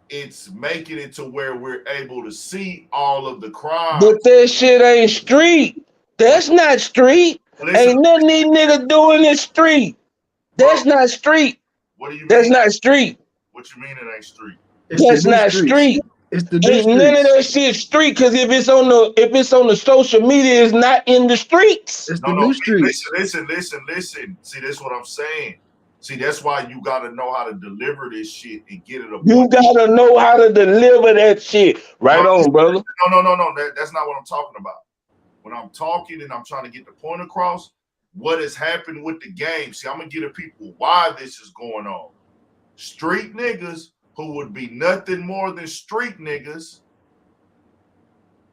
A: it's making it to where we're able to see all of the crime.
G: But that shit ain't street. That's not street.
A: Listen,
G: ain't nothing these niggas doing in street. That's not street.
A: What do you mean?
G: That's not street.
A: What you mean it ain't street?
G: That's not street.
H: It's the new
G: ain't
H: streets.
G: None of that shit street because if it's on the social media, it's not in the streets.
H: It's the new streets.
A: Listen. See, that's what I'm saying. See, that's why you gotta know how to deliver this shit and get it.
G: You gotta know how to deliver that shit. Right on, brother.
A: No. That's not what I'm talking about. When I'm talking and I'm trying to get the point across, what has happened with the game. See, I'm gonna get the people why this is going on. Street niggas who would be nothing more than street niggas.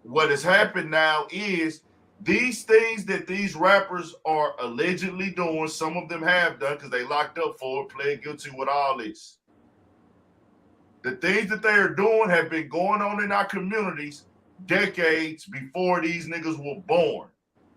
A: What has happened now is these things that these rappers are allegedly doing, some of them have done because they locked up for it, pled guilty with all this. The things that they are doing have been going on in our communities decades before these niggas were born.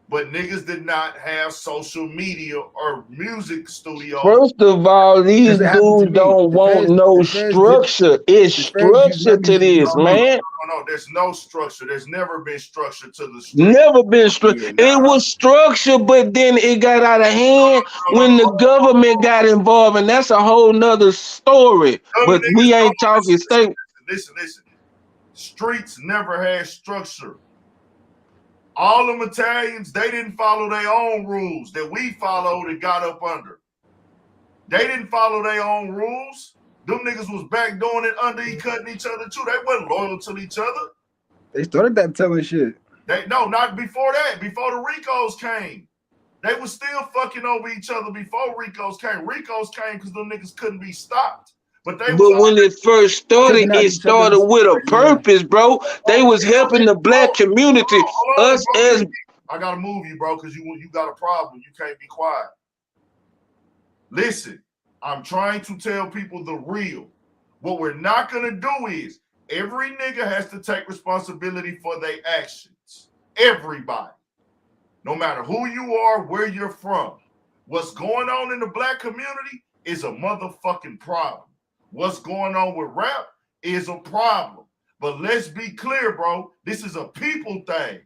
A: But niggas did not have social media or music studios.
G: First of all, these dudes don't want no structure. It's structure to this, man.
A: No, there's no structure. There's never been structure to the street.
G: Never been structure. It was structure, but then it got out of hand when the government got involved, and that's a whole nother story. But we ain't talking state.
A: Listen. Streets never had structure. All them Italians, they didn't follow their own rules that we followed and got up under. They didn't follow their own rules. Them niggas was backdooring it under, cutting each other too. They wasn't loyal to each other.
H: They started that telling shit.
A: No, not before that. Before the RICOs came. They was still fucking over each other before RICOs came. RICOs came because them niggas couldn't be stopped. But
G: when it first started, it started with a purpose, bro. They was helping the black community. Us as
A: I gotta move you, bro, because you got a problem. You can't be quiet. Listen, I'm trying to tell people the real. What we're not gonna do is every nigga has to take responsibility for their actions. Everybody. No matter who you are, where you're from. What's going on in the black community is a motherfucking problem. What's going on with rap is a problem. But let's be clear, bro. This is a people thing.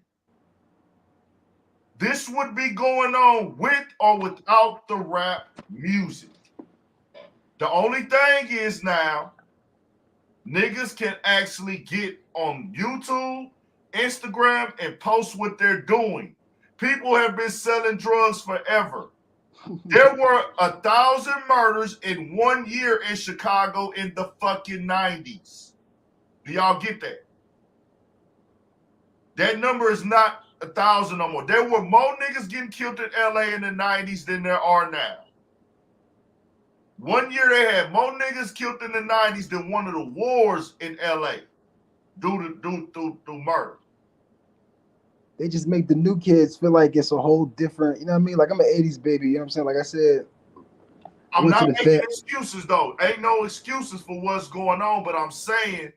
A: This would be going on with or without the rap music. The only thing is now, niggas can actually get on YouTube, Instagram, and post what they're doing. People have been selling drugs forever. There were 1,000 murders in 1 year in Chicago in the fucking 90s. Do y'all get that? That number is not 1,000 no more. There were more niggas getting killed in LA in the 90s than there are now. 1 year they had more niggas killed in the 90s than one of the wars in LA due to murder.
H: They just make the new kids feel like it's a whole different, you know what I mean? Like I'm an 80s baby, you know what I'm saying? Like I said,
A: I'm not making excuses though. Ain't no excuses for what's going on, but I'm saying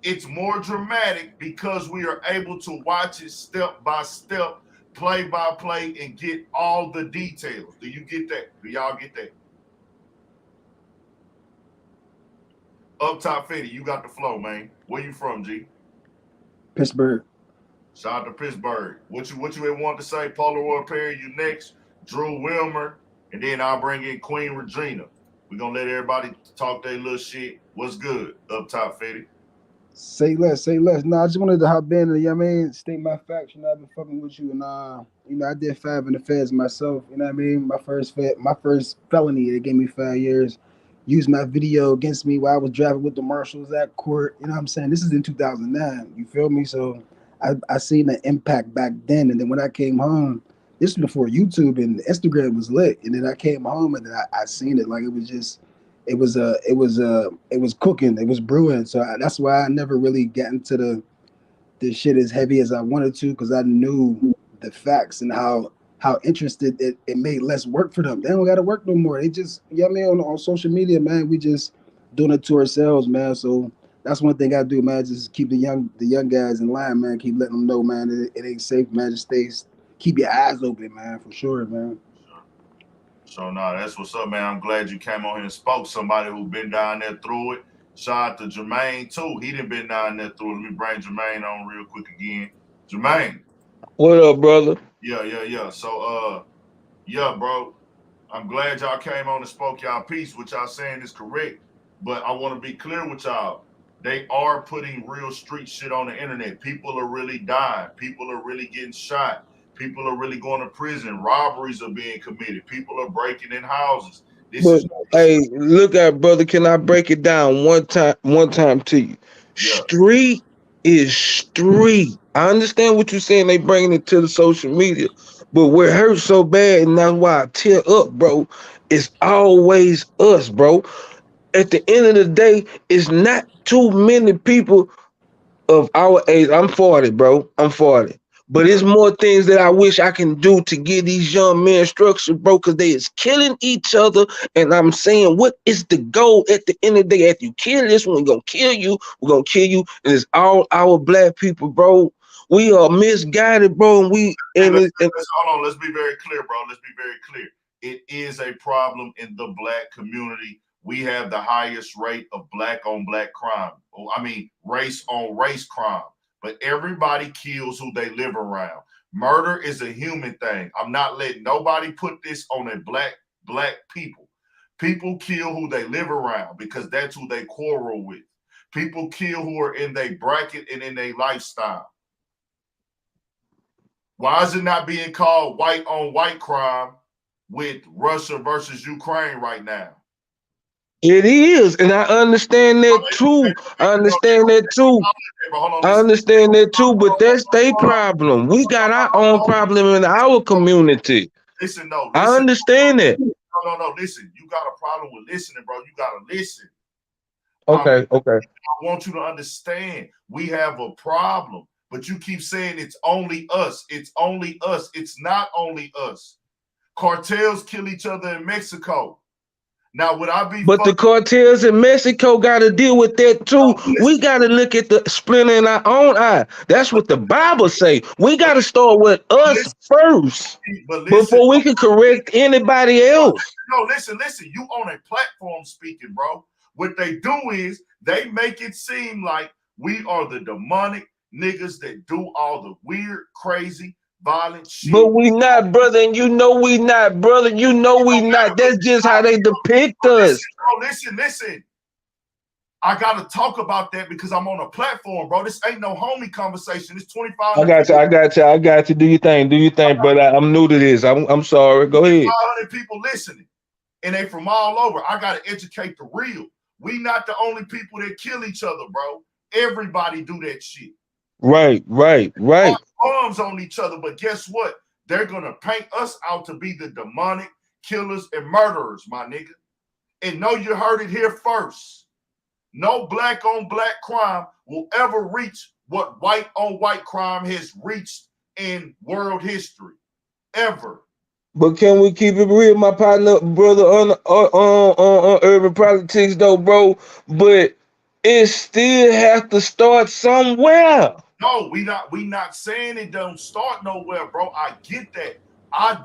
A: it's more dramatic because we are able to watch it step by step, play by play, and get all the details. Do you get that? Do y'all get that? Up top, Fetty, you got the flow, man. Where you from, G?
H: Pittsburgh.
A: Shout out to Pittsburgh. What you want to say? Polaroid Perry, you next. Drew Wilmer, and then I'll bring in Queen Regina. We're gonna let everybody talk their little shit. What's good? Up top, Fetty.
H: Say less, say less. No, I just wanted to hop in and, you know what I mean, state my facts. You know, I've been fucking with you, and you know, I did 5 in the feds myself. You know what I mean? My first felony, they gave me 5 years. Used my video against me while I was driving with the marshals at court. You know what I'm saying? This is in 2009. You feel me? So I seen the impact back then, and then when I came home, this was before YouTube and Instagram was lit. And then I came home and then I seen it like it was just. It was cooking, it was brewing. So that's why I never really got into the shit as heavy as I wanted to, because I knew the facts and how interested it made less work for them. They don't got to work no more. They just, you know what I mean, on social media, man, we just doing it to ourselves, man. So that's one thing I do, man, just keep the young guys in line, man. Keep letting them know, man, it ain't safe, man. Just keep your eyes open, man, for sure, man.
A: So no, that's what's up, man. I'm glad you came on here and spoke. Somebody who been down there through it. Shout out to Jermaine too. He done been down there through it. Let me bring Jermaine on real quick again. Jermaine.
G: What up, brother?
A: Yeah. So yeah, bro. I'm glad y'all came on and spoke y'all piece. What y'all saying is correct. But I want to be clear with y'all. They are putting real street shit on the internet. People are really dying. People are really getting shot. People are really going to prison. Robberies are being committed. People are breaking in houses.
G: Hey, look at brother. Can I break it down one time to you? Yeah. Street is street. I understand what you're saying. They bringing it to the social media, but we're hurt so bad, and that's why I tear up, bro. It's always us, bro. At the end of the day, it's not too many people of our age. I'm 40, bro. I'm 40. But it's more things that I wish I can do to give these young men structure, bro, because they is killing each other. And I'm saying, what is the goal at the end of the day? After you kill this one, we're going to kill you. We're going to kill you. And it's all our black people, bro. We are misguided, bro. And
A: hold on. Let's be very clear, bro. Let's be very clear. It is a problem in the black community. We have the highest rate of black on black crime. I mean, race on race crime. But everybody kills who they live around. Murder is a human thing. I'm not letting nobody put this on a black people. People kill who they live around because that's who they quarrel with. People kill who are in their bracket and in their lifestyle. Why is it not being called white on white crime with Russia versus Ukraine right now?
G: It is, and I understand that too. I understand that too. I understand that too, but that's their problem. We got our own problem in our community.
A: Listen, no.
G: I understand that.
A: No. Listen, you got a problem with listening, bro. You got to listen.
G: Okay.
A: I want you to understand we have a problem, but you keep saying it's only us. It's only us. It's not only us. Cartels kill each other in Mexico. Now, would I be?
G: But the cartels in Mexico got to deal with that too. We got to look at the splinter in our own eye. That's what the Bible say. We got to start with us first before we can correct anybody else.
A: No, listen. You on a platform speaking, bro. What they do is they make it seem like We are the demonic niggas that do all the weird, crazy, violent shit.
G: But we not, brother, and you know we not, brother. You know we not. That's just how they depict us.
A: Listen. I gotta talk about that because I'm on a platform, bro. This ain't no homie conversation. It's 25.
G: I got you. Do your thing, brother. I'm new to this. I'm sorry. Go ahead.
A: 500 people listening, and they from all over. I gotta educate the real. We not the only people that kill each other, bro. Everybody do that shit.
G: Right.
A: Arms on each other, but guess what? They're gonna paint us out to be the demonic killers and murderers, my nigga. And no, you heard it here first. No black on black crime will ever reach what white on white crime has reached in world history, ever.
G: But can we keep it real, my partner, brother, on urban politics, though, bro? But it still have to start somewhere.
A: No, we not saying it don't start nowhere, bro. I get that. I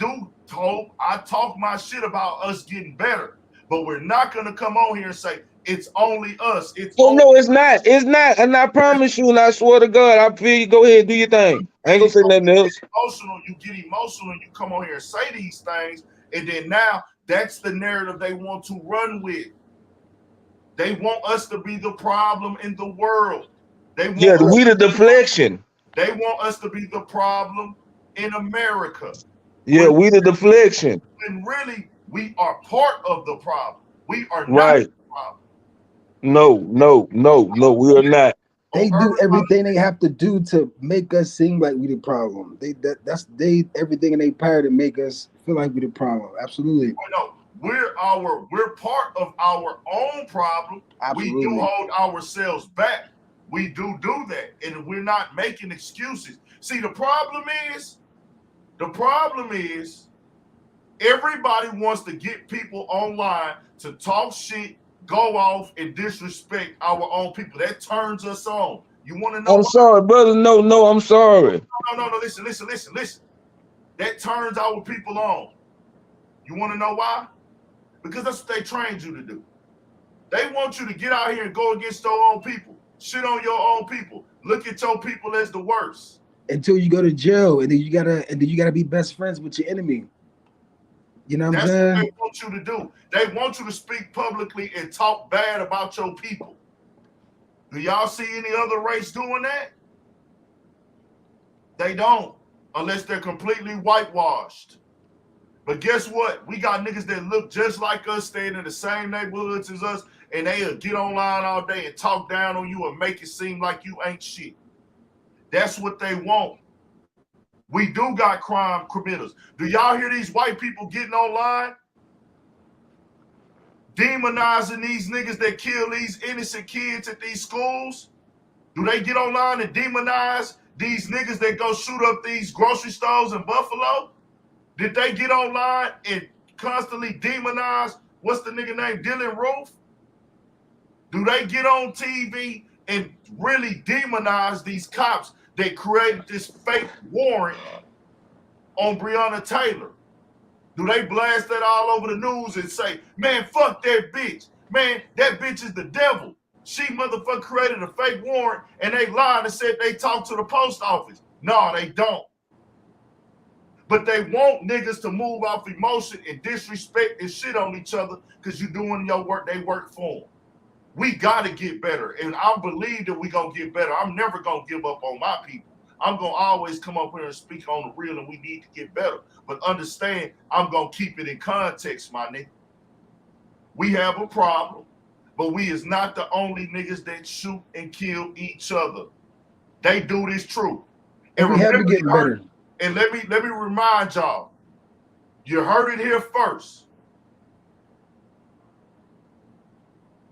A: talk my shit about us getting better, but we're not gonna come on here and say it's only us.
G: No, it's not. It's not. And I promise you, and I swear to God, I feel you. Go ahead, do your thing. I ain't gonna say nothing else.
A: You get emotional, and you come on here and say these things, and then now that's the narrative they want to run with. They want us to be the problem in the world.
G: We the deflection.
A: They want us to be the problem in America.
G: Yeah, we the deflection.
A: And really, we are part of the problem. We are not
G: right.
A: The problem.
G: No, we are not.
H: They do everything they have to do to make us seem like we the problem. That's everything in their power to make us feel like we the problem. Absolutely.
A: No, we're part of our own problem.
H: Absolutely.
A: We do hold ourselves back. We do that, and we're not making excuses. See, the problem is everybody wants to get people online to talk shit, go off, and disrespect our own people. That turns us on. You want to know?
G: I'm sorry, brother. No, I'm sorry.
A: No. Listen. That turns our people on. You want to know why? Because that's what they trained you to do. They want you to get out here and go against your own people. Shit on your own people. Look at your people as the worst.
H: Until you go to jail, and then you gotta be best friends with your enemy. You know what I'm saying?
A: That's what they want you to do. They want you to speak publicly and talk bad about your people. Do y'all see any other race doing that? They don't, unless they're completely whitewashed. But guess what? We got niggas that look just like us, staying in the same neighborhoods as us, and they'll get online all day and talk down on you and make it seem like you ain't shit. That's what they want. We do got crime criminals. Do y'all hear these white people getting online? Demonizing these niggas that kill these innocent kids at these schools? Do they get online and demonize these niggas that go shoot up these grocery stores in Buffalo? Did they get online and constantly demonize, what's the nigga name, Dylan Roof? Do they get on TV and really demonize these cops that created this fake warrant on Breonna Taylor? Do they blast that all over the news and say, man, fuck that bitch. Man, that bitch is the devil. She motherfucker created a fake warrant and they lied and said they talked to the post office. No, they don't. But they want niggas to move off emotion and disrespect and shit on each other because you doing your work, they work for them. We got to get better. And I believe that we going to get better. I'm never going to give up on my people. I'm going to always come up here and speak on the real, and we need to get better. But understand, I'm going to keep it in context, my nigga. We have a problem, but we is not the only niggas that shoot and kill each other. They do this true.
H: And we have to get better.
A: And let me remind y'all, you heard it here first.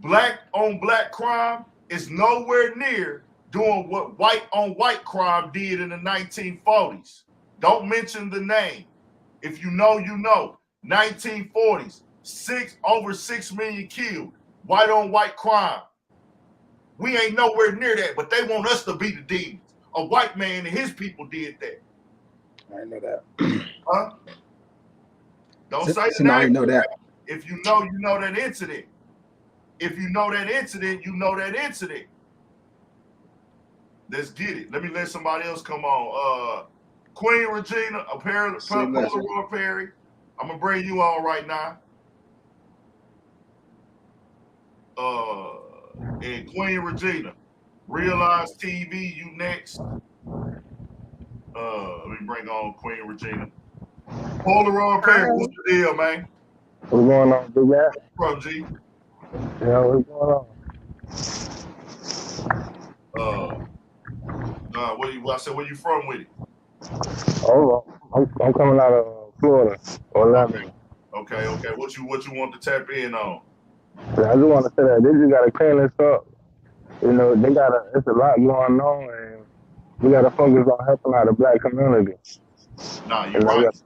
A: Black on black crime is nowhere near doing what white on white crime did in the 1940s. Don't mention the name. If you know, you know. 1940s, over 6 million killed. White on white crime. We ain't nowhere near that, but they want us to be the demons. A white man and his people did that.
H: I know that.
A: Huh? Don't say
H: the name. I know that.
A: If you know, you know that incident. If you know that incident, you know that incident. Let's get it. Let me let somebody else come on. Queen Regina, Polaroid Perry. I'm gonna bring you on right now. And Queen Regina, Realize TV, you next. Let me bring on Queen Regina. Polaroid Perry, what's the deal, man?
K: What's going on, big guy?
A: From G.
K: Yeah, what's going on?
A: I said, where you from with it?
K: Oh, I'm coming out of Florida, Orlando.
A: Okay. What you want to tap in on?
K: Yeah, I just want to say that they just gotta clean this up. You know, it's a lot going on, and we gotta focus on helping out the black community.
A: Nah, you're right.
K: It's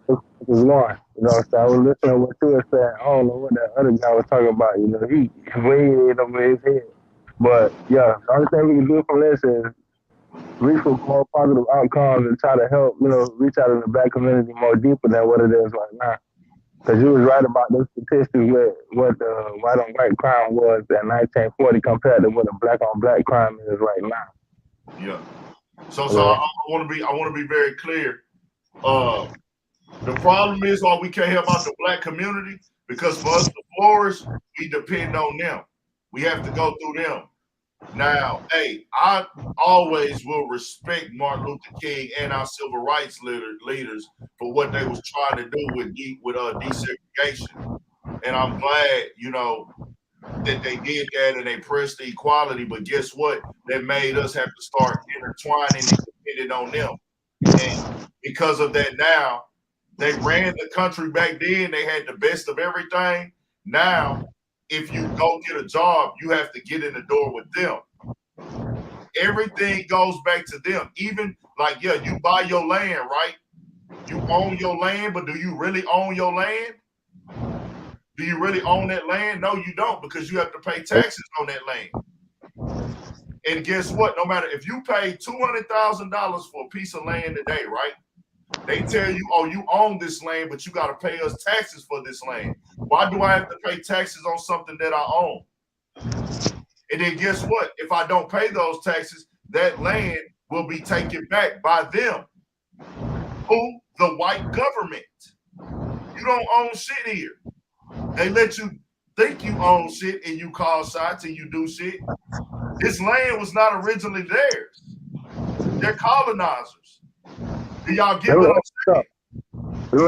K: going. You know, so I was listening to what you were saying. I don't know what that other guy was talking about. You know, he way over his head. But yeah, the only thing we can do from this is reach for more positive outcomes and try to help, you know, reach out in the black community more deeper than what it is right now. Because you was right about those statistics with what the white on white crime was in 1940 compared to what a black on black crime is right now.
A: Yeah. So I want to be very clear. The problem is why we can't help out the black community, because for us to flourish, we depend on them. We have to go through them. Now, hey, I always will respect Martin Luther King and our civil rights leaders for what they was trying to do with desegregation. And I'm glad, you know, that they did that and they pressed the equality. But guess what? That made us have to start intertwining and depending on them. And because of that now, they ran the country back then. They had the best of everything. Now, if you go get a job, you have to get in the door with them. Everything goes back to them. Even like, yeah, you buy your land, right? You own your land, but do you really own your land? Do you really own that land? No, you don't, because you have to pay taxes on that land. And guess what? No matter if you pay $200,000 for a piece of land today, right? They tell you, oh, you own this land, but you got to pay us taxes for this land. Why do I have to pay taxes on something that I own? And then guess what? If I don't pay those taxes, that land will be taken back by them. Who? The white government. You don't own shit here. They let you think you own shit and you call shots and you do shit. This land was not originally theirs. They're colonizers. Do y'all get what I'm saying?
K: Who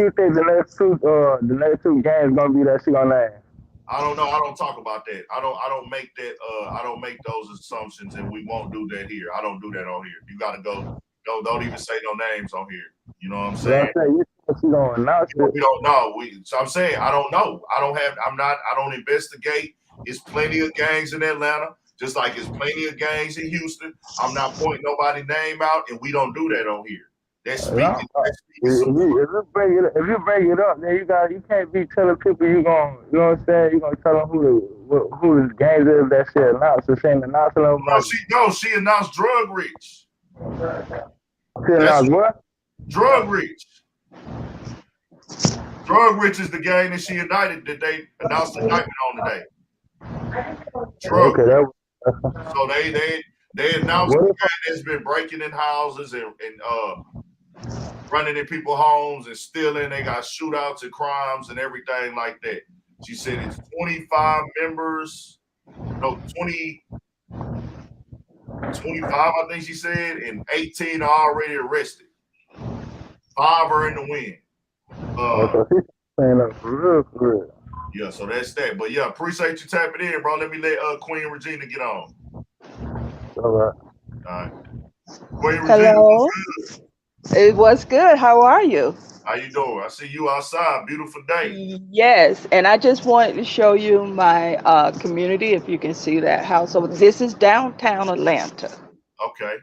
K: you think the next two games gonna be that she gonna name?
A: I don't know. I don't talk about that. I don't make that. I don't make those assumptions, and we won't do that here. I don't do that on here. You gotta go. Don't even say no names on here. You know what I'm saying?
K: We don't
A: know. So I'm saying I don't know. I don't investigate. It's plenty of gangs in Atlanta, just like it's plenty of gangs in Houston. I'm not pointing nobody's name out, and we don't do that on here. That's speaking.
K: If you bring it up, then you can't be telling people you know what I'm saying? You gonna tell them who the gangs is that shit announced. It's saying announcing them.
A: She announced Drug Rich.
K: She announced what?
A: Drug Rich. Drug Rich is the gang that she indicted that they announced indictment on today. Drug Rich. So they announced the guy that's been breaking in houses and running in people's homes and stealing. They got shootouts and crimes and everything like that. She said it's 25 members. No, 25, I think she said, and 18 are already arrested. 5 are in the wind. Yeah, so that's that. But yeah, appreciate you tapping in, bro. Let me let Queen Regina get on.
K: All
A: right. Queen
L: Hello.
A: Regina,
L: it was good. How are you?
A: How you doing? I see you outside. Beautiful day.
L: Yes, and I just wanted to show you my community, if you can see that house. So this is downtown Atlanta.
A: Okay.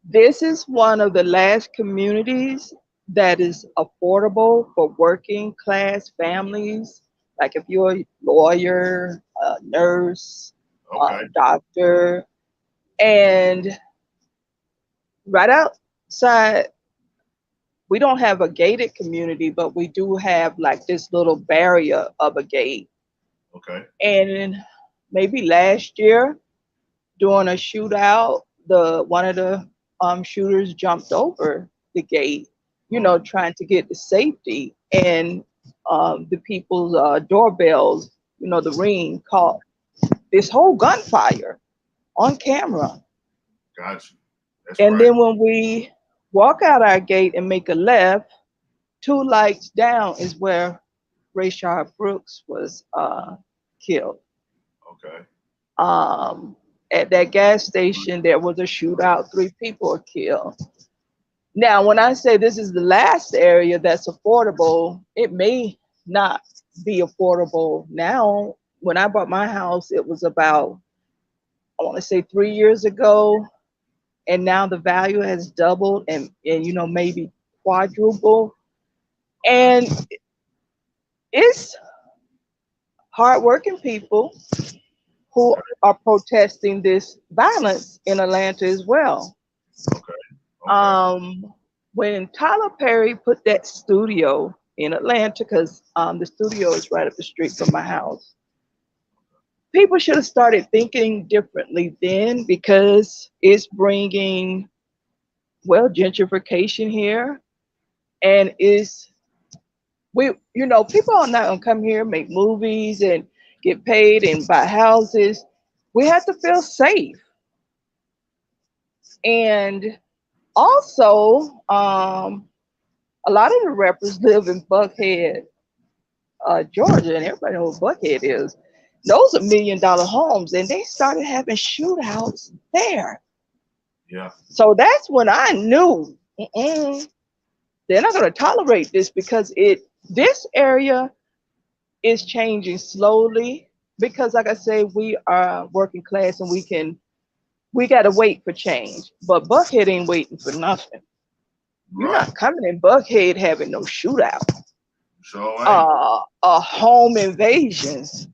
L: This is one of the last communities that is affordable for working class families. Like if you're a lawyer, a nurse, a doctor, and right outside, we don't have a gated community, but we do have like this little barrier of a gate.
A: Okay.
L: And maybe last year, during a shootout, one of the shooters jumped over the gate, trying to get to safety, and the people's doorbells, the ring caught this whole gunfire on camera.
A: Gotcha. That's
L: And
A: right.
L: then when we walk out our gate and make a left, 2 lights down is where Rayshard Brooks was killed.
A: Okay.
L: At that gas station, there was a shootout. 3 people were killed. Now, when I say this is the last area that's affordable, it may not be affordable now. When I bought my house, it was about, I want to say 3 years ago, and now the value has doubled and maybe quadrupled. And it's hardworking people who are protesting this violence in Atlanta as well.
A: Okay.
L: When Tyler Perry put that studio in Atlanta, because the studio is right up the street from my house, people should have started thinking differently then, because it's bringing, gentrification here, and people are not gonna come here, make movies and get paid and buy houses. We have to feel safe. And also, a lot of the rappers live in Buckhead, Georgia, and everybody knows what Buckhead is. Those are $1 million homes, and they started having shootouts there.
A: Yeah.
L: So that's when I knew they're not going to tolerate this, because this area is changing slowly. Because, like I say, we are working class, and we got to wait for change. But Buckhead ain't waiting for nothing. You're not coming in Buckhead having no shootout.
A: Sure ain't.
L: Home invasions.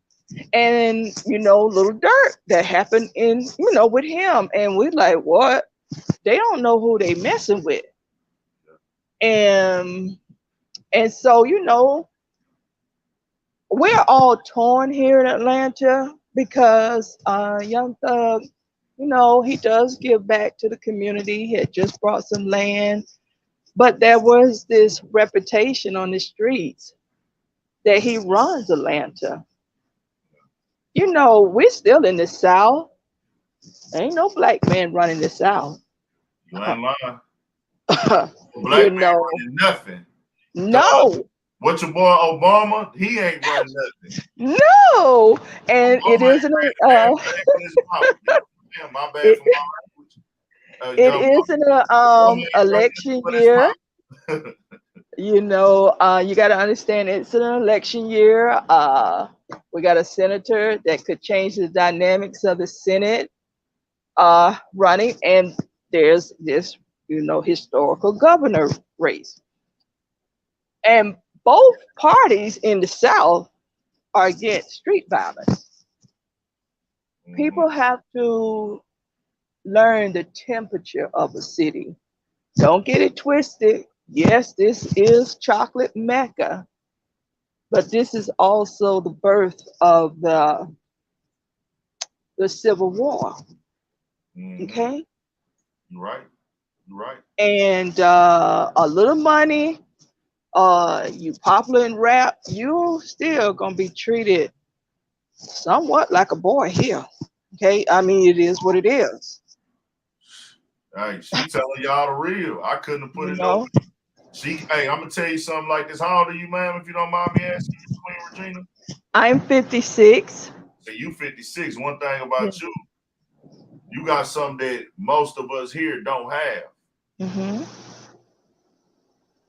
L: And, little dirt that happened with him. And we're like, what? They don't know who they messing with. And so, we're all torn here in Atlanta, because Young Thug, he does give back to the community. He had just bought some land. But there was this reputation on the streets that he runs Atlanta. We're still in the South. Ain't no black man running the South.
A: You ain't lying. Black man running nothing.
L: No.
A: What's your boy Obama? He ain't running nothing.
L: No. And
A: Obama
L: it isn't
A: my bad for my language.
L: It isn't an election year. You got to understand, it's an election year. We got a senator that could change the dynamics of the Senate running, and there's this, historical governor race. And both parties in the South are against street violence. People have to learn the temperature of a city. Don't get it twisted. Yes, this is chocolate Mecca, but this is also the birth of the Civil War. Okay?
A: You're right.
L: And a little money, you popular in rap, you still gonna be treated somewhat like a boy here. Okay? I mean, it is what it is.
A: Hey, she telling y'all the real. I couldn't have put it over. Hey, I'm gonna tell you something like this. How old are you, ma'am, if you don't mind me asking you, Queen Regina?
L: I'm 56.
A: So you 56. One thing about you, you got something that most of us here don't have.
L: Mm-hmm.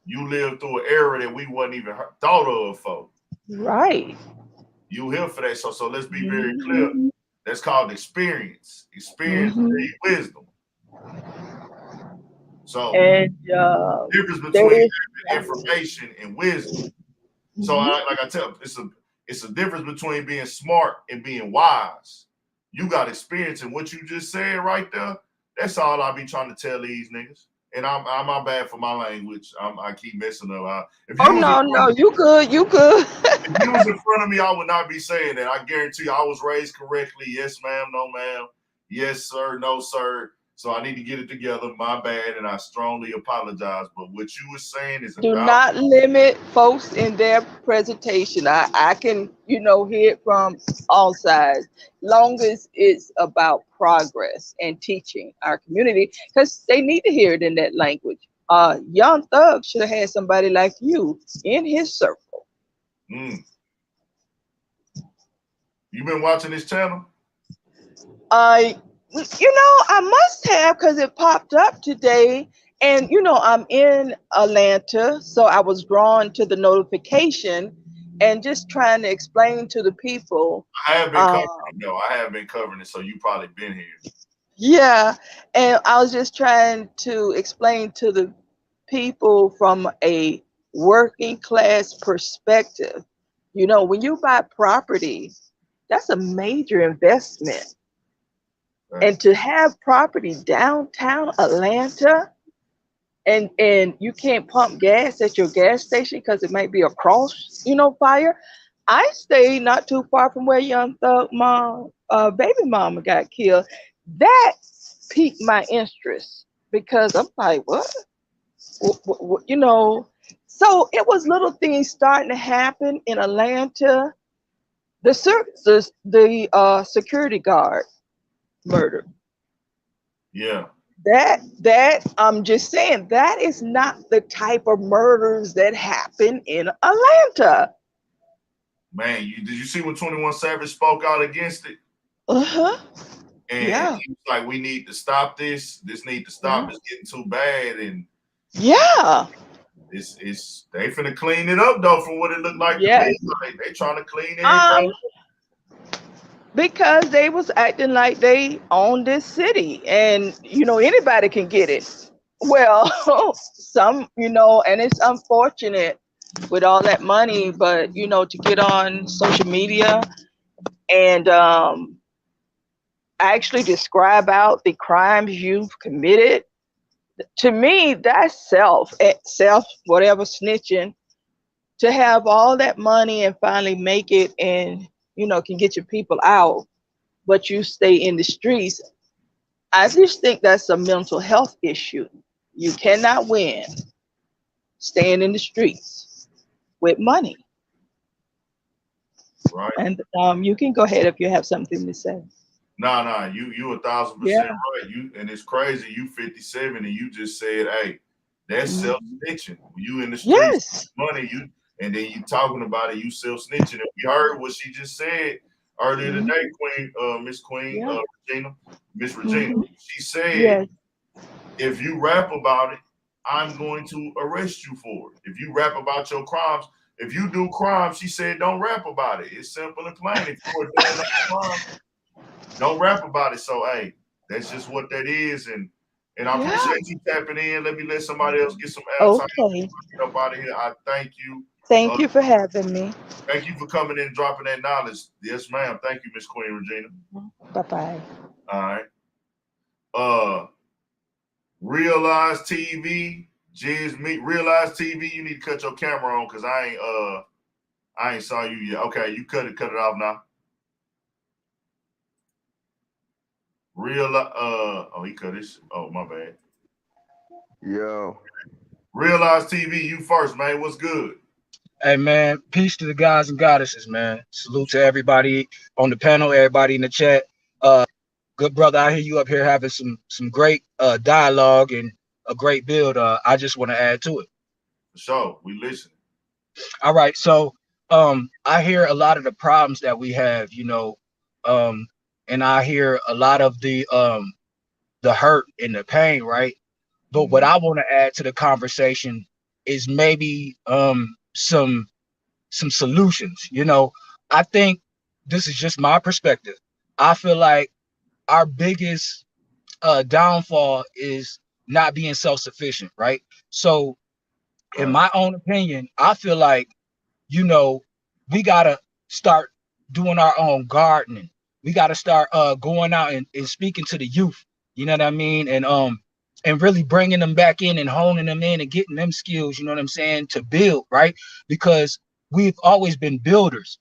A: You lived through an era that we wasn't even thought of for.
L: Right.
A: You here for that. So let's be very clear. That's called experience. Experience breeds wisdom. So difference between information and wisdom. So like I tell, it's a difference between being smart and being wise. You got experience, and what you just said right there, that's all I be trying to tell these niggas. And I'm my bad for my language. I keep messing up.
L: No, you good. If
A: you was in front of me, I would not be saying that. I guarantee you, I was raised correctly. Yes, ma'am. No, ma'am. Yes, sir. No, sir. So I need to get it together. My bad, and I strongly apologize. But what you were saying is
L: Do not limit folks in their presentation. I can, hear it from all sides, long as it's about progress and teaching our community, because they need to hear it in that language. Young Thug should have had somebody like you in his circle.
A: You been watching this channel?
L: I must have, because it popped up today. And, I'm in Atlanta, so I was drawn to the notification and just trying to explain to the people.
A: I have been covering it. No, I have been covering it, so you probably been here.
L: Yeah, and I was just trying to explain to the people from a working class perspective. When you buy property, that's a major investment. And to have property downtown Atlanta, and you can't pump gas at your gas station because it might be a cross, fire. I stayed not too far from where Young Thug mom, baby mama got killed. That piqued my interest because I'm like, what? So it was little things starting to happen in Atlanta. The security guard murder.
A: Yeah.
L: That I'm just saying, that is not the type of murders that happen in Atlanta.
A: Man, did you see when 21 Savage spoke out against it?
L: Uh-huh.
A: And
L: yeah.
A: he was like, we need to stop this. This need to stop. It's getting too bad. And
L: yeah.
A: It's they finna clean it up though from what it looked like.
L: Yeah.
A: They trying to clean it.
L: Because they was acting like they own this city, and anybody can get it. Well, some, and it's unfortunate with all that money, but to get on social media and actually describe out the crimes you've committed, to me, that's self whatever snitching. To have all that money and finally make it and can get your people out, but you stay in the streets. I just think that's a mental health issue. You cannot win staying in the streets with money.
A: Right.
L: And you can go ahead if you have something to say.
A: Nah, you 1,000% right. And it's crazy. You 57 and you just said, hey, that's self-snitching. You in the streets, money, and then you talking about it, you self-snitching. And we heard what she just said earlier today, Miss Regina. She said, if you rap about it, I'm going to arrest you for it. If you rap about your crimes, if you do crimes, she said, don't rap about it. It's simple and plain. If you are doing that crime, don't rap about it. So, hey, that's just what that is. And I appreciate you tapping in. Let me let somebody else get some airtime.
L: Okay.
A: Up out of here. I thank you.
L: Thank you for having me.
A: Thank you for coming in and dropping that knowledge. Yes, ma'am. Thank you, Miss Queen Regina.
L: Bye-bye.
A: All right. Realize TV, Realize TV, you need to cut your camera on because I ain't saw you yet. Okay, you cut it off now. He cut his. Oh, my bad.
M: Yo.
A: Realize TV, you first, man. What's good?
G: Hey, man, peace to the guys and goddesses, man. Salute to everybody on the panel, everybody in the chat. Good brother, I hear you up here having some great dialogue and a great build. I just want to add to it.
A: For sure, we listen.
G: All right, so I hear a lot of the problems that we have, and I hear a lot of the hurt and the pain, right? But what I want to add to the conversation is maybe some solutions. I think this is just my perspective. I feel like our biggest downfall is not being self-sufficient, right? So in my own opinion, I feel like, we gotta start doing our own gardening. We gotta start going out and speaking to the youth, you know what I mean? And really bringing them back in and honing them in and getting them skills, you know what I'm saying, to build, right? Because we've always been builders.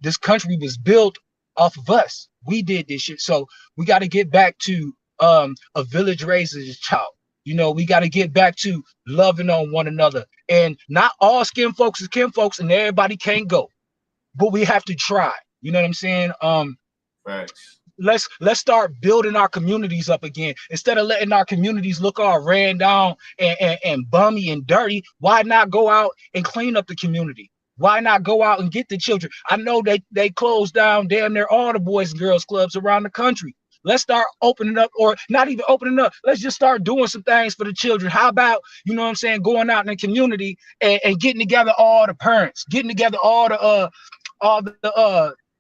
G: This country was built off of us. We did this shit. So we got to get back to
N: a village raises its child. You know, we got to get back to loving on one another, and not all skin folks is kin folks, and everybody can't go, but we have to try. You know what I'm saying?
A: Facts.
N: Let's start building our communities up again. Instead of letting our communities look all ran down and bummy and dirty, why not go out and clean up the community? Why not go out and get the children? I know they closed down damn near all the boys and girls clubs around the country. Let's start opening up, or not even opening up. Let's just start doing some things for the children. How about, you know what I'm saying, going out in the community and getting together all the parents, getting together all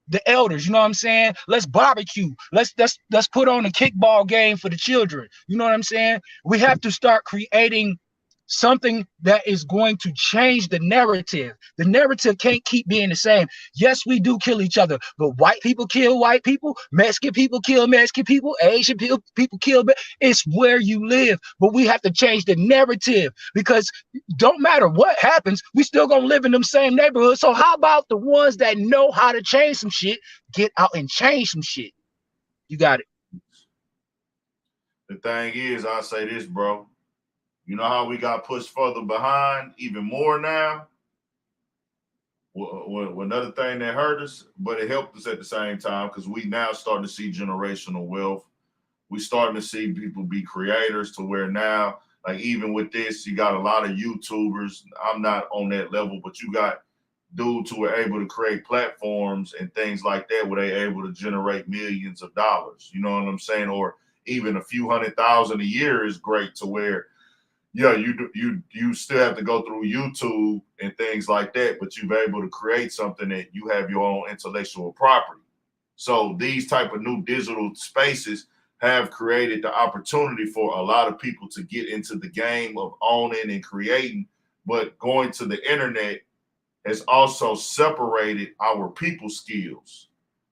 N: the elders, you know what I'm saying? Let's barbecue. Let's put on a kickball game for the children. You know what I'm saying? We have to start creating something that is going to change the narrative. The narrative can't keep being the same. Yes, we do kill each other, but white people kill white people, Mexican people kill Mexican people, Asian people kill. It's where you live, but we have to change the narrative, because don't matter what happens, we still gonna live in them same neighborhoods. So how about the ones that know how to change some shit, get out and change some shit? You got it.
A: The thing is, I'll say this, bro. You know how we got pushed further behind even more now? Well, another thing that hurt us, but it helped us at the same time, because we now starting to see generational wealth. We starting to see people be creators, to where now, like even with this, you got a lot of YouTubers. I'm not on that level, but you got dudes who are able to create platforms and things like that where they're able to generate millions of dollars. You know what I'm saying? Or even a few $100,000 a year is great, to where, yeah, you still have to go through YouTube and things like that, but you're able to create something that you have your own intellectual property. So these type of new digital spaces have created the opportunity for a lot of people to get into the game of owning and creating, but going to the internet has also separated our people skills.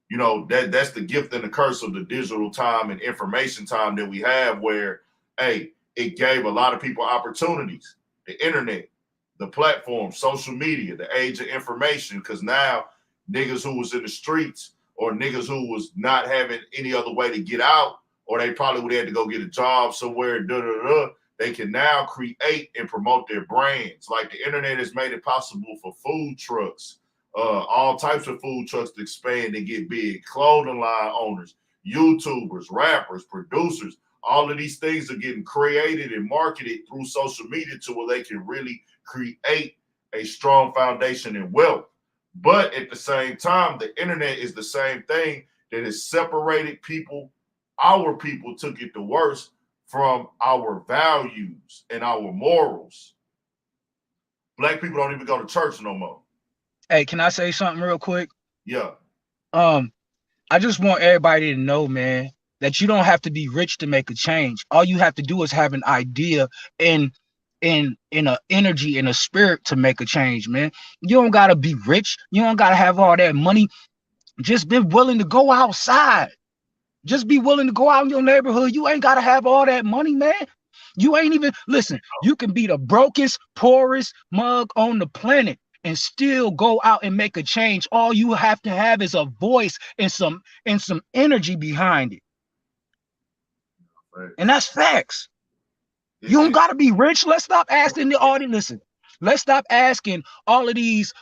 A: You know, that's the gift and the curse of the digital time and information time that we have, where, hey, it gave a lot of people opportunities. The internet, the platform, social media, the age of information, because now niggas who was in the streets, or niggas who was not having any other way to get out, or they probably would have to go get a job somewhere, they can now create and promote their brands. Like the internet has made it possible for food trucks, all types of food trucks to expand and get big, clothing line owners, YouTubers, rappers, producers. All of these things are getting created and marketed through social media to where they can really create a strong foundation in wealth. But at the same time, the internet is the same thing that has separated people. Our people took it the worst from our values and our morals. Black people don't even go to church no more.
N: Hey, can I say something real quick?
A: Yeah.
N: I just want everybody to know, man, that you don't have to be rich to make a change. All you have to do is have an idea and in a energy and a spirit to make a change, man. You don't gotta be rich. You don't gotta have all that money. Just be willing to go outside. Just be willing to go out in your neighborhood. You ain't gotta have all that money, man. You ain't even, listen, you can be the brokest, poorest mug on the planet and still go out and make a change. All you have to have is a voice and some energy behind it. Right. And that's facts. You don't gotta be rich. Let's stop asking the audience. Listen, let's stop asking all of these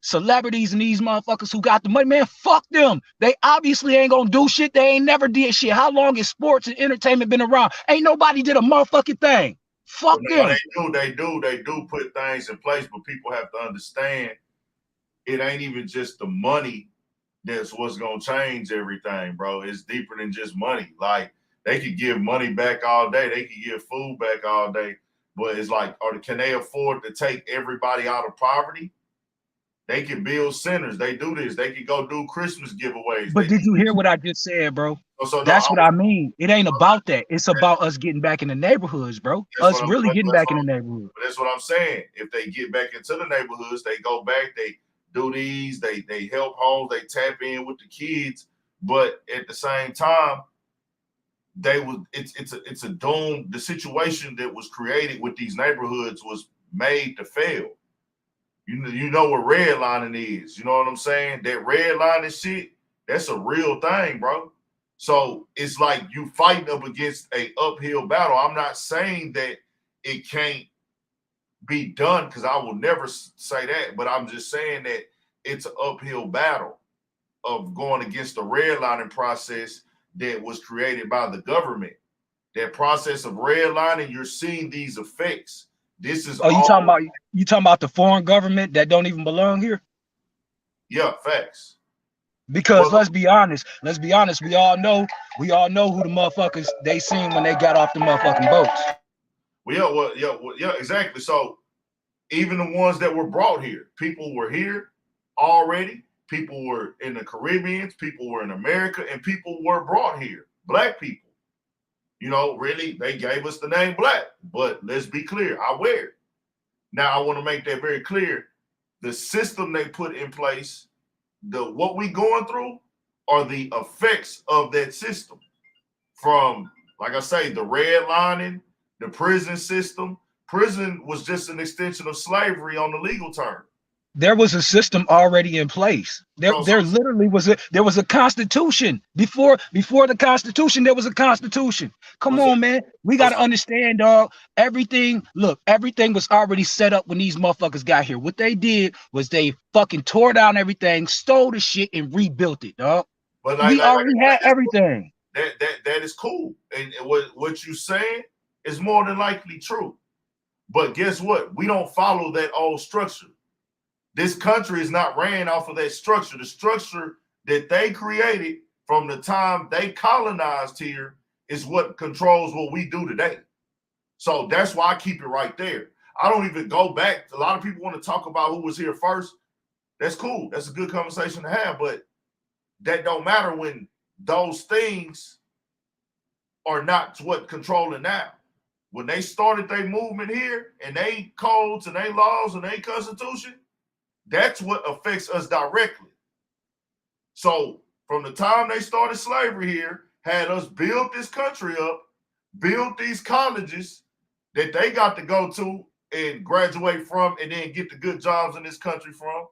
N: celebrities and these motherfuckers who got the money. Man, fuck them. They obviously ain't gonna do shit. They ain't never did shit. How long has sports and entertainment been around? Ain't nobody did a motherfucking thing. Fuck them.
A: They do put things in place, but people have to understand it ain't even just the money that's what's gonna change everything, bro. It's deeper than just money. Like, they could give money back all day, they could give food back all day, but it's like, can they afford to take everybody out of poverty? They can build centers. They do this. They can go do Christmas giveaways.
N: But did you hear what I just said, bro? That's what I mean. It ain't about that. It's about us getting back in the neighborhoods, bro. Us really getting back in the neighborhood.
A: But that's what I'm saying. If they get back into the neighborhoods, they go back, they do these, they help homes, they tap in with the kids. But at the same time, it's a doom. The situation that was created with these neighborhoods was made to fail. You know what redlining is. You know what I'm saying? That redlining shit, that's a real thing, bro. So it's like you fighting up against a uphill battle. I'm not saying that it can't be done, because I will never say that, but I'm just saying that it's an uphill battle of going against the redlining process that was created by the government. That process of redlining, you're seeing these effects. This is
N: Oh, you talking about the foreign government that don't even belong here?
A: Yeah, facts.
N: Because let's be honest, we all know who the motherfuckers they seen when they got off the motherfucking boats.
A: Yeah, exactly. So even the ones that were brought here, people were here already. People were in the Caribbean, people were in America, and people were brought here. Black people. You know, really, they gave us the name Black. But let's be clear, I wear it. Now, I want to make that very clear. The system they put in place, what we going through are the effects of that system. From, like I say, the redlining, the prison system. Prison was just an extension of slavery on the legal term.
N: There was a system already in place. There literally was a constitution. Before the constitution, there was a constitution. Come on, man. We got to understand, dog. Everything was already set up when these motherfuckers got here. What they did was they fucking tore down everything, stole the shit, and rebuilt it, dog. But we already had everything.
A: That is cool. And what you saying is more than likely true. But guess what? We don't follow that old structure. This country is not ran off of that structure. The structure that they created from the time they colonized here is what controls what we do today. So that's why I keep it right there. I don't even go back. A lot of people want to talk about who was here first. That's cool. That's a good conversation to have, but that don't matter when those things are not what controlling now. When they started their movement here and they codes and they laws and they constitution, that's what affects us directly. So from the time they started slavery here, had us build this country up, build these colleges that they got to go to and graduate from and then get the good jobs in this country from.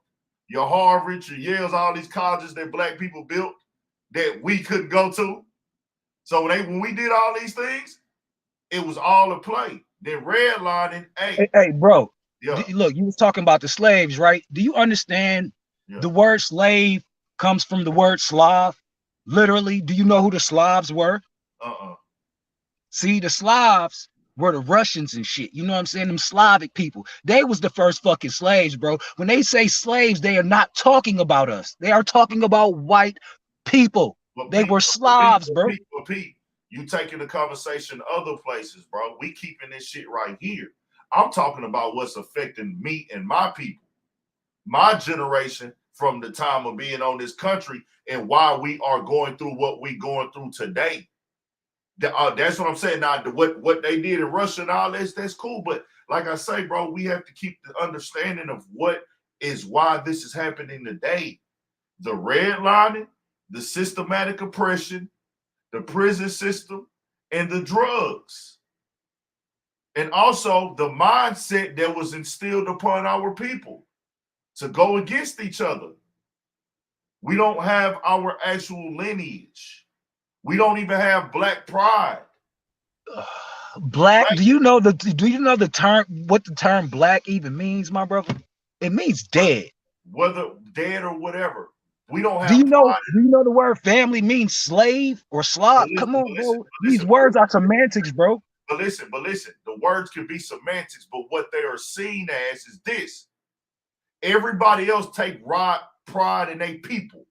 A: Your Harvard, your Yales, all these colleges that black people built that we couldn't go to. So when we did all these things, it was all a play. Then redlining,
N: hey, bro.
A: Yeah.
N: Look, you was talking about the slaves, right? Do you understand the word slave comes from the word Slav? Literally, do you know who the Slavs were? See, the Slavs were the Russians and shit. You know what I'm saying? Them Slavic people. They was the first fucking slaves, bro. When they say slaves, they are not talking about us. They are talking about white people. They were Slavs, bro.
A: You taking the conversation other places, bro. We keeping this shit right here. I'm talking about what's affecting me and my people, my generation from the time of being on this country and why we are going through what we going through today. That's what I'm saying. Now, what they did in Russia and all this, that's cool. But like I say, bro, we have to keep the understanding of what is why this is happening today. The redlining, the systematic oppression, the prison system, and the drugs. And also the mindset that was instilled upon our people to go against each other. We don't have our actual lineage. We don't even have black pride.
N: Black, do you know the term, what the term black even means, my brother? It means dead.
A: Whether dead or whatever. We don't have
N: do you know the word family means slave or Slav? Come on, bro. These words are semantics, bro.
A: But listen, the words can be semantics, but what they are seen as is this. Everybody else take pride in their people.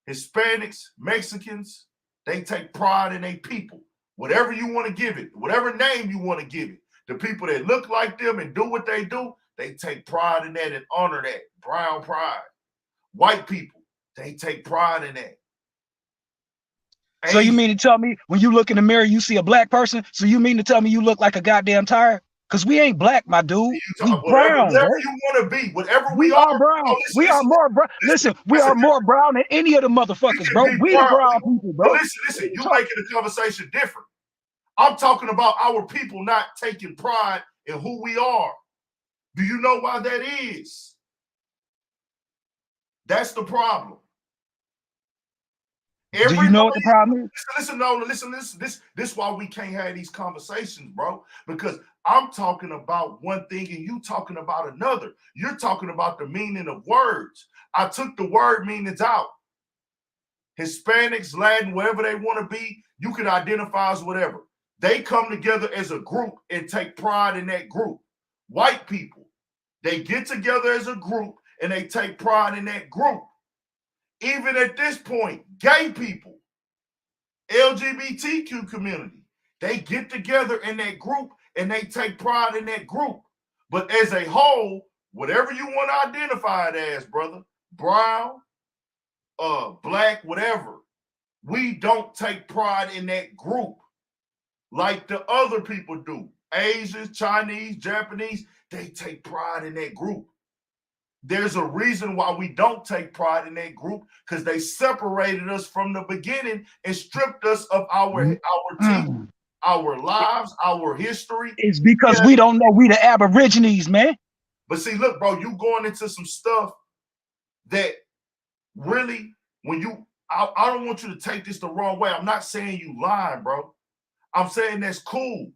A: Hispanics, Mexicans, they take pride in their people. Whatever you want to give it, whatever name you want to give it. The people that look like them and do what they do, they take pride in that and honor that. Brown pride. White people, they take pride in that.
N: So you mean to tell me when you look in the mirror, you see a black person? So you mean to tell me you look like a goddamn tire? Because we ain't black, my dude. We brown,
A: whatever you want to be, whatever we
N: are brown. We are more brown. Listen, we are more brown than any of the motherfuckers, bro. We the brown people, bro.
A: But listen, you making the conversation different. I'm talking about our people not taking pride in who we are. Do you know why that is? That's the problem.
N: Do you know what the problem is?
A: Listen. This why we can't have these conversations, bro. Because I'm talking about one thing and you talking about another. You're talking about the meaning of words. I took the word meanings out. Hispanics, Latin, wherever they want to be, you can identify as whatever. They come together as a group and take pride in that group. White people, they get together as a group and they take pride in that group. Even at this point, gay people, LGBTQ community, they get together in that group and they take pride in that group. But as a whole, whatever you want to identify it as, brother, brown, black, whatever, we don't take pride in that group like the other people do. Asians, Chinese, Japanese, they take pride in that group. There's a reason why we don't take pride in that group, because they separated us from the beginning and stripped us of our teeth, our lives, our history.
N: It's because we don't know we the Aborigines, man.
A: But see, look, bro, you going into some stuff that really, when you, I don't want you to take this the wrong way. I'm not saying you lying, bro. I'm saying that's cool.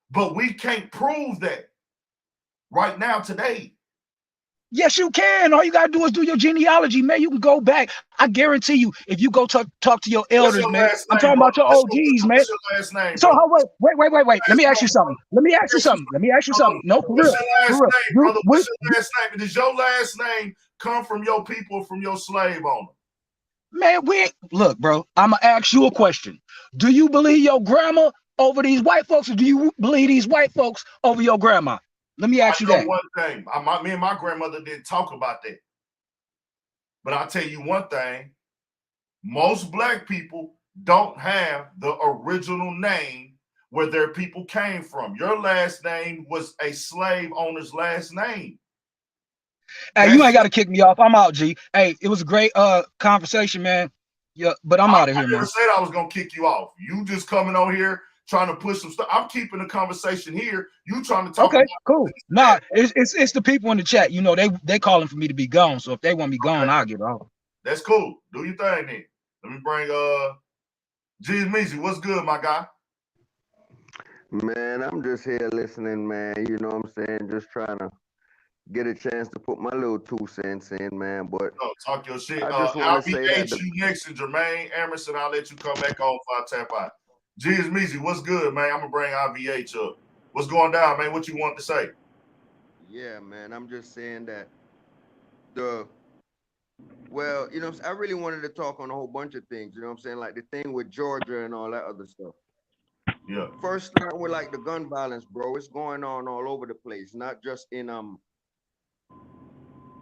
A: But we can't prove that right now today.
N: Yes, you can. All you gotta do is do your genealogy, man. You can go back. I guarantee you, if you go talk to your elders,
A: your
N: man. I'm talking
A: bro?
N: about your OGs, man.
A: What's your last name,
N: So
A: bro?
N: wait. Let me ask you something. No, for real.
A: What's your last name, brother? What's your last name? Does your last name come from your people, from your slave owner?
N: Man, look, bro. I'ma ask you a question. Do you believe your grandma over these white folks, or do you believe these white folks over your grandma? Let me ask you that.
A: One thing. Me and my grandmother didn't talk about that. But I'll tell you one thing. Most black people don't have the original name where their people came from. Your last name was a slave owner's last name.
N: Hey, you ain't got to kick me off. I'm out, G. Hey, it was a great conversation, man. Yeah, but I'm out of here, man.
A: I never said I was going to kick you off. You just coming on here trying to push some stuff. I'm keeping the conversation here. You trying to talk
N: about cool. Nah, it's the people in the chat. You know, they calling for me to be gone. So if they want me gone, I'll get off.
A: That's cool. Do your thing then. Let me bring G Meezy. What's good, my guy?
M: Man, I'm just here listening, man. You know what I'm saying? Just trying to get a chance to put my little 2 cents in, man. But
A: talk your shit.
M: I'll be
A: you next, and Jermaine Emerson. I'll let you come back on if I tap out. G is Meezy, what's good, man? I'm gonna bring IVH up. What's going down, man? What you want to say?
M: Yeah, man. I'm just saying that well, you know, I really wanted to talk on a whole bunch of things. You know what I'm saying? Like the thing with Georgia and all that other stuff.
A: Yeah.
M: First, starting with like the gun violence, bro. It's going on all over the place, not just in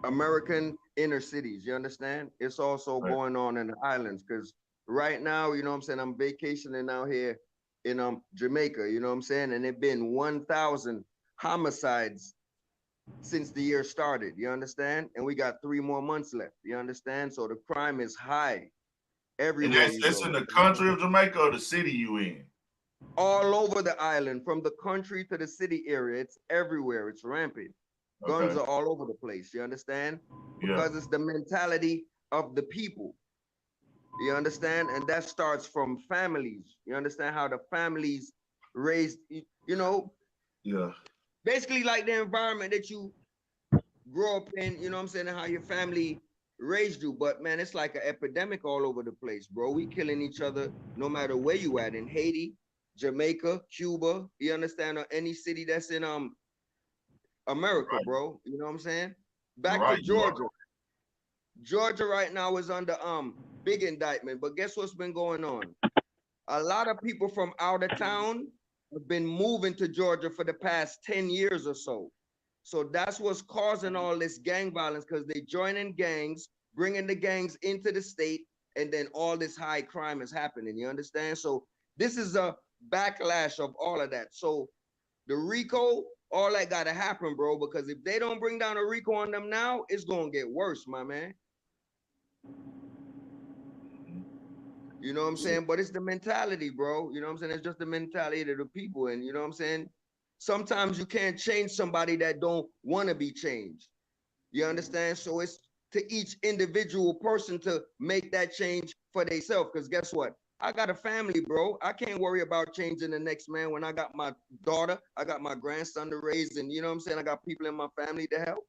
M: American inner cities. You understand? It's also going on in the islands, because right now, you know what I'm saying, I'm vacationing out here in Jamaica, you know what I'm saying? And there've been 1,000 homicides since the year started, you understand? And we got 3 more months left, you understand? So the crime is high everywhere.
A: And that's in the country of Jamaica or the city you in?
M: All over the island, from the country to the city area. It's everywhere. It's rampant. Guns are all over the place, you understand? Because it's the mentality of the people. You understand? And that starts from families. You understand how the families raised, you know?
A: Yeah.
M: Basically like the environment that you grow up in, you know what I'm saying, and how your family raised you. But man, it's like an epidemic all over the place, bro. We killing each other no matter where you at, in Haiti, Jamaica, Cuba, you understand, or any city that's in America, bro. You know what I'm saying? Back to Georgia. Georgia right now is under big indictment, but guess what's been going on? A lot of people from out of town have been moving to Georgia for the past 10 years or so. So that's what's causing all this gang violence, because they join in gangs, bringing the gangs into the state, and then all this high crime is happening, you understand? So this is a backlash of all of that. So the RICO, all that gotta happen, bro, because if they don't bring down a RICO on them now, it's gonna get worse, my man. You know what I'm saying? But it's the mentality, bro. You know what I'm saying? It's just the mentality of the people. And you know what I'm saying? Sometimes you can't change somebody that don't want to be changed. You understand? So it's to each individual person to make that change for themselves. Because guess what? I got a family, bro. I can't worry about changing the next man when I got my daughter, I got my grandson to raise, and you know what I'm saying? I got people in my family to help.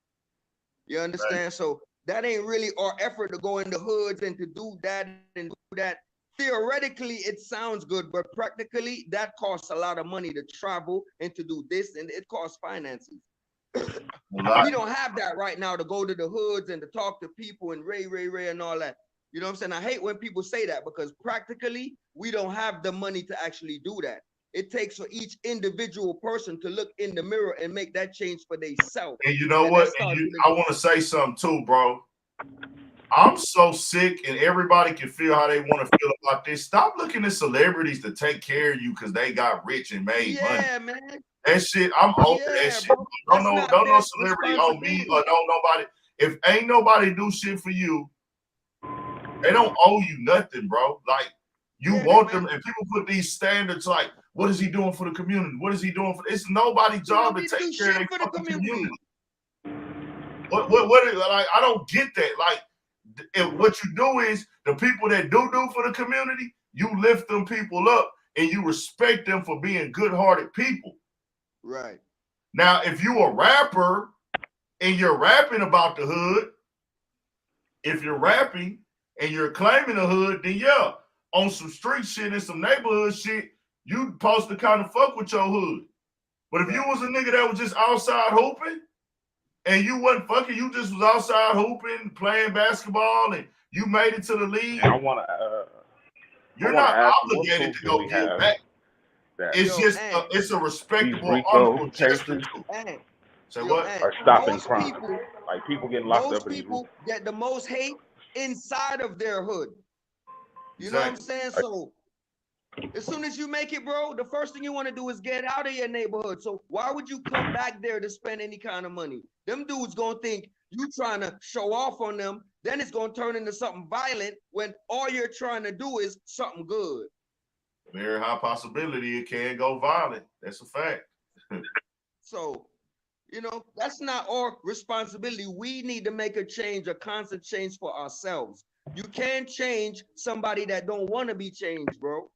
M: You understand? Right. So that ain't really our effort to go in the hoods and to do that and do that. Theoretically, it sounds good, but practically, that costs a lot of money to travel and to do this, and it costs finances. We don't have that right now to go to the hoods and to talk to people and Ray and all that. You know what I'm saying? I hate when people say that because practically we don't have the money to actually do that. It takes for each individual person to look in the mirror and make that change for themselves.
A: And you know what? I want to say something too, bro. I'm so sick, and everybody can feel how they want to feel about this. Stop looking at celebrities to take care of you because they got rich and made money.
M: Yeah, man.
A: That shit, I'm over that shit.
M: Bro,
A: don't no celebrity on me or nobody. If ain't nobody do shit for you, they don't owe you nothing, bro. Like you want them, and people put these standards like, what is he doing for the community? What is he doing for? It's nobody's job to take care of the community. What like, I don't get that. Like, if what you do is the people that do for the community, you lift them people up and you respect them for being good-hearted people.
M: Right.
A: Now, if you a rapper and you're rapping about the hood, if you're rapping and you're claiming the hood, then yeah, on some street shit and some neighborhood shit, you supposed to kind of fuck with your hood. But if you was a nigga that was just outside hooping and you wasn't fucking, you just was outside hooping, playing basketball, and you made it to the league.
O: I want to.
A: You're not obligated to go get back. It's just it's a respectable honorable gesture. So what?
O: Are stopping crime. Like people getting locked up.
M: Most people get the most hate inside of their hood. You know what I'm saying? So as soon as you make it, bro, the first thing you want to do is get out of your neighborhood. So why would you come back there to spend any kind of money? Them dudes gonna think you trying to show off on them. Then it's gonna turn into something violent when all you're trying to do is something good.
A: Very high possibility it can go violent. That's a fact.
M: So, you know, that's not our responsibility. We need to make a change, a constant change for ourselves. You can't change somebody that don't want to be changed, bro.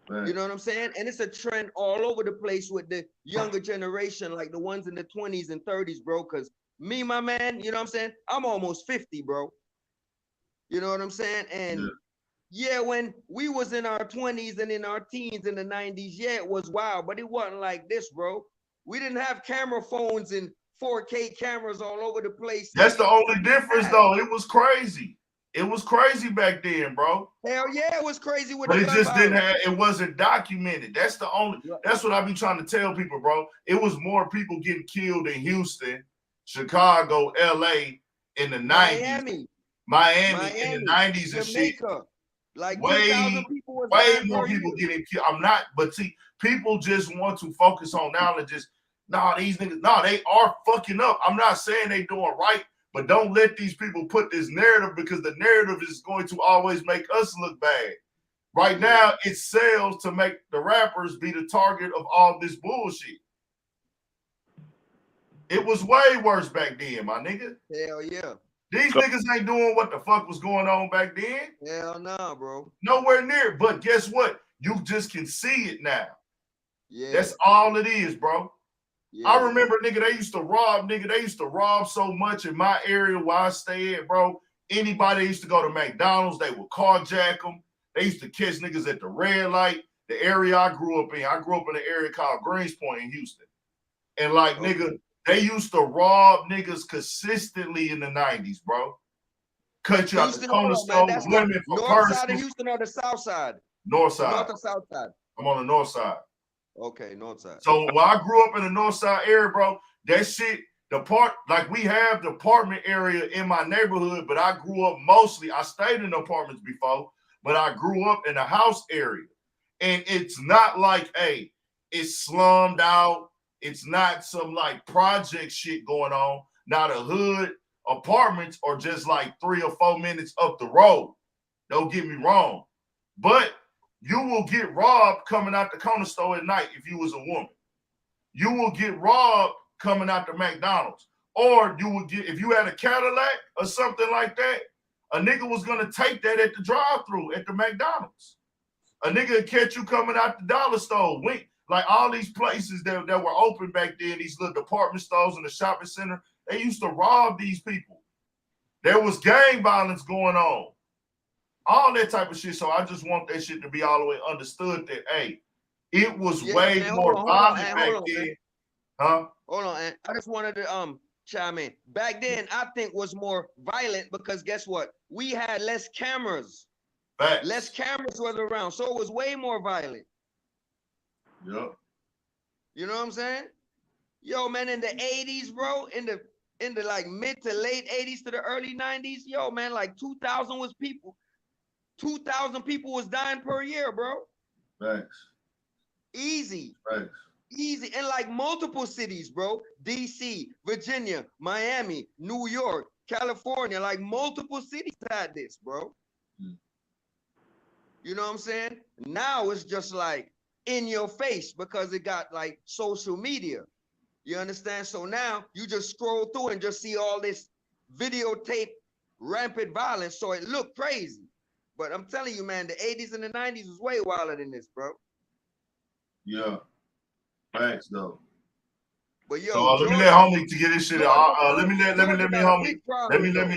M: Right. You know what I'm saying? And it's a trend all over the place with the younger generation, like the ones in the 20s and 30s, bro. Because me, my man, you know what I'm saying? I'm almost 50, bro. You know what I'm saying? And yeah, when we was in our 20s and in our teens in the 90s, yeah, it was wild, but it wasn't like this, bro. We didn't have camera phones and 4K cameras all over the place.
A: That's the only difference, though. It was crazy. It was crazy back then, bro.
M: Hell yeah, it was crazy with
A: but it just didn't have, it wasn't documented. That's the only, that's what I be trying to tell people, bro. It was more people getting killed in Houston, Chicago, LA in the 90s. Miami in the 90s and shit.
M: Like
A: way more people getting killed. I'm not, but see, people just want to focus on now and just, these niggas, they are fucking up. I'm not saying they doing right, but don't let these people put this narrative because the narrative is going to always make us look bad. Right now, it sells to make the rappers be the target of all this bullshit. It was way worse back then, my nigga.
M: Hell yeah.
A: These niggas ain't doing what the fuck was going on back then.
M: Hell nah, bro.
A: Nowhere near. But guess what? You just can see it now.
M: Yeah.
A: That's all it is, bro.
M: Yeah.
A: I remember, nigga, they used to rob so much in my area where I stay at, bro. Anybody used to go to McDonald's, they would carjack them. They used to catch niggas at the red light. The area I grew up in an area called Greenspoint in Houston. And like, nigga, they used to rob niggas consistently in the 90s, bro. Cut you out the corner store, women for
M: north
A: purses.
M: Side of Houston or the south side?
A: North side.
M: North or south side?
A: I'm on the north side.
M: Okay, north side.
A: So when I grew up in the north side area, bro, that shit, like we have the apartment area in my neighborhood, but I grew up mostly, I stayed in apartments before, but I grew up in a house area. And it's not like, hey, it's slummed out. It's not some like project shit going on. Now the hood apartments are just like 3 or 4 minutes up the road. Don't get me wrong. But you will get robbed coming out the corner store at night if you was a woman. You will get robbed coming out to McDonald's. Or you will get, if you had a Cadillac or something like that, a nigga was gonna take that at the drive-thru at the McDonald's. A nigga would catch you coming out the dollar store. Like all these places that were open back then, these little department stores in the shopping center, they used to rob these people. There was gang violence going on. All that type of shit. So I just want that shit to be all the way understood that, hey, it was way
M: man,
A: more violent back then.
M: Man.
A: Huh?
M: Hold on, and I just wanted to chime in. Back then, I think was more violent because guess what? We had less cameras.
A: Facts.
M: Less cameras was around, so it was way more violent.
A: Yep.
M: You know what I'm saying? Yo, man, in the 80s, bro, in the like mid to late 80s to the early 90s, yo, man, like 2,000 was people. 2,000 people was dying per year, bro.
A: Thanks.
M: Easy.
A: Thanks.
M: Easy. And like multiple cities, bro. DC, Virginia, Miami, New York, California, like multiple cities had this, bro. You know what I'm saying? Now it's just like in your face because it got like social media. You understand? So now you just scroll through and just see all this videotape rampant violence. So it looked crazy. But I'm telling you, man, the 80s and the 90s was way wilder than this, bro.
A: Yeah. Thanks, though.
M: But yo,
A: so let me let homie to get this shit. Let me let me homie. Let me let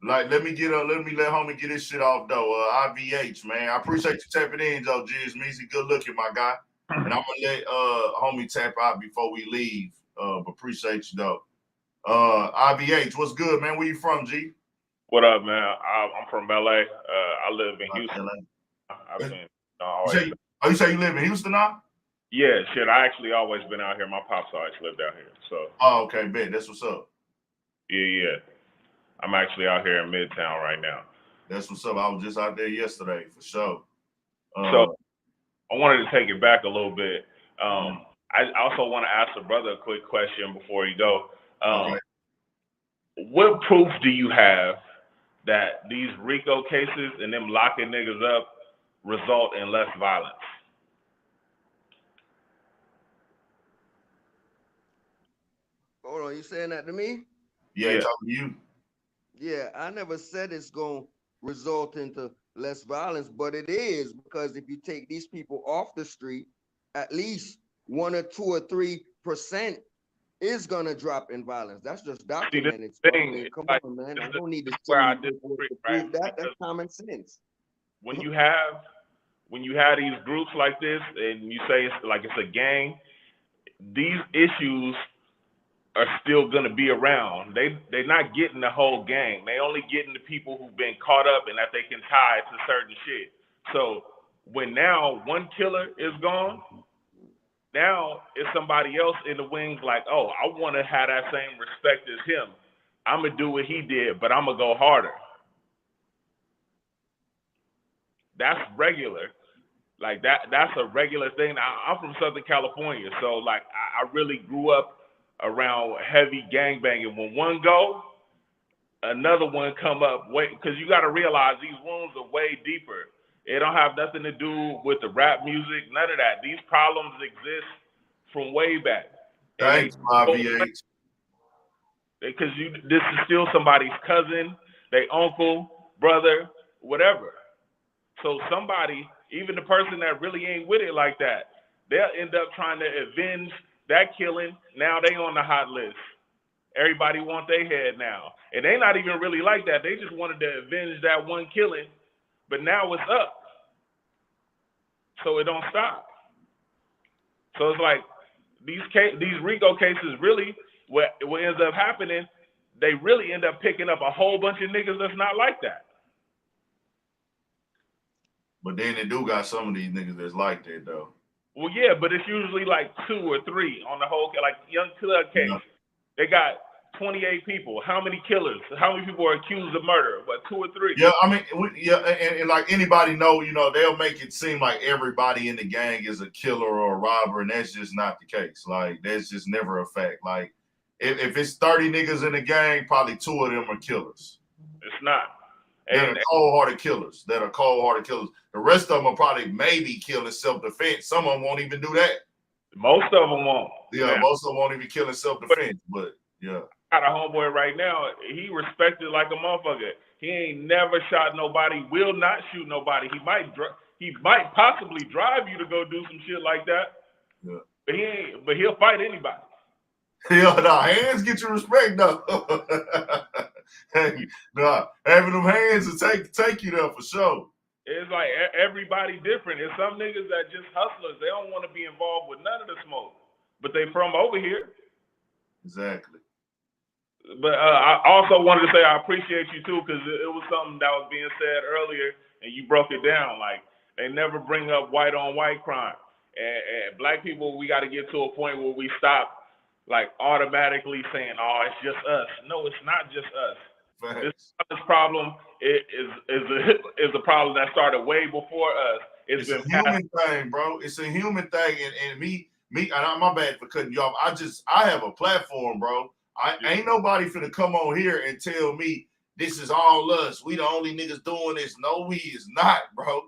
A: let homie get this shit off though. IVH, man. I appreciate you tapping in, though, Jizz Meezy. Good looking, my guy. And I'm gonna let homie tap out before we leave. Appreciate you though. IVH, what's good, man? Where you from, G?
O: What up, man? I'm from LA. I live in Houston. I've been always.
A: You say you live in Houston now?
O: Yeah, shit. I actually always been out here. My pops always lived out here. So.
A: Oh, okay, bet. That's what's up.
O: Yeah. I'm actually out here in Midtown right now.
A: That's what's up. I was just out there yesterday for sure.
O: So I wanted to take it back a little bit. I also want to ask the brother a quick question before you go.
A: Okay.
O: What proof do you have that these RICO cases and them locking niggas up result in less violence?
M: Hold on, you saying that to me?
A: Yeah, talking to you.
M: Yeah, I never said it's going to result into less violence, but it is, because if you take these people off the street, at least 1 or 2 or 3% is going to drop in violence. That's just documented.
O: See, I mean,
M: come
O: like,
M: on, man. I don't need to see
O: where I
M: you
O: disagree,
M: to
O: right?
M: prove that. That's common sense.
O: When you have these groups like this and you say it's like it's a gang, these issues are still gonna be around. They're not getting the whole gang. They only getting the people who've been caught up and that they can tie to certain shit. So when now one killer is gone, now it's somebody else in the wings like, oh, I want to have that same respect as him. I'm gonna do what he did, but I'm gonna go harder. That's regular. Like that's a regular thing. I'm from Southern California, so like I really grew up around heavy gangbanging. When one go, another one come up. Because you got to realize these wounds are way deeper. It don't have nothing to do with the rap music, none of that. These problems exist from way back.
A: Thanks, IVH.
O: Because this is still somebody's cousin, their uncle, brother, whatever. So somebody, even the person that really ain't with it like that, they'll end up trying to avenge that killing. Now they on the hot list. Everybody want their head now. And they not even really like that. They just wanted to avenge that one killing. But now it's up. So it don't stop. So it's like these RICO cases really, what ends up happening, they really end up picking up a whole bunch of niggas that's not like that.
A: But then they do got some of these niggas that's like that though.
O: Well, yeah, but it's usually like 2 or 3 on the whole, like Young Thug case. Yeah. They got 28 people. How many killers? How many people are accused of murder? What, 2 or 3?
A: Yeah, I mean, and like anybody know, they'll make it seem like everybody in the gang is a killer or a robber, and that's just not the case. Like, that's just never a fact. Like, if it's 30 niggas in the gang, probably 2 of them are killers.
O: It's not.
A: That are cold-hearted killers. The rest of them are probably maybe kill in self-defense. Some of them won't even do that.
O: Most of them won't.
A: Yeah, most of them won't even kill in self-defense. But yeah,
O: got a homeboy right now. He respected like a motherfucker. He ain't never shot nobody. Will not shoot nobody. He might possibly drive you to go do some shit like that.
A: Yeah.
O: But he ain't. But he'll fight anybody.
A: Yeah, no, hands get you respect though. Hey, nah, having them hands will take you there for sure.
O: It's like everybody different. There's some niggas that just hustlers. They don't want to be involved with none of the smoke, but they from over here.
A: Exactly.
O: But I also wanted to say I appreciate you too, because it was something that was being said earlier, and you broke it down. Like, they never bring up white on white crime, and black people, we got to get to a point where we stop like automatically saying, "Oh, it's just us." No, it's not just us. This problem is a problem that started way before us.
A: It's a human thing, bro. It's a human thing, and me, and my bad for cutting you off. I have a platform, bro. Ain't nobody finna come on here and tell me this is all us. We the only niggas doing this. No, we is not, bro.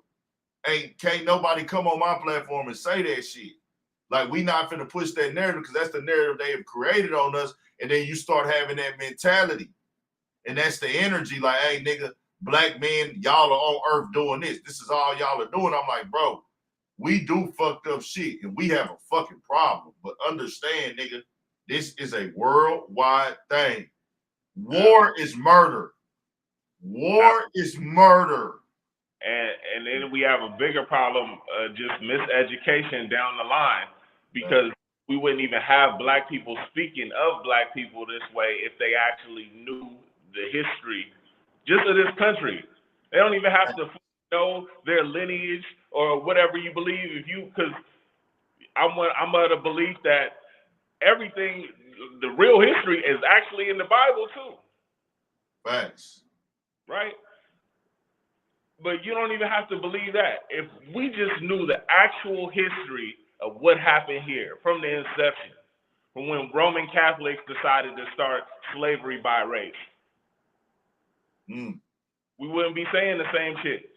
A: Can't nobody come on my platform and say that shit. Like, we not finna push that narrative, because that's the narrative they have created on us, and then you start having that mentality. And that's the energy, like, hey, nigga, black men, y'all are on earth doing this. This is all y'all are doing. I'm like, bro, we do fucked up shit, and we have a fucking problem. But understand, nigga, this is a worldwide thing. War is murder. War is murder.
O: And then we have a bigger problem, just miseducation down the line, because we wouldn't even have black people speaking of black people this way if they actually knew the history just of this country. They don't even have to know their lineage or whatever you believe. Because I'm of the belief that everything, the real history, is actually in the Bible too.
A: Facts.
O: Right? But you don't even have to believe that. If we just knew the actual history of what happened here from the inception, from when Roman Catholics decided to start slavery by race, we wouldn't be saying the same shit.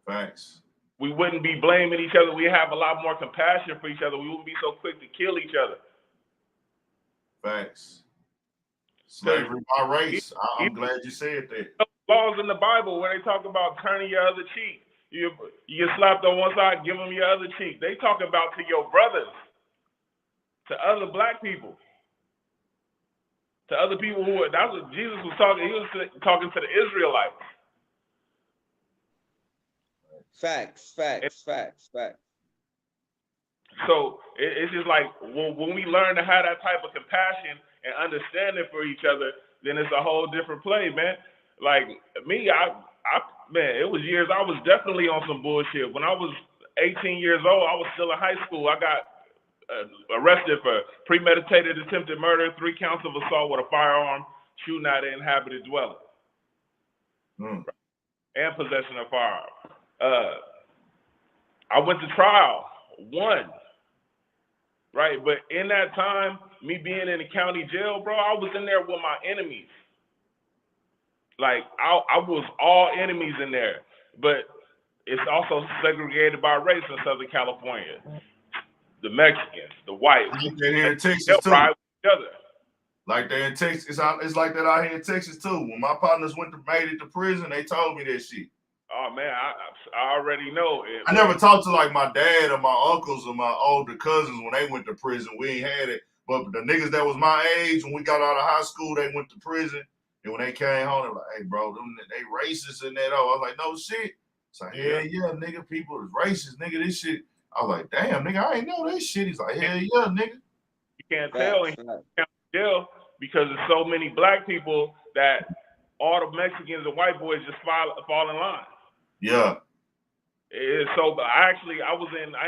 A: Facts.
O: We wouldn't be blaming each other. We have a lot more compassion for each other. We wouldn't be so quick to kill each other.
A: Facts. Slavery by race. I'm glad you said that.
O: Laws in the Bible where they talk about turning your other cheek. You get slapped on one side, give them your other cheek. They talk about to your brothers, to other black people, to other people that's what Jesus was talking. He was talking to the Israelites.
M: Facts.
O: So it's just like when we learn to have that type of compassion and understanding for each other, then it's a whole different play, man. Like me, man, it was years. I was definitely on some bullshit. When I was 18 years old, I was still in high school. I got arrested for premeditated attempted murder, 3 counts of assault with a firearm, shooting at an inhabited dwelling, and possession of firearm. I went to trial, won. Right, but in that time, me being in the county jail, bro, I was in there with my enemies. Like, I was all enemies in there, but it's also segregated by race in Southern California. The Mexicans, the whites.
A: They're here in Texas too.
O: Ride with each other.
A: Like they're in Texas. It's like that out here in Texas too. When my partners made it to prison, they told me that shit.
O: Oh man, I already know it.
A: I never talked to like my dad or my uncles or my older cousins when they went to prison. We ain't had it. But the niggas that was my age, when we got out of high school, they went to prison. And when they came home, they were like, hey, bro, they racist and that. I was like, no shit. It's like, hell yeah, nigga, people is racist, nigga, this shit. I was like, damn, nigga, I ain't know that shit. He's like, hell yeah, nigga.
O: You can't tell in jail because there's so many black people that all the Mexicans and white boys just fall in line.
A: Yeah.
O: So I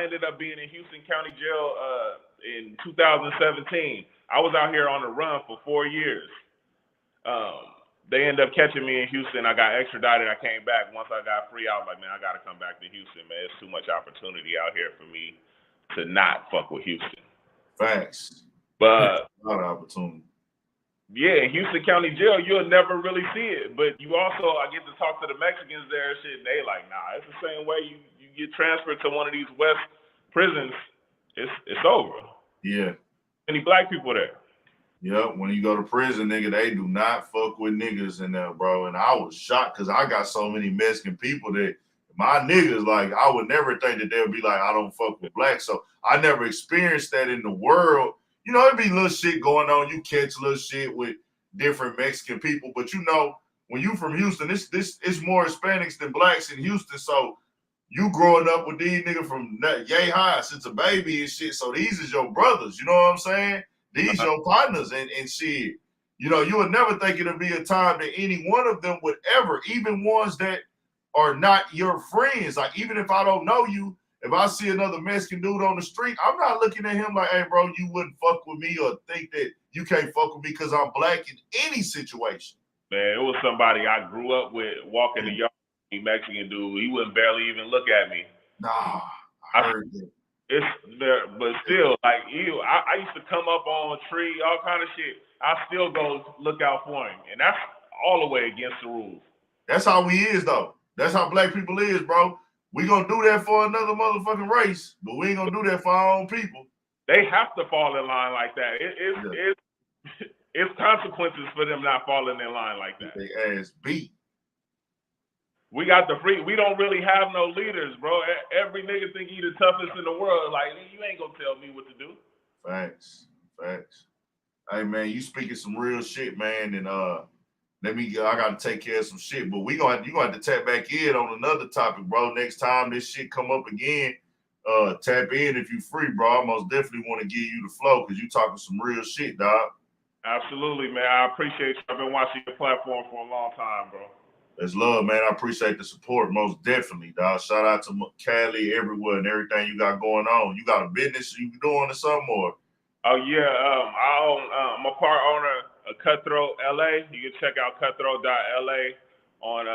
O: ended up being in Houston County Jail in 2017. I was out here on the run for 4 years. They ended up catching me in Houston. I got extradited. I came back. Once I got free, I was like, man, I got to come back to Houston, man. It's too much opportunity out here for me to not fuck with Houston.
A: Facts.
O: But
A: a lot of opportunity.
O: Yeah, in Houston County Jail, you'll never really see it. But you also, I get to talk to the Mexicans there and shit, and they like, nah, it's the same way you get transferred to one of these West prisons, it's over.
A: Yeah.
O: Any black people there.
A: Yep, when you go to prison, nigga, they do not fuck with niggas in there, bro. And I was shocked because I got so many Mexican people that my niggas, like, I would never think that they'll be like, I don't fuck with black. So I never experienced that in the world. You know, it'd be little shit going on. You catch little shit with different Mexican people, but you know, when you from Houston, it's more Hispanics than blacks in Houston. So you growing up with these niggas from yay high since a baby and shit. So these is your brothers, you know what I'm saying? These your partners and shit. You know, you would never think it'd be a time that any one of them would ever, even ones that are not your friends. Like, even if I don't know you, if I see another Mexican dude on the street, I'm not looking at him like, hey, bro, you wouldn't fuck with me or think that you can't fuck with me because I'm black in any situation.
O: Man, it was somebody I grew up with walking the yard, Mexican dude. He wouldn't barely even look at me.
A: Nah, I heard that.
O: It's there, but still, like I used to come up on a tree, all kind of shit. I still go look out for him, and that's all the way against the rules.
A: That's how we is, though. That's how black people is, bro. We gonna do that for another motherfucking race, but we ain't gonna do that for our own people.
O: They have to fall in line like that. It's consequences for them not falling in line like that.
A: They ass beat.
O: We got the free. We don't really have no leaders, bro. Every nigga think he the toughest in the world. Like, you ain't gonna tell me what to do.
A: Facts. Hey man, you speaking some real shit, man. And I gotta take care of some shit. But you gonna have to tap back in on another topic, bro. Next time this shit come up again, tap in if you free, bro. I most definitely want to give you the flow because you talking some real shit, dog.
O: Absolutely, man. I appreciate you. I've been watching your platform for a long time, bro.
A: That's love, man. I appreciate the support, most definitely, dog. Shout out to Cali, everywhere, and everything you got going on. You got a business you doing or something, or?
O: Oh yeah, I'm a part owner of Cutthroat LA. You can check out cutthroat.la on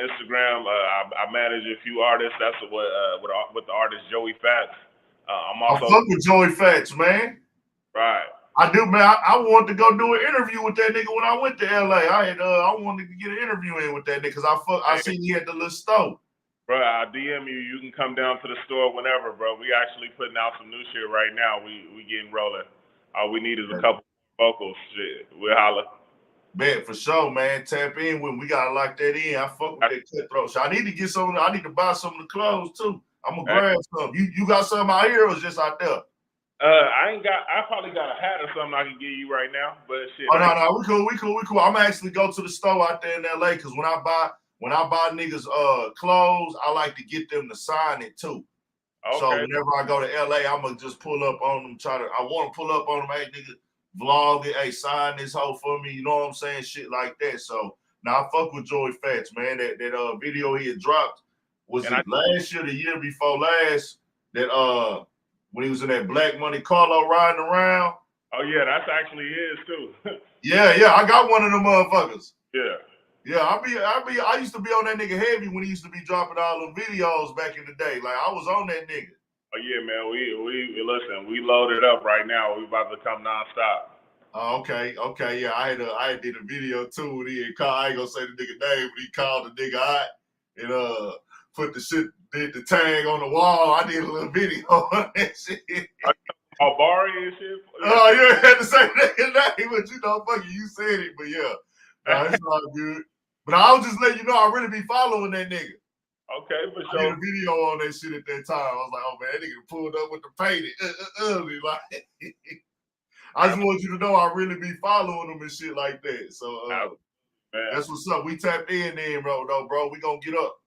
O: Instagram. I manage a few artists. That's with the artist Joey Fats. I'm also
A: I fuck with Joey Fats, man.
O: Right.
A: I do, man. I wanted to go do an interview with that nigga when I went to LA. I wanted to get an interview in with that nigga because I seen he had the little stove.
O: Bro, I DM you. You can come down to the store whenever, bro. We actually putting out some new shit right now. We getting rolling. All we need is a couple vocals. Shit, we'll holler.
A: Bet for sure, man. Tap in when we gotta lock that in. I fuck with that Cutthroat. So I need to get some. I need to buy some of the clothes too. I'm gonna grab some. You got some out here or just out there?
O: I probably got a hat or something I can give you right now, but shit.
A: Oh no, we cool. I'm actually go to the store out there in LA because when I buy niggas clothes, I like to get them to sign it too. Okay. So whenever I go to LA, I'm gonna just pull up on them. I want to pull up on them. Hey nigga, vlog it. Hey, sign this hoe for me. You know what I'm saying? Shit like that. So now I fuck with Joey Fats, man. That video he had dropped was it last year, the year before last. That when he was in that Black Money Carlo riding around.
O: Oh yeah, that's actually his too.
A: yeah, I got one of them motherfuckers.
O: Yeah,
A: I used to be on that nigga heavy when he used to be dropping all them videos back in the day. Like I was on that nigga.
O: Oh yeah, man. We listen. We loaded up right now. We about to come nonstop.
A: Oh, okay, yeah. I did a video too when he called. I ain't gonna say the nigga name, but he called the nigga out and put the shit, did the tag on the wall. I did a little video on that shit.
O: Oh, Barry and shit.
A: Oh, you had to say that name, but you know, fuck you said it. But yeah, no, it's all good. But I was just letting you know I really be following that nigga.
O: Okay, for sure.
A: I did a video on that shit at that time. I was like, oh man, that nigga pulled up with the painted. Like, I just want you to know I really be following them and shit like that. So that's what's up. We tapped in there, bro. We gonna get up.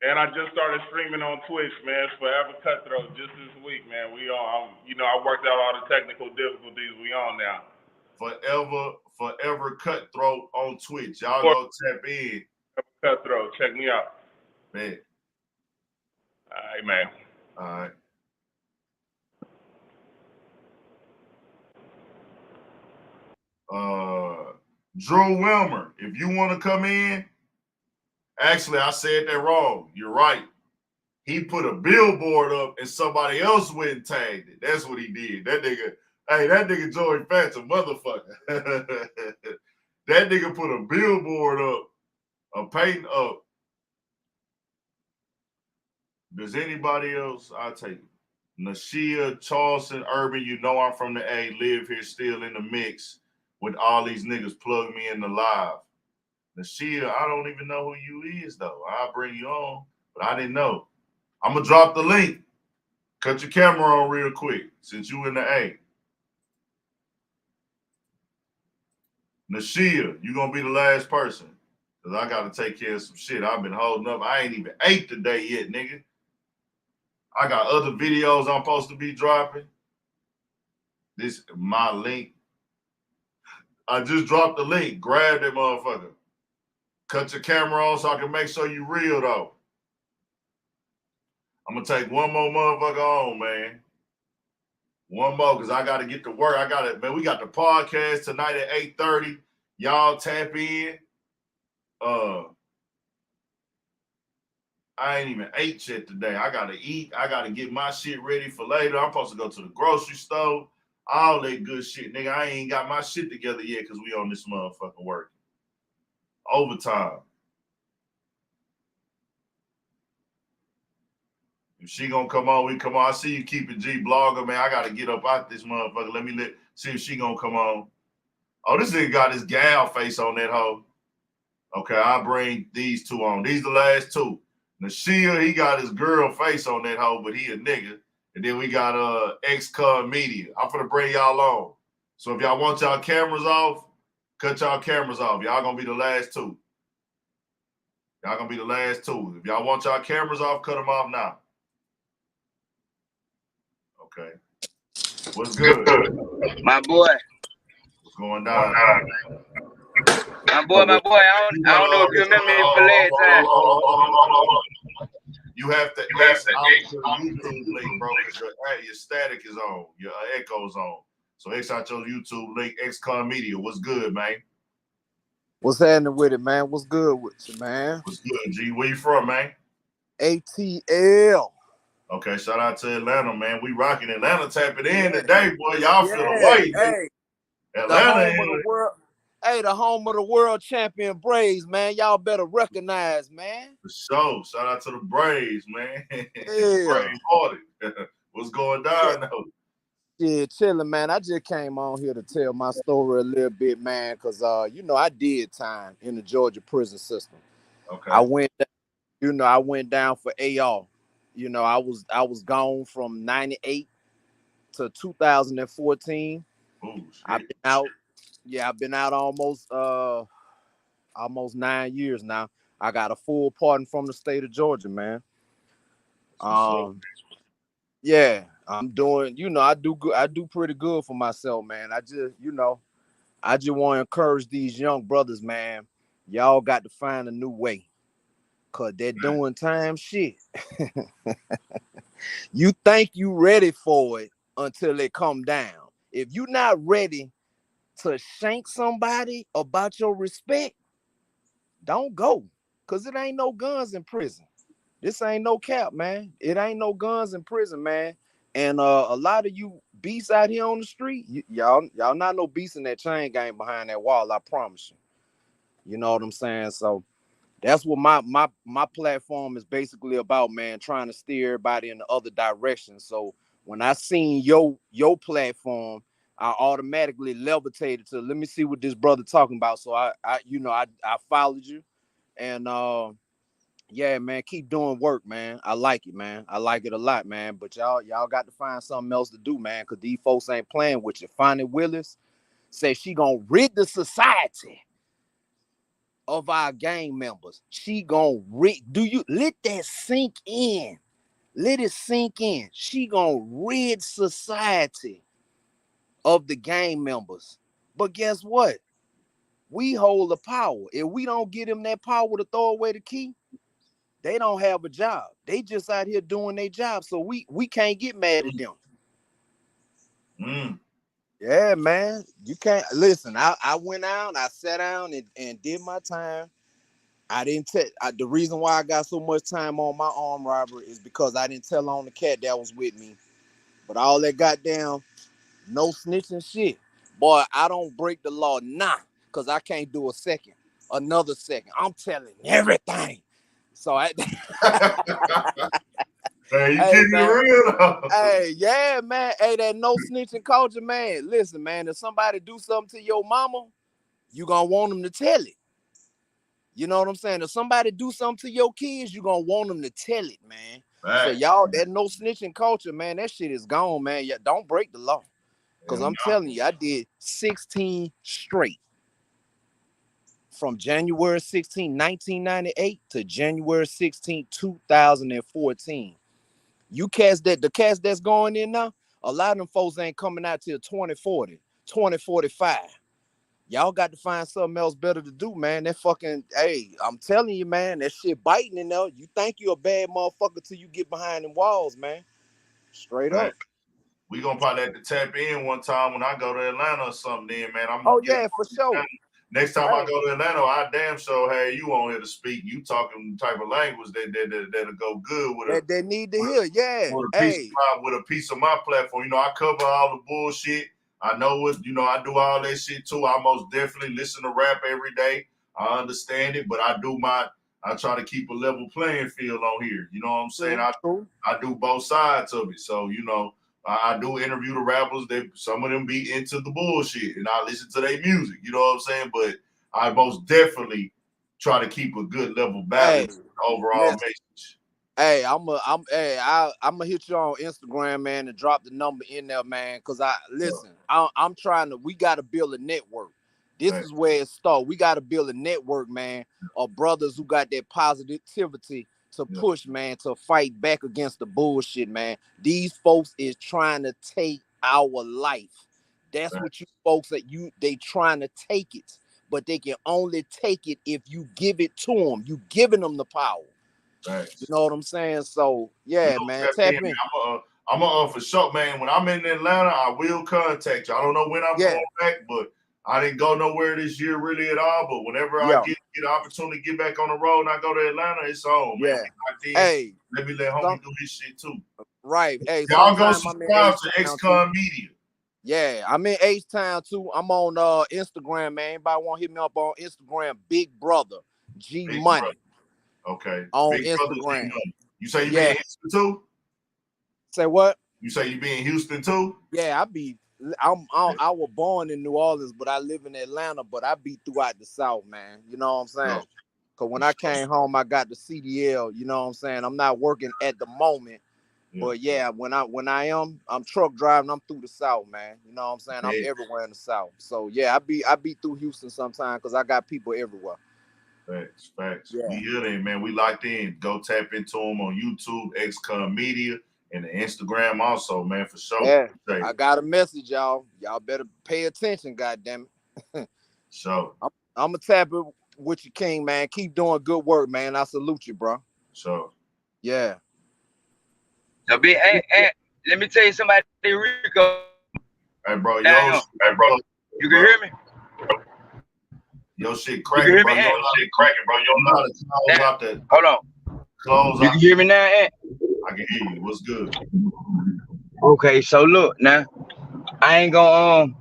O: And I just started streaming on Twitch, man. It's Forever Cutthroat just this week, man. We on, I worked out all the technical difficulties. We on now. Forever
A: Cutthroat on Twitch. Y'all go tap in.
O: Cutthroat, check me out.
A: Man.
O: All right, man.
A: All right. Drew Wilmer, if you want to come in. Actually, I said that wrong. You're right. He put a billboard up and somebody else went and tagged it. That's what he did. That nigga Joey Fats a motherfucker. That nigga put a billboard up, a painting up. Does anybody else? I'll take it. Nashia, Charleston, Urban, you know I'm from the A, live here still in the mix. with all these niggas plug me in the live. Nashia, I don't even know who you is though. I'll bring you on, but I didn't know. I'm gonna drop the link. Cut your camera on real quick since you in the A. Nashia, you gonna be the last person. Cause I gotta take care of some shit. I've been holding up. I ain't even ate today yet, nigga. I got other videos I'm supposed to be dropping. This is my link. I just dropped the link. Grab that motherfucker. Cut your camera on so I can make sure you real though. I'm gonna take one more motherfucker on, man. One more, cause I gotta get to work. Man, we got the podcast tonight at 8:30. Y'all tap in. I ain't even ate yet today. I gotta eat. I gotta get my shit ready for later. I'm supposed to go to the grocery store. All that good shit, nigga. I ain't got my shit together yet because we on this motherfucker working. Overtime. If she gonna come on, we come on. I see you keeping G blogger, man. I gotta get up out this motherfucker. Let me see if she gonna come on. Oh, this nigga got his gal face on that hoe. Okay, I'll bring these two on. These the last two. Nashia, he got his girl face on that hoe, but he a nigga. And then we got X-Cub Media. I'm finna bring y'all on. So if y'all want y'all cameras off, cut y'all cameras off. Y'all gonna be the last two. Y'all gonna be the last two. If y'all want y'all cameras off, cut them off now. Okay. What's good?
P: My boy.
A: What's going down?
P: My boy. I don't know if you remember me for last time.
A: You have to X out your YouTube link, bro, because your static is on, your echo's on. So X out your YouTube link, X-Con Media. What's good, man?
Q: What's happening with it, man? What's good with you, man?
A: What's good, G? Where you from, man?
Q: ATL.
A: Okay, shout out to Atlanta, man. We rocking Atlanta. Tap it in today, boy. Y'all feel away,
Q: hey.
A: Atlanta.
Q: The home of the world champion Braves, man. Y'all better recognize, man.
A: For sure. Shout out to the Braves, man.
Q: Yeah.
A: Braves party. What's going down though?
Q: Yeah, chilling, man. I just came on here to tell my story a little bit, man, because I did time in the Georgia prison system.
A: Okay.
Q: I went down for AR. I was gone from 98 to 2014.
A: Oh, shit.
Q: I've been out almost 9 years now. I got a full pardon from the state of Georgia, man. Yeah, I'm doing, I do pretty good for myself, man. I just want to encourage these young brothers, man. Y'all got to find a new way. Cause they're doing time shit. You think you ready for it until it come down. If you're not ready to shank somebody about your respect, don't go. Cause it ain't no guns in prison. This ain't no cap, man. It ain't no guns in prison, man. And a lot of you beasts out here on the street, y'all not no beasts in that chain gang behind that wall, I promise you. You know what I'm saying? So that's what my platform is basically about, man, trying to steer everybody in the other direction. So when I seen your platform, I automatically levitated to let me see what this brother talking about. So I followed you, and yeah, man, keep doing work, man. I like it, man. I like it a lot, man. But y'all got to find something else to do, man, because these folks ain't playing with you. Fonnie Willis say she gonna rid the society of our gang members. She gonna let that sink in. Let it sink in. She gonna rid society of the gang members. But guess what? We hold the power. If we don't get them that power to throw away the key, they don't have a job. They just out here doing their job. So we can't get mad at them. Yeah, man. You can't listen. I went out, I sat down and did my time. I didn't tell. The reason why I got so much time on my armed robbery is because I didn't tell on the cat that was with me. But all that goddamn no snitching shit. Boy, I don't break the law because I can't do another second. I'm telling everything. So
A: Hey, you
Q: Hey,
A: getting
Q: man.
A: real though.
Q: Hey, yeah, man. Hey, that no snitching culture, man. Listen, man, if somebody do something to your mama, you gonna want them to tell it. You know what I'm saying? If somebody do something to your kids, you gonna want them to tell it, man. So
A: Right.
Q: y'all, that no snitching culture, man, that shit is gone, man. Yeah, don't break the law. Cause I'm telling you, I did 16 straight. From January 16, 1998 to January 16, 2014. You cats the cats that's going in now, a lot of them folks ain't coming out till 2040, 2045. Y'all got to find something else better to do, man. That fucking, hey, I'm telling you, man, that shit biting in there. You think you a bad motherfucker till you get behind them walls, man. Straight
A: Right.
Q: up.
A: We gonna probably have to tap in one time when I go to Atlanta or something. Then, man, I'm
Q: Oh
A: gonna get
Q: yeah, for sure.
A: next time I
Q: Hey.
A: go to Atlanta, I damn sure have you on here to speak. You talking the type of language that'll go good with
Q: That they need to hear, yeah.
A: with a piece of my platform. You know, I cover all the bullshit. I know what, you know, I do all that shit too. I most definitely listen to rap every day. I understand it, but I try to keep a level playing field on here. You know what I'm saying? I do both sides of it. So, you know, I do interview the rappers that some of them be into the bullshit and I listen to their music. You know what I'm saying? But I most definitely try to keep a good level balance overall message.
Q: Hey, I'm gonna hit you on Instagram, man, and drop the number in there, man. Cause I'm trying to. We gotta build a network. This is where it starts. We gotta build a network, man, of brothers who got that positivity to push, man, to fight back against the bullshit, man. These folks is trying to take our life. That's what you folks they trying to take it, but they can only take it if you give it to them. You giving them the power. You know what I'm saying? So yeah, man, tap in.
A: I'm for sure, man. When I'm in Atlanta, I will contact you. I don't know when I'm going back, but I didn't go nowhere this year really at all. But whenever I get the opportunity to get back on the road and I go to Atlanta, it's on, man.
Q: Hey,
A: let me let homie do his shit too.
Q: Right. Hey,
A: y'all go subscribe to X-Con Media.
Q: Yeah, I'm in H-Town too. I'm on Instagram, man. Anybody want to hit me up on Instagram? Big Brother G
A: Big
Q: Money.
A: Brother. Okay.
Q: On
A: Big Brother
Q: Instagram.
A: G Money. You say you be in Houston too?
Q: Say what?
A: You say you be in Houston too?
Q: Yeah, I was born in New Orleans, but I live in Atlanta, but I be throughout the South, man. You know what I'm saying? Cause when I came home, I got the CDL, you know what I'm saying? I'm not working at the moment. But yeah, when I'm truck driving, I'm through the South, man. You know what I'm saying? I'm everywhere in the South. So yeah, I be through Houston sometime because I got people everywhere.
A: Facts.
Q: Yeah.
A: We here then, man. We locked in. Go tap into them on YouTube, X-Con Media, and the Instagram also, man, for sure.
Q: Yeah, I got a message, y'all. Y'all better pay attention, goddammit.
A: So
Q: I'm gonna tap it with you, King, man. Keep doing good work, man. I salute you, bro.
A: So
Q: yeah.
P: So let me tell you somebody, RICO.
A: Hey, bro,
P: you can hear me?
A: Your shit cracking, bro. Your shit cracking, bro. You know how to close out that.
P: Hold on.
A: Close
P: you
A: out.
P: can hear me now, Ant?
A: I can hear you. What's good?
P: Okay, so look now, I ain't gonna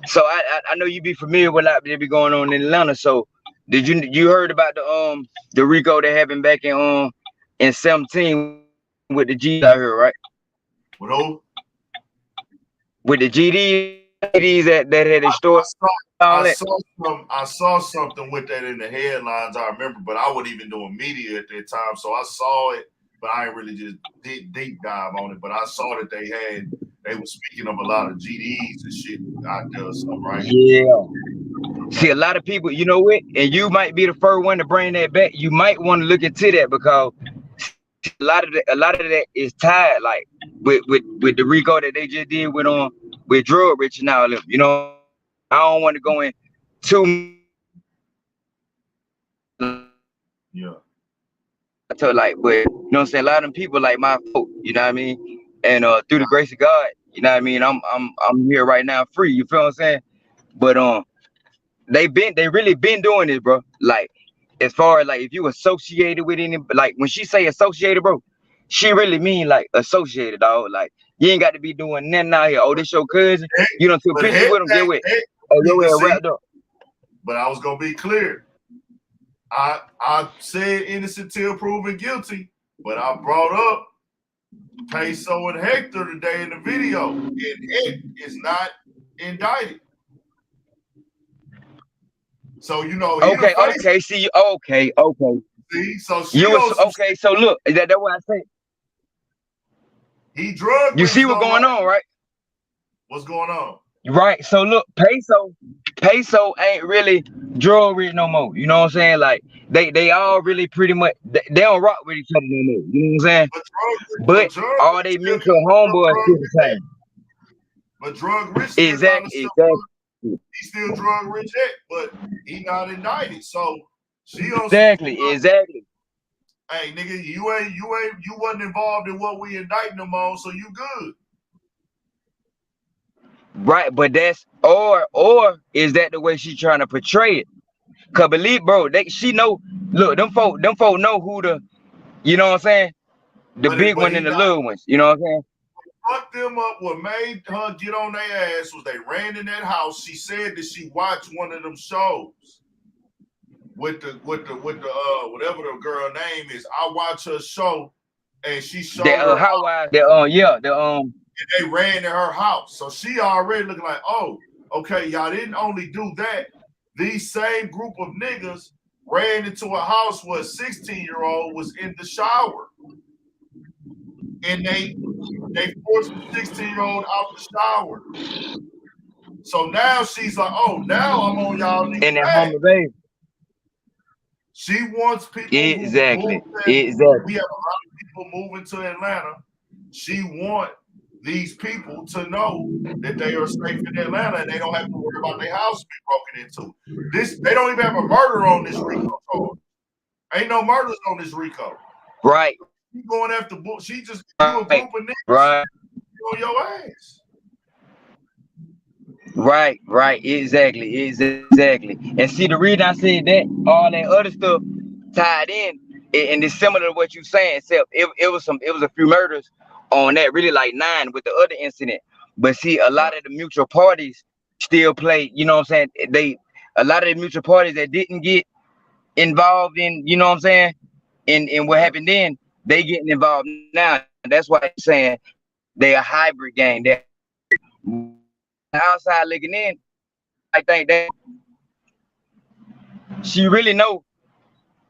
P: so I know you be familiar with what be going on in Atlanta. So did you heard about the RICO they having back in 17 with the G out here, right?
A: With who?
P: With the GDs that had a store.
A: I saw something with that in the headlines. I remember, but I wasn't even doing media at that time, so I saw it, but I ain't really just deep dive on it. But I saw that they were speaking of a lot of GDs and shit out there or something, right?
P: Yeah. See, a lot of people, you know what, and you might be the first one to bring that back. You might want to look into that because a lot of that is tied, like with the RICO that they just did with Drug Rich and all of them. You know, I don't want to go in too.
A: Yeah.
P: So like, but you know what I'm saying, a lot of them people like my folk, you know what I mean? And through the grace of God, you know what I mean, I'm here right now free, you feel what I'm saying? But they really been doing this, bro. Like, as far as like if you associated with any, like when she say associated, bro, she really mean like associated, dog. Like you ain't got to be doing nothing out here. Oh, this your cousin, you don't took pictures with him, get with. Oh, your wrapped up.
A: But I was gonna be clear. I said innocent till proven guilty, but I brought up Peso and Hector today in the video, and it is not indicted. So you know, he
P: Okay,
A: the face.
P: okay, see, okay.
A: See, so she
P: You
A: on
P: was
A: some
P: okay,
A: shit.
P: so look, that's what I say.
A: He drug
P: You
A: rich
P: see what's
A: though,
P: going
A: right?
P: on, right?
A: What's going on?
P: Right. So look, peso ain't really drug rich no more. You know what I'm saying? Like they all really pretty much they don't rock with each other no more. You know what I'm saying?
A: But
P: But
A: drug
P: all
A: rich
P: they
A: still
P: mutual
A: got some
P: homeboys
A: drug
P: still the
A: rich at.
P: same.
A: But drug rich still kind of
P: Exactly.
A: he's still drug rich at, but he not indicted. So she on some.
P: Exactly.
A: Hey nigga, you wasn't involved in what we indicting them on, so you good.
P: Right, but that's or is that the way she trying to portray it? Cause believe, bro, she know. Look, them folk know who the, you know what I'm saying, the big
A: But
P: one
A: he
P: and the
A: not.
P: little ones. You know what I'm saying?
A: Fuck them up. What made her get on their ass was they ran in that house. She said that she watched one of them shows with the whatever the girl name is. I watch her show, and she showed her
P: Housewives.
A: and they ran in her house. So she already looking like, oh, okay, y'all didn't only do that. These same group of niggas ran into a house where a 16-year-old was in the shower, and they forced the 16-year-old out the shower. So now she's like, oh, now I'm on y'all niggas
P: And that
A: back.
P: homie baby.
A: She wants people
P: Exactly.
A: We have a lot of people moving to Atlanta. She want these people to know that they are safe in Atlanta and they don't have to worry about their house being broken into. They don't even have a murder on this RICO charge. Ain't no murders on this RICO.
P: Right.
A: She going after she just you a group of niggas
P: right
A: on your ass.
P: Right, exactly. And see, the reason I said that, all that other stuff tied in, and it's similar to what you saying, except it was a few murders on that, really like 9 with the other incident. But see, a lot of the mutual parties still play, you know what I'm saying? A lot of the mutual parties that didn't get involved in, you know what I'm saying, in what happened then, they getting involved now. That's why I'm saying they a hybrid gang. They're outside looking in. I think that she really know.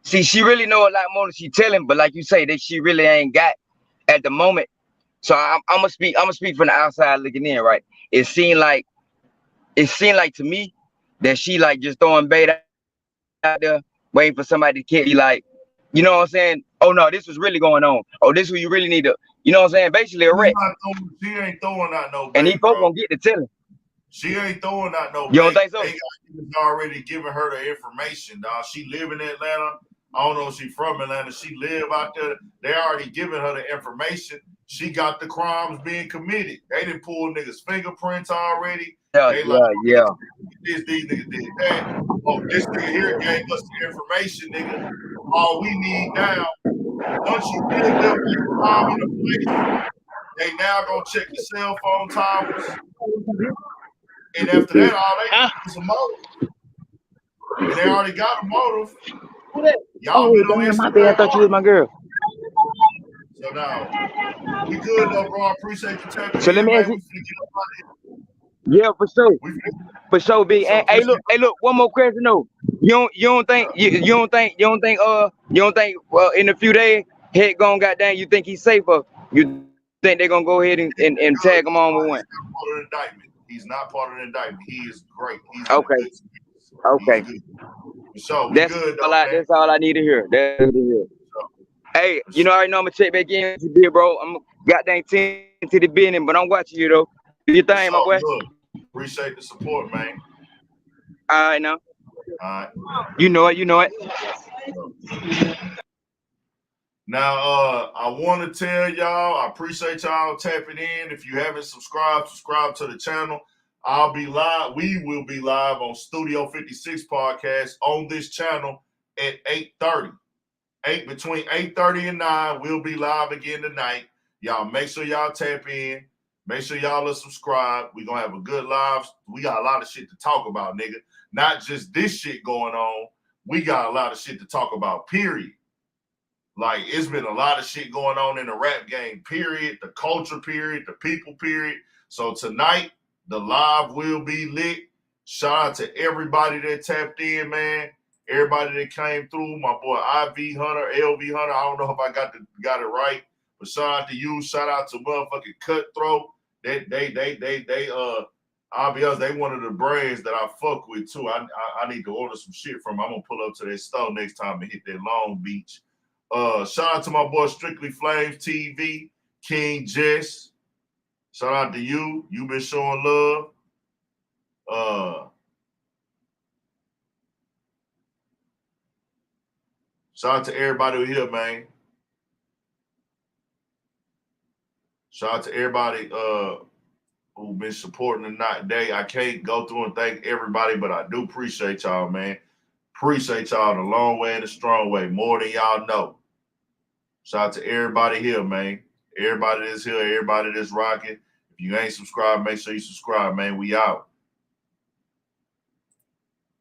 P: See, she really know a lot more than she telling, but like you say, that she really ain't got at the moment. So I'm gonna speak from the outside looking in, right? It seemed like to me that she like just throwing bait out there, waiting for somebody to be like, you know what I'm saying? Oh no, this was really going on. Oh, this is what you really need to, you know what I'm saying? Basically a wreck.
A: She ain't throwing out no bait,
P: and these folks gonna get to telling.
A: She ain't throwing out no bait.
P: You don't think so?
A: They got already giving her the information, dog. She live in Atlanta. I don't know if she from Atlanta. She live out there. They already giving her the information. She got the crimes being committed. They didn't pull niggas' fingerprints already. These niggas did that. Oh, this nigga here gave us the information, nigga. All we need now, once you get them time in the place, they now gonna check the cell phone towers. And after that, all they need is a motive. And they already got a motive. Y'all been on Instagram.
P: My bad. I thought you was my girl.
A: So now, we good though, bro. I appreciate you tapping
P: So
A: in,
P: let me ask
A: man.
P: you. Yeah, for sure. For sure, big. Hey, look, one more question though. You don't think in a few days, head gone goddamn, you think he's safer? You think they're gonna go ahead and tag him on with one?
A: He's not part of the indictment. He is great. He's
P: Okay.
A: He's good. So
P: That's
A: good
P: all
A: though,
P: that's all I need to hear. Hey, you know, I already know I'm gonna check back in with you, big bro. I'm goddamn 10 to the business, but I'm watching you though. Do your thing, my boy.
A: Good. Appreciate the support, man.
P: All right now.
A: All right.
P: You know it.
A: Now, I want to tell y'all, I appreciate y'all tapping in. If you haven't subscribed to the channel. I'll be live. We will be live on Studio 56 podcast on this channel at 8:30. Between 8:30 and 9, we'll be live again tonight. Y'all make sure y'all tap in. Make sure y'all are subscribed. We're gonna have a good live. We got a lot of shit to talk about, nigga. Not just this shit going on. We got a lot of shit to talk about, period. Like, it's been a lot of shit going on in the rap game, period, the culture, period, the people, period. So tonight, the live will be lit. Shout out to everybody that tapped in, man. Everybody that came through. My boy IV Hunter, LV Hunter. I don't know if I got it right, but shout out to you. Shout out to motherfucking Cutthroat. I'll be honest, they one of the brands that I fuck with too. I need to order some shit from them. I'm gonna pull up to their store next time and hit that Long Beach. Shout out to my boy Strictly Flames TV, King Jess. Shout out to you. You've been showing love. Shout out to everybody here, man. Shout out to everybody who've been supporting the night day. I can't go through and thank everybody, but I do appreciate y'all, man. Appreciate y'all the long way and the strong way, more than y'all know. Shout out to everybody here, man. Everybody that's here, everybody that's rocking. If you ain't subscribed, make sure you subscribe, man. We out.